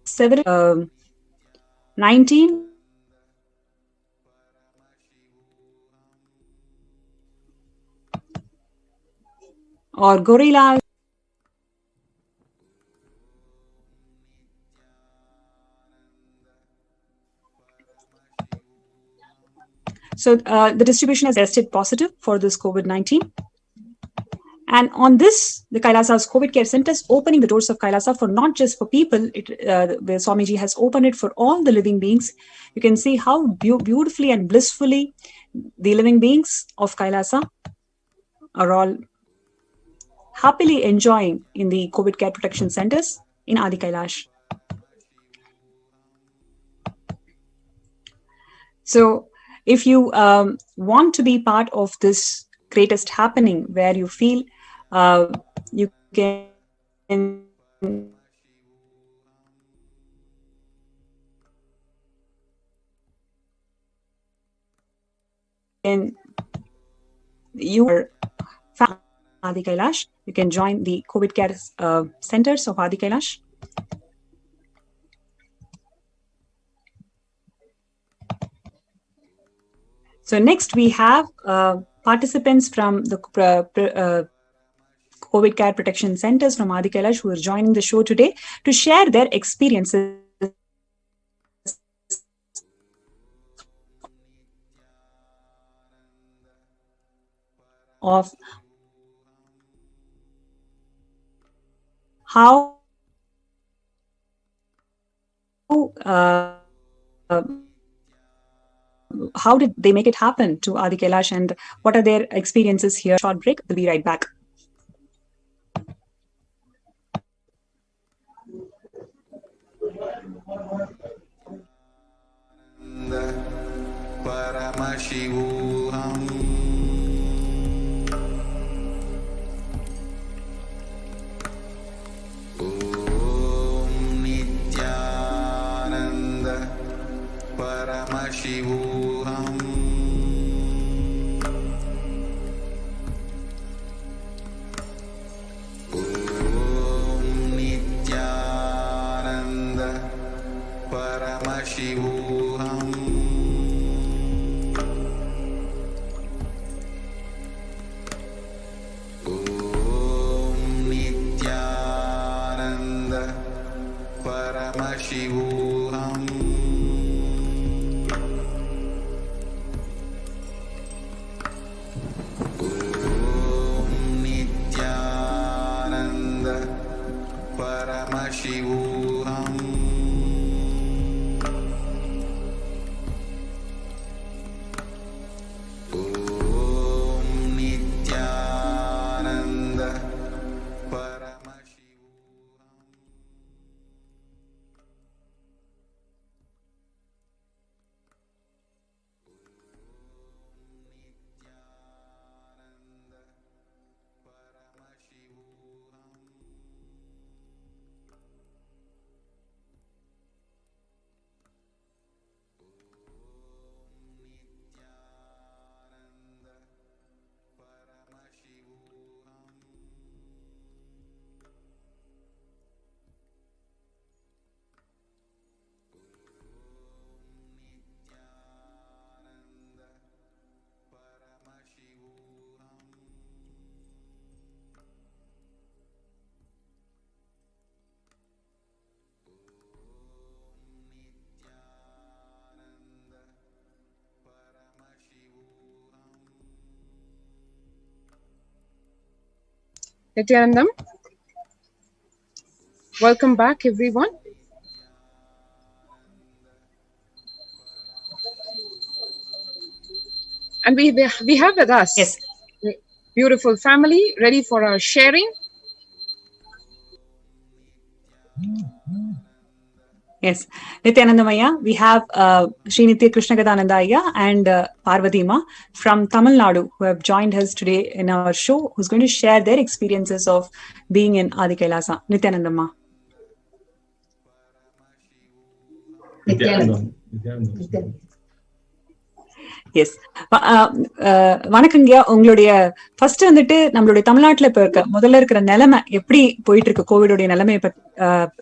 Several 19 or gorilla. So the distribution has tested positive for this COVID-19. And on this, the Kailasa's COVID care centers opening the doors of Kailasa for not just for people, where Swamiji has opened it for all the living beings. You can see how beautifully and blissfully the living beings of Kailasa are all happily enjoying in the COVID care protection centers in Adi Kailash. So if you want to be part of this greatest happening, where you feel you can you are Adi Kailash, you can join the COVID care centers of Adi Kailash. So next we have participants from the COVID care protection centers from Adi Kailash who are joining the show today to share their experiences of how did they make it happen to Adi Kailash and what are their experiences here. Short break, we'll be right back. Paramashivoham. Om Nithyananda Paramashivoham. Om Nithyananda Paramashivoham. Nityanand परमशिवोऽहम् ॐ नित्यानन्द परमशिवोऽहम् Nithyanandam, welcome back, everyone. And we have with us a beautiful family ready for our sharing. Yes, Nithyanandamaya, we have Sri Nithya Krishnagadhananda and Parvati Ma from Tamil Nadu who have joined us today in our show, who's going to share their experiences of being in Adi Kailasa. Nithyanandama. Yes வணக்கங்கய்யா. உங்களுடைய first வந்துட்டு நம்மளுடைய தமிழ்நாட்டுல இப்ப இருக்க முதல்ல இருக்கிற நிலைமை எப்படி போயிட்டு இருக்கு? கோவிடோடைய நிலைமையை பத்தி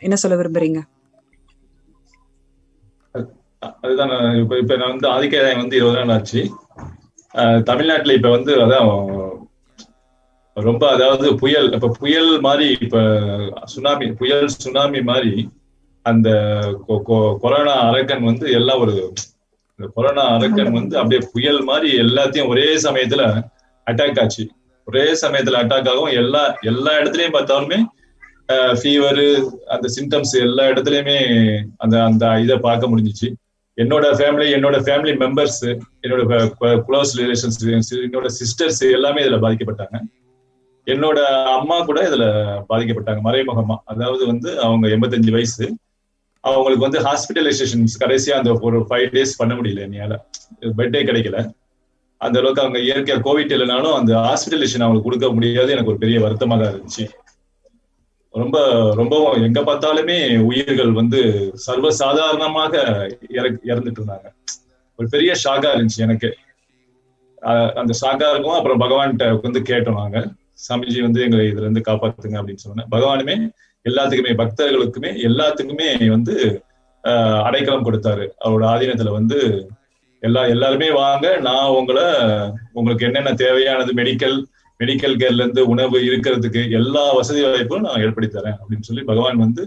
என்ன சொல்ல விரும்புறீங்க? அதுதான் இப்ப நான் வந்து ஆதிக்காயம் வந்து 20 நாள் ஆச்சு. தமிழ்நாட்டுல இப்ப வந்து அதான் ரொம்ப, அதாவது புயல் மாதிரி, இப்ப சுனாமி மாதிரி அந்த கொரோனா அரக்கன் வந்து எல்லாம் கொரோனா அரக்கன் வந்து அப்படியே புயல் மாதிரி எல்லாத்தையும் ஒரே சமயத்துல அட்டாக் ஆச்சு. ஒரே சமயத்துல அட்டாக் ஆகும். எல்லா இடத்துலயும் பார்த்தாலுமே ஃபீவர், அந்த சிம்டம்ஸ் எல்லா இடத்துலயுமே அந்த இதை பார்க்க முடிஞ்சிச்சு. என்னோட ஃபேமிலி மெம்பர்ஸ், என்னோட க்ளோஸ் ரிலேஷன்ஸ், என்னோட சிஸ்டர்ஸ் எல்லாமே இதுல பாதிக்கப்பட்டாங்க. என்னோட அம்மா கூட இதுல பாதிக்கப்பட்டாங்க மறைமுகமா. அதாவது வந்து அவங்க 85 வயசு. அவங்களுக்கு வந்து ஹாஸ்பிட்டலைசேஷன்ஸ் கடைசியா அந்த ஒரு 5 days பண்ண முடியல. என்னால பெட்டே கிடைக்கல. அந்த அளவுக்கு அவங்க இயற்கையா கோவிட் இல்லைனாலும் அந்த ஹாஸ்பிட்டலைசேஷன் அவங்களுக்கு கொடுக்க முடியாது. எனக்கு ஒரு பெரிய வருத்தமா தான் இருந்துச்சு. ரொம்பவும் எங்க பார்த்தாலுமே உயிர்கள் வந்து சர்வசாதாரணமாக இறந்துட்டு இருந்தாங்க. ஒரு பெரிய ஷாக்கா இருந்துச்சு எனக்கு. அந்த ஷாக்கா இருக்கும். அப்புறம் பகவான்கிட்ட வந்து கேட்டோம் நாங்க, சாமிஜி வந்து எங்களை இதுல இருந்து காப்பாத்துங்க அப்படின்னு சொன்னேன். பகவானுமே எல்லாத்துக்குமே, பக்தர்களுக்குமே எல்லாத்துக்குமே வந்து அடைக்கலம் கொடுத்தாரு. அவரோட ஆதீனத்துல வந்து எல்லாருமே வாங்க, நான் உங்களுக்கு என்னென்ன தேவையானது மெடிக்கல் கேர்ல இருந்து உணவு இருக்கிறதுக்கு எல்லா வசதி வாய்ப்பும் நான் ஏற்படுத்தி தரேன் அப்படின்னு சொல்லி பகவான் வந்து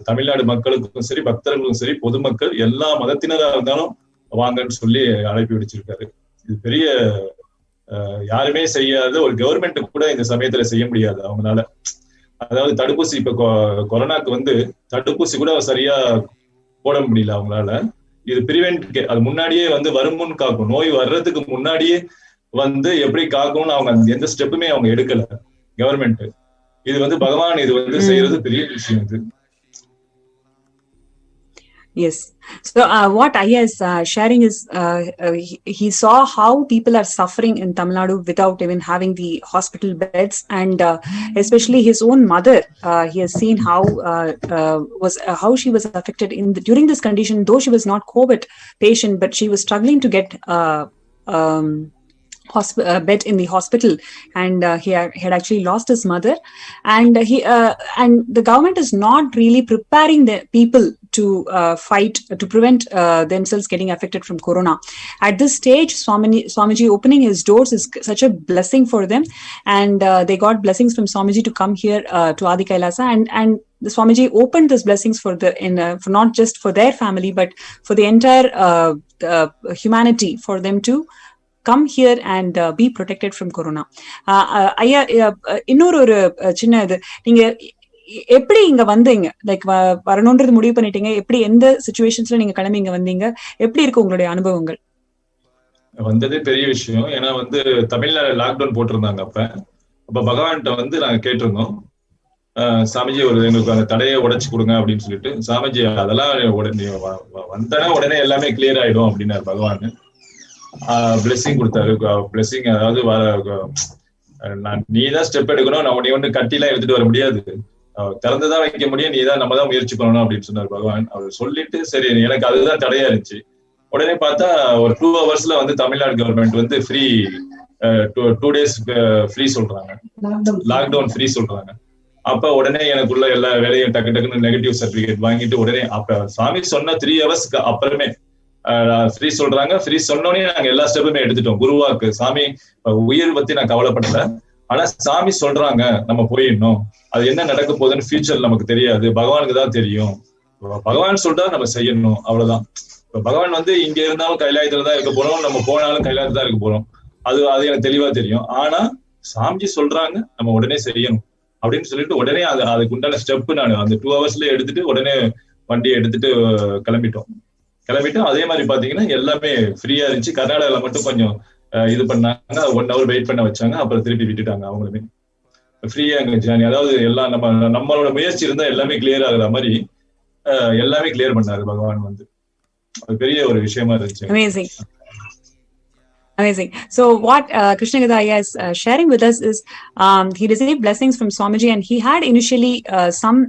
தமிழ்நாடு மக்களுக்கும் சரி, பக்தர்களுக்கும் சரி, பொதுமக்கள் எல்லா மதத்தினராக இருந்தாலும் வாங்கன்னு சொல்லி அழைப்பு விடுச்சிருக்காரு. இது பெரிய யாருமே செய்யாத ஒரு கவர்மெண்ட் கூட இந்த சமயத்துல செய்ய முடியாது அவங்களால. அதாவது தடுப்பூசி, இப்ப கொரோனாக்கு வந்து தடுப்பூசி கூட சரியா போட முடியல அவங்களால. இது பிரிவென்ட், அது முன்னாடியே வந்து வருமுன் காக்கும். நோய் வர்றதுக்கு முன்னாடியே வந்து எப்படி காக்கணும்னு அவங்க எந்த ஸ்டெப்புமே அவங்க எடுக்கல கவர்மெண்ட். இது வந்து பகவான் இது வந்து செய்யறது பெரிய விஷயம் இது. Yes. So what Ayya is sharing is he saw how people are suffering in Tamil Nadu without even having the hospital beds, and especially his own mother. He has seen how she was affected during this condition. Though she was not COVID patient, but she was struggling to get bed in the hospital, and he had actually lost his mother, and the government is not really preparing the people to fight to prevent themselves getting affected from corona. At this stage, Swamiji opening his doors is such a blessing for them, and they got blessings from Swamiji to come here to Adi Kailasa, and the Swamiji opened these blessings for for not just for their family, but for the entire humanity, for them to come here and be protected from corona. ஐயா, இன்னொரு ஒரு சின்ன இது, நீங்க எப்படி இங்க வந்தீங்க? Like வரணும்ன்றது முடிவு பண்ணிட்டீங்க, எப்படி எந்த சிச்சுவேஷன்ஸ்ல நீங்க கிளம்பி இங்க வந்தீங்க? எப்படி இருக்கு உங்களுடைய அனுபவங்கள்? வந்ததே பெரிய விஷயம். ஏன்னா தமிழ்நாடு லாக்டவுன் போட்டிருந்தாங்க. அப்ப பகவான்கிட்ட நாங்க கேட்டிருந்தோம், சாமிஜி எங்களுக்கு அந்த தடையை உடைச்சு கொடுங்க அப்படின்னு சொல்லிட்டு. சாமிஜி அதெல்லாம் வந்தனா உடனே எல்லாமே கிளியர் ஆயிடும் அப்படின்னாரு பகவான். பிளெஸிங் கொடுத்தாரு. பிளெஸிங் அதாவது நீதான் ஸ்டெப் எடுக்கணும், நான் உன்னை கட்டிலாம் எடுத்துட்டு வர முடியாது, திறந்துதான் வைக்க முடியும், நம்ம தான் முயற்சி பண்ணணும் அப்படின்னு சொன்னார் பகவான். அவர் சொல்லிட்டு சரி, எனக்கு அதுதான் தடையா இருந்துச்சு. உடனே பார்த்தா ஒரு 2 hours Tamil Nadu government free 2 days free சொல்றாங்க, லாக்டவுன் ஃப்ரீ சொல்றாங்க. அப்ப உடனே எனக்குள்ள எல்லா வேலையும் டக்குன்னு நெகட்டிவ் சர்டிபிகேட் வாங்கிட்டு உடனே அப்ப சாமி சொன்ன 3 hours அப்புறமே ஃப்ரீ சொல்றாங்க. ஃப்ரீ சொன்னோடனே நாங்க எல்லா ஸ்டெப்புமே எடுத்துட்டோம். குருவாக்கு சாமி உயிர் பத்தி நான் கவலைப்படல, ஆனா சாமி சொல்றாங்க நம்ம போயிடணும், அது என்ன நடக்க போகுதுன்னு ஃபியூச்சர் நமக்கு தெரியாது, பகவானுக்கு தான் தெரியும், பகவான் சொல்றா நம்ம செய்யணும், அவ்வளவுதான். பகவான் இங்க இருந்தாலும் கைலாயத்துல தான் இருக்க போறோம், நம்ம போனாலும் கைலாயத்துல தான் இருக்க போறோம், அது எனக்கு தெளிவா தெரியும். ஆனா சாமிஜி சொல்றாங்க நம்ம உடனே செய்யணும் அப்படின்னு சொல்லிட்டு உடனே அதுக்கு உண்டான ஸ்டெப் நான் அந்த 2 hours எடுத்துட்டு உடனே வண்டியை எடுத்துட்டு கிளம்பிட்டோம். அதே மாதிரி பாத்தீங்கன்னா எல்லாமே ஃப்ரீயா இருந்துச்சு. கர்நாடகால மட்டும் கொஞ்சம் இது பண்ணாங்க, 1 hour வெயிட் பண்ண வச்சாங்க, அப்புறம் திருப்பி விட்டுட்டாங்க. அவங்களுமே ஃப்ரீயா அங்க ஜேர்னி, அதாவது எல்லாம் நம்மளோட முயற்சி இருந்தா எல்லாமே கிளியர் ஆகுற மாதிரி எல்லாமே கிளியர் பண்ணாரு பகவான். அது பெரிய ஒரு விஷயமா இருந்துச்சு. Amazing. So what Krishnagada Ayya is sharing with us is he received blessings from Swamiji, and he had initially some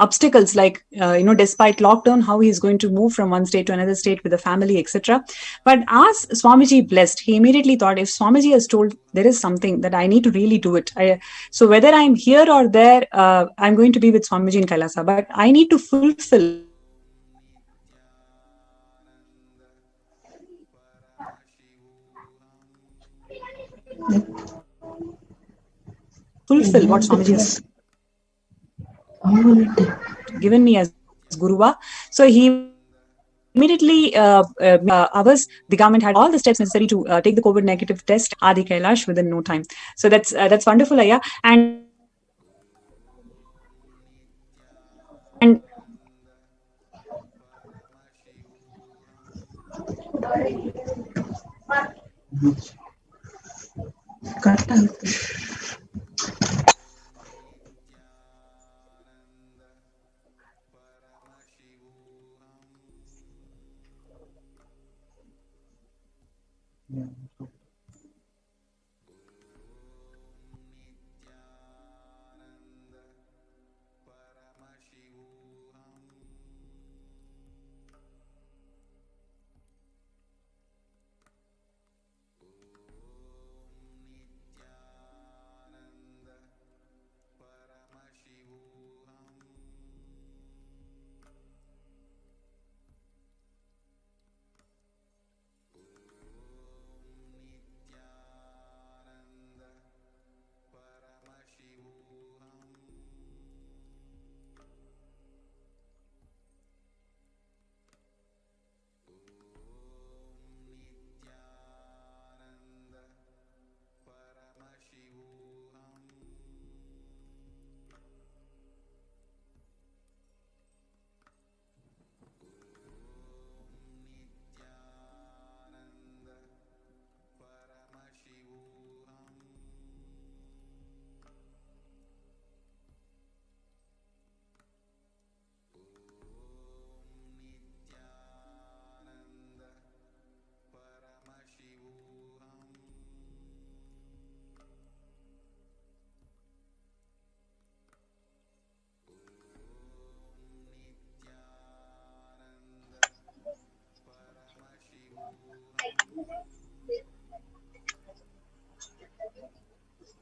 obstacles, like despite lockdown, how he is going to move from one state to another state with the family, etc. But as Swamiji blessed, he immediately thought, if Swamiji has told there is something, that I need to really do it. So whether I'm here or there, I'm going to be with Swamiji in Kailasa, but I need to fulfill what Swamiji has given me as Guruva. So he immediately hours the government had all the steps necessary to take the COVID negative test Adi Kailash within no time. So that's wonderful, Ayya. And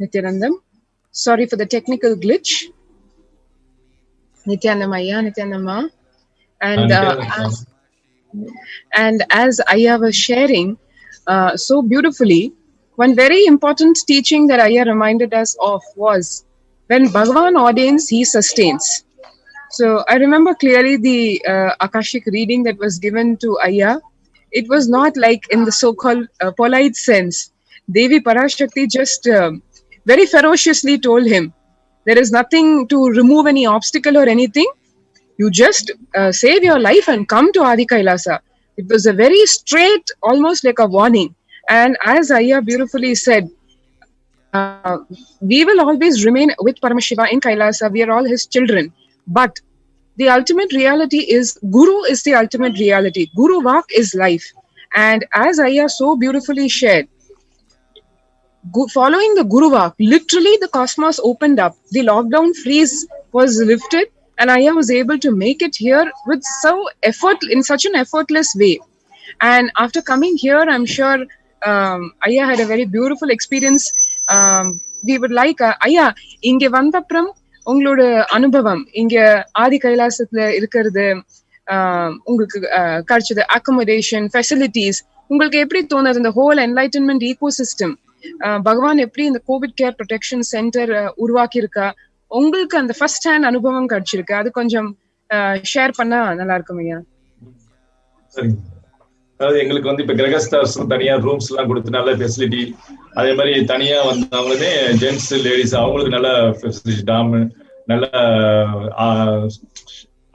Nithyanandam, sorry for the technical glitch. Nithyanandam Ayya, Nithyanandamma. And as Ayya was sharing so beautifully, one very important teaching that Ayya reminded us of was when Bhagavan ordains, he sustains. So I remember clearly the Akashic reading that was given to Ayya. It was not like in the so-called polite sense. Devi Parashakti just very ferociously told him, there is nothing to remove any obstacle or anything. You just save your life and come to Adi Kailasa. It was a very straight, almost like a warning. And as Ayya beautifully said, we will always remain with Paramashiva in Kailasa. We are all his children. But the ultimate reality is Guru is the ultimate reality. Guru Vak is life. And as Ayya so beautifully shared, following the Guru Vak, literally the cosmos opened up. The lockdown freeze was lifted and Ayya was able to make it here with in such an effortless way. And after coming here, I'm sure Ayya had a very beautiful experience. We would like Ayya, இங்க வந்தப்புறம் உங்களோட அனுபவம் இங்க ஆதி கைலாசத்துல இருக்கிறது உங்களுக்கு கிடைச்சது accommodation facilities உங்களுக்கு எப்படி தோணுது இந்த ஹோல் என்லைட்டன்மெண்ட் ஈகோசிஸ்டம் பகவான் எப்படி இந்த கோவிட் கேர் ப்ரொடெக்ஷன் சென்டர் உருவாக்கி இருக்கா உங்களுக்கு அந்த ஃபர்ஸ்ட் ஹேண்ட் அனுபவம் கிடைச்சிருக்கு அது கொஞ்சம் ஷேர் பண்ணா நல்லா இருக்கும் ஐயா. சரிங்க. அதாவது எங்களுக்கு வந்து இப்ப கிரகஸ்தாஸ் தனியா ரூம்ஸ் எல்லாம் கொடுத்து நல்ல ஃபெசிலிட்டி, அதே மாதிரி தனியா வந்தவங்களே ஜென்ட்ஸ் லேடிஸ் அவங்களுக்கு நல்ல ஃபெசிலிட்டி, டாம் நல்ல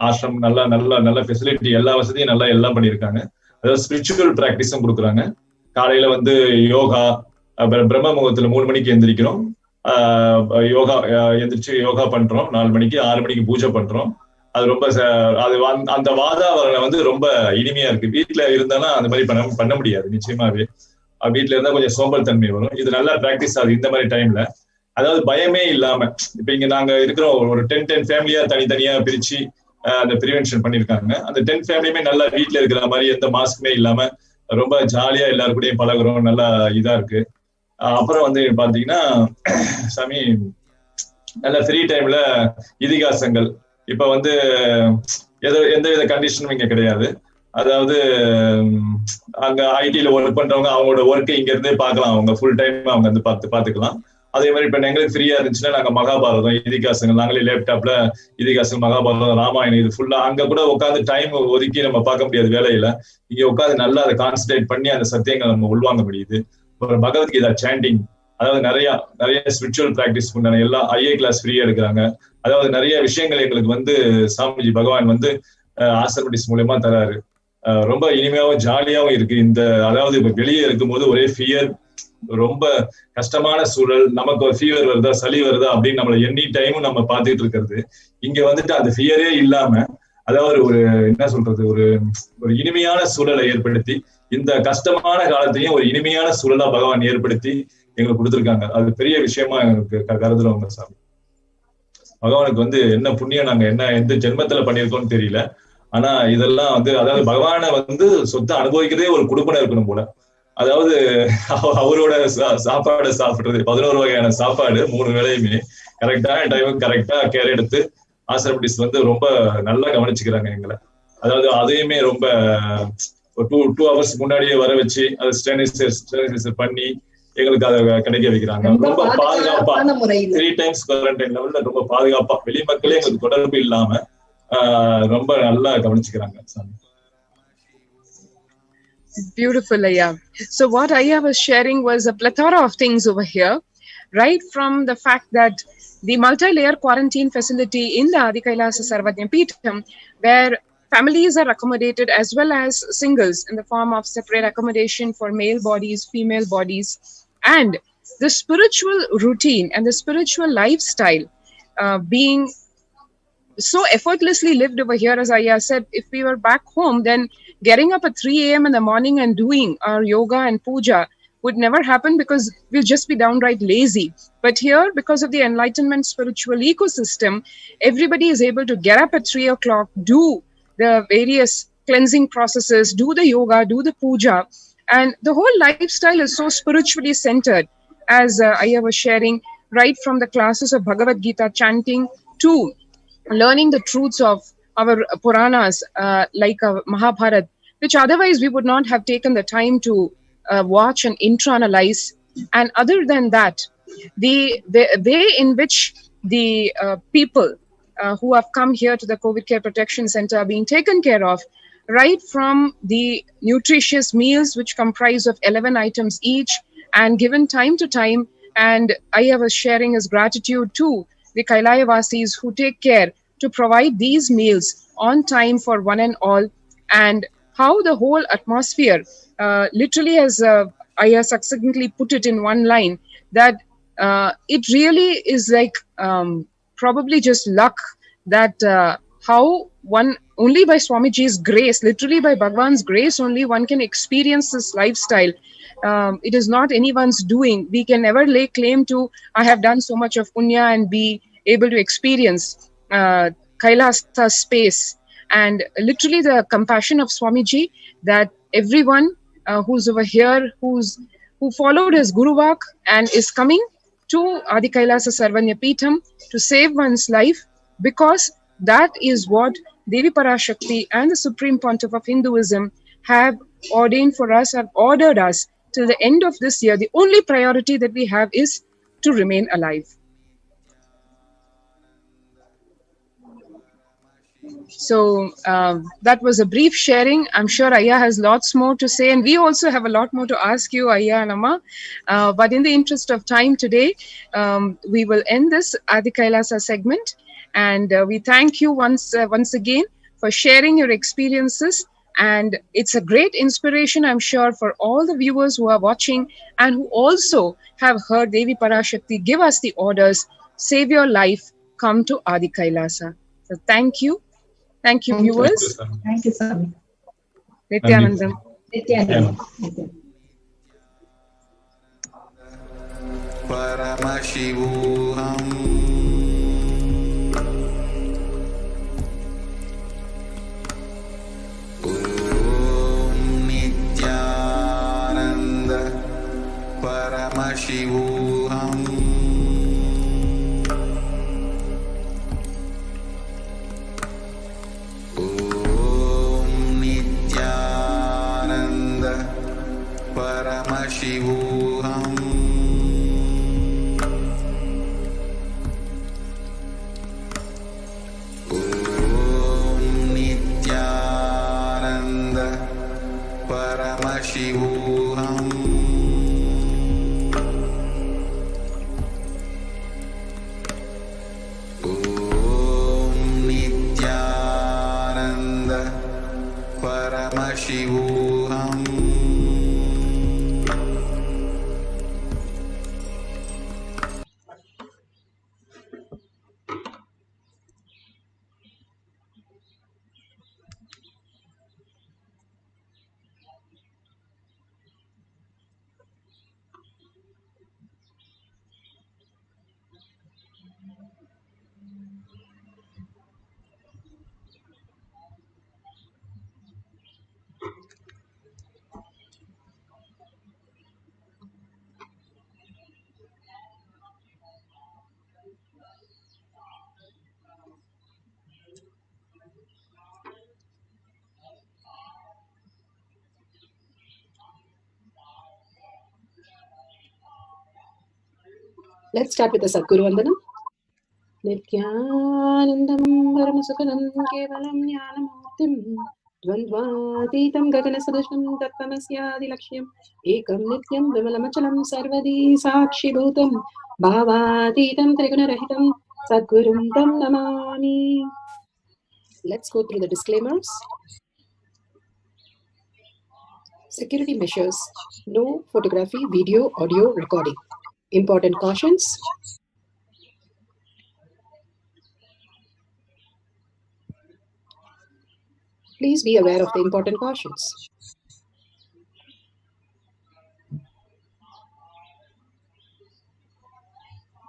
ஆசிரம் நல்ல நல்ல நல்ல ஃபெசிலிட்டி எல்லா வசதியும் நல்லா எல்லாம் பண்ணியிருக்காங்க. அதாவது ஸ்பிரிச்சுவல் பிராக்டிஸும் கொடுக்குறாங்க. காலையில வந்து யோகா, பிரம்ம முகூர்த்தத்துல 3 மணிக்கு எந்திரிக்கிறோம், யோகா எந்திரிச்சு யோகா பண்றோம், 4 மணிக்கு 6 மணிக்கு பூஜை பண்றோம். அது ரொம்ப அது அந்த வாதாவரணம் வந்து ரொம்ப இனிமையா இருக்கு. வீட்டுல இருந்தாலும் அந்த மாதிரி பண்ண முடியாது நிச்சயமாவே. வீட்டுல இருந்தா கொஞ்சம் சோம்பல் தன்மை வரும். இது நல்லா பிராக்டிஸ் ஆகுது இந்த மாதிரி டைம்ல. அதாவது பயமே இல்லாம இப்ப இங்க நாங்க இருக்கிறோம் ஒரு 10 ஃபேமிலியா தனித்தனியா பிரிச்சு அந்த ப்ரிவென்ஷன் பண்ணிருக்காங்க. அந்த 10 ஃபேமிலியுமே நல்லா வீட்டுல இருக்கிற மாதிரி எந்த மாஸ்க்குமே இல்லாம ரொம்ப ஜாலியா எல்லாரு கூடயும் பழகுறோம், நல்லா இதா இருக்கு. அப்புறம் வந்து பாத்தீங்கன்னா சாமி நல்ல ஃப்ரீ டைம்ல இதிகாசங்கள் இப்ப வந்து எந்த வித கண்டிஷனும் இங்க கிடையாது. அதாவது அங்க ஐடில ஒர்க் பண்றவங்க அவங்களோட ஒர்க்கை இங்க இருந்தே பார்க்கலாம், அவங்க ஃபுல் டைம் அவங்க வந்து பாத்துக்கலாம். அதே மாதிரி இப்ப எங்களுக்கு ஃப்ரீயா இருந்துச்சுன்னா நாங்க மகாபாரதம் இதிகாசங்கள் நாங்களே லேப்டாப்ல இதிகாசம் மகாபாரதம் ராமாயணம் இது ஃபுல்லா அங்க கூட உட்காந்து டைம் ஒதுக்கி நம்ம பார்க்க முடியாது வேலையில. இங்க உட்காந்து நல்லா அதை கான்சன்ட்ரேட் பண்ணி அந்த சத்தியங்களை நம்ம உள்வாங்க முடியுது. ஒரு பகவத்கீதா சாண்டிங், அதாவது நிறைய ஸ்பிரிச்சுவல் பிராக்டிஸ் பண்ண எல்லா ஐஏ கிளாஸ் ஃப்ரீயா எடுக்கிறாங்க. அதாவது நிறைய விஷயங்கள் எங்களுக்கு வந்து சாமிஜி பகவான் வந்து ஆசர்வடிஸ் மூலமா தராரு. ரொம்ப இனிமையாவும் ஜாலியாவும் இருக்கு. இந்த அதாவது இப்ப வெளியே இருக்கும்போது ஒரே ஃபியர், ரொம்ப கஷ்டமான சூழல், நமக்கு ஒரு ஃபீவர் வருதா சளி வருதா அப்படின்னு நம்மள எனி டைமும் நம்ம பார்த்துட்டு இருக்கிறது. இங்க வந்துட்டு அந்த ஃபியரே இல்லாம அதாவது ஒரு என்ன சொல்றது ஒரு இனிமையான சூழலை ஏற்படுத்தி இந்த கஷ்டமான காலத்தையும் ஒரு இனிமையான சூழலா பகவான் ஏற்படுத்தி எங்களுக்கு கொடுத்துருக்காங்க. அது பெரிய விஷயமா எங்களுக்கு கருதுறவங்க சாமி. பகவானுக்கு வந்து என்ன புண்ணியம் நாங்க எந்த ஜென்மத்துல பண்ணிருக்கோம்னு தெரியல. ஆனா இதெல்லாம் வந்து அதாவது பகவானை வந்து சொத்தை அனுபவிக்கிறதே ஒரு குடும்பம் இருக்கணும் போல. அதாவது அவரோட சாப்பாடு சாப்பிடுறது 11 வகையான சாப்பாடு 3 வேளையுமே கரெக்டான டைமுக்கு கரெக்டா கேர் எடுத்து ஆசிரமடிஸ் வந்து ரொம்ப நல்லா கவனிச்சுக்கிறாங்க எங்களை. அதாவது அதையுமே ரொம்ப 2 hours முன்னாடியே வர வச்சு அதை ஸ்டெரிலைசர் பண்ணி எங்களுக்கு அதை கிடைக்க வைக்கிறாங்க. ரொம்ப பாதுகாப்பா 3 times குவாரண்டைன் லெவல்ல ரொம்ப பாதுகாப்பா வெளி மக்களே எங்களுக்கு தொடர்பு இல்லாம ரொம்ப நல்லா கவனிச்சுக்கிறாங்க சாமி. Beautiful, Ayya. So what Ayya was sharing was a plethora of things over here, right from the fact that the multi-layer quarantine facility in the Adi Kailasa Sarvajna Peetham, where families are accommodated as well as singles in the form of separate accommodation for male bodies, female bodies, and the spiritual routine and the spiritual lifestyle being so effortlessly lived over here. As Ayya said, if we were back home, then getting up at 3 a.m. in the morning and doing our yoga and puja would never happen because we'll just be downright lazy. But here, because of the enlightenment spiritual ecosystem, everybody is able to get up at 3 o'clock, do the various cleansing processes, do the yoga, do the puja, and the whole lifestyle is so spiritually centered, as Ayya was sharing, right from the classes of Bhagavad Gita chanting to learning the truths of our Puranas, like Mahabharata, which otherwise we would not have taken the time to watch and internalize. And other than that, the way in which the people who have come here to the COVID Care Protection Center are being taken care of, right from the nutritious meals, which comprise of 11 items each and given time to time. And Ayya was sharing his gratitude to the Kailaya-vasis who take care to provide these meals on time for one and all, and how the whole atmosphere literally, as Ayya succinctly put it in one line, that it really is like probably just luck that how one, only by Swamiji's grace, literally by Bhagwan's grace only, one can experience this lifestyle. It is not anyone's doing. We can never lay claim to, I have done so much of punya and be able to experience Kailasa space. And literally the compassion of Swamiji, that everyone who's over here, who followed his Guru Vak and is coming to Adi Kailasa Sarvanya Peetham to save one's life, because that is what Devi Parashakti and the Supreme Pontiff of Hinduism have ordained for us, have ordered us till the end of this year. The only priority that we have is to remain alive. So that was a brief sharing. I'm sure Ayya has lots more to say, and we also have a lot more to ask you, Ayya and Amma. But in the interest of time today, we will end this Adi Kailasa segment. And we thank you once again for sharing your experiences. And it's a great inspiration, I'm sure, for all the viewers who are watching and who also have heard Devi Parashakti give us the orders, save your life, come to Adi Kailasa. So thank you. Thank you, viewers. Thank you, Swami. Nithyanandam. Nithyananda. Paramashivoham. Nithyananda Paramashivoham. Nithyananda Paramashivoham. Nithyananda Paramashivoham. Nithyananda Paramashivoham. Let's start with the Sadguru Vandanam. Nithyanandam Paramasukhanam Kevalam Jnanamurtim Dvandvatitam Gaganasadasham Tattamasyadi Lakshyam Ekam Nityam Vimalamachalam Sarvadi Sakshi Bhutam Bhavatitam Trigunarahitam Sadgurum Tam Namami. Let's go through the disclaimers. Security measures: no photography, video, audio recording. Important cautions: please be aware of the important cautions.